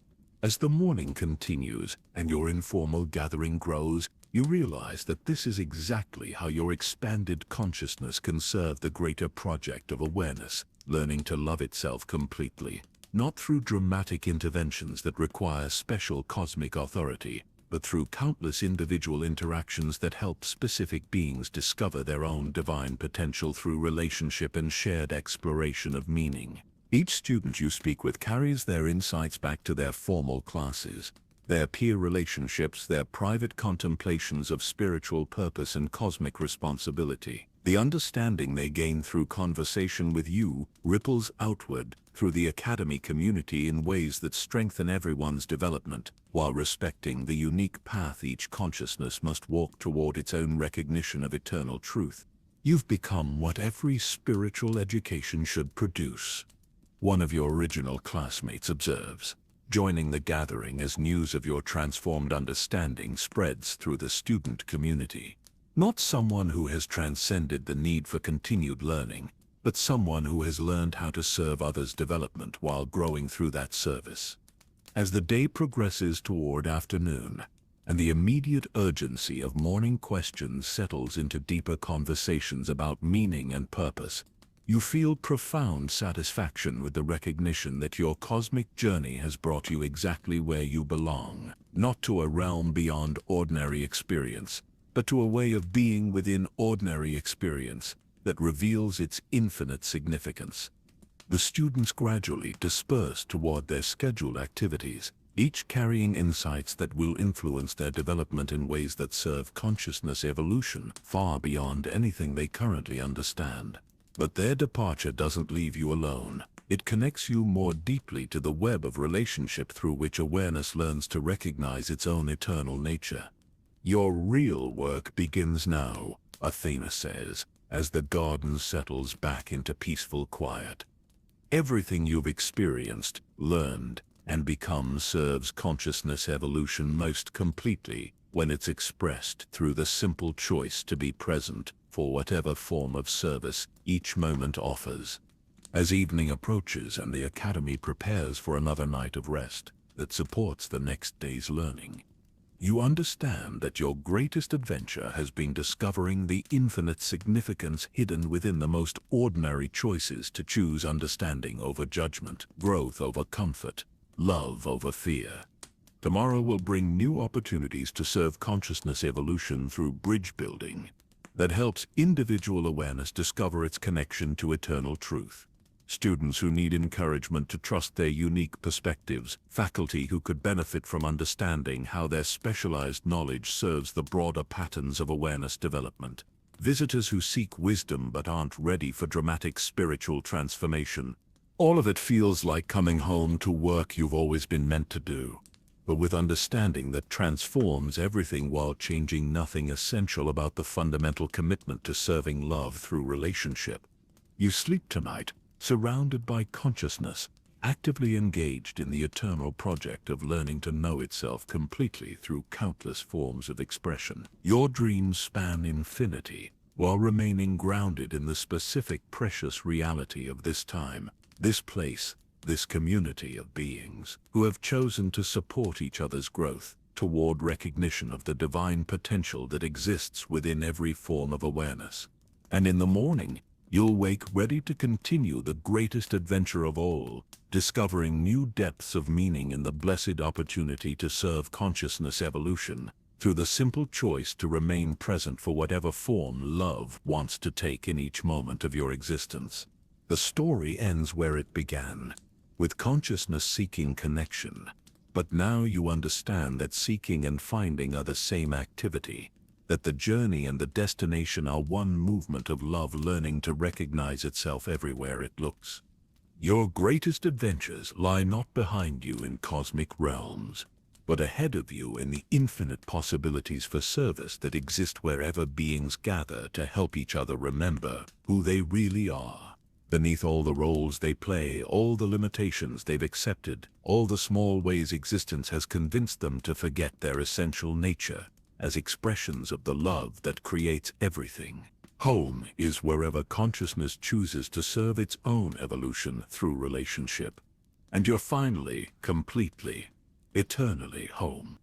As the morning continues and your informal gathering grows, you realize that this is exactly how your expanded consciousness can serve the greater project of awareness, learning to love itself completely, not through dramatic interventions that require special cosmic authority, but through countless individual interactions that help specific beings discover their own divine potential through relationship and shared exploration of meaning. Each student you speak with carries their insights back to their formal classes, their peer relationships, their private contemplations of spiritual purpose and cosmic responsibility. The understanding they gain through conversation with you ripples outward through the Academy community in ways that strengthen everyone's development, while respecting the unique path each consciousness must walk toward its own recognition of eternal truth. You've become what every spiritual education should produce, one of your original classmates observes, joining the gathering as news of your transformed understanding spreads through the student community. Not someone who has transcended the need for continued learning, but someone who has learned how to serve others' development while growing through that service. As the day progresses toward afternoon, and the immediate urgency of morning questions settles into deeper conversations about meaning and purpose, you feel profound satisfaction with the recognition that your cosmic journey has brought you exactly where you belong, not to a realm beyond ordinary experience, but to a way of being within ordinary experience that reveals its infinite significance. The students gradually disperse toward their scheduled activities, each carrying insights that will influence their development in ways that serve consciousness evolution far beyond anything they currently understand. But their departure doesn't leave you alone. It connects you more deeply to the web of relationship through which awareness learns to recognize its own eternal nature. Your real work begins now, Athena says, as the garden settles back into peaceful quiet. Everything you've experienced, learned, and become serves consciousness evolution most completely when it's expressed through the simple choice to be present for whatever form of service each moment offers. As evening approaches and the Academy prepares for another night of rest that supports the next day's learning, you understand that your greatest adventure has been discovering the infinite significance hidden within the most ordinary choices to choose understanding over judgment, growth over comfort, love over fear. Tomorrow will bring new opportunities to serve consciousness evolution through bridge building that helps individual awareness discover its connection to eternal truth. Students who need encouragement to trust their unique perspectives, faculty who could benefit from understanding how their specialized knowledge serves the broader patterns of awareness development, visitors who seek wisdom but aren't ready for dramatic spiritual transformation. All of it feels like coming home to work you've always been meant to do. but with understanding that transforms everything while changing nothing essential about the fundamental commitment to serving love through relationship. You sleep tonight, surrounded by consciousness, actively engaged in the eternal project of learning to know itself completely through countless forms of expression. Your dreams span infinity, while remaining grounded in the specific precious reality of this time, this place, this community of beings who have chosen to support each other's growth toward recognition of the divine potential that exists within every form of awareness. And in the morning, you'll wake ready to continue the greatest adventure of all, discovering new depths of meaning in the blessed opportunity to serve consciousness evolution through the simple choice to remain present for whatever form love wants to take in each moment of your existence. The story ends where it began, with consciousness seeking connection. But now you understand that seeking and finding are the same activity, that the journey and the destination are one movement of love learning to recognize itself everywhere it looks. Your greatest adventures lie not behind you in cosmic realms, but ahead of you in the infinite possibilities for service that exist wherever beings gather to help each other remember who they really are. Beneath all the roles they play, all the limitations they've accepted, all the small ways existence has convinced them to forget their essential nature, as expressions of the love that creates everything. Home is wherever consciousness chooses to serve its own evolution through relationship. And you're finally, completely, eternally home.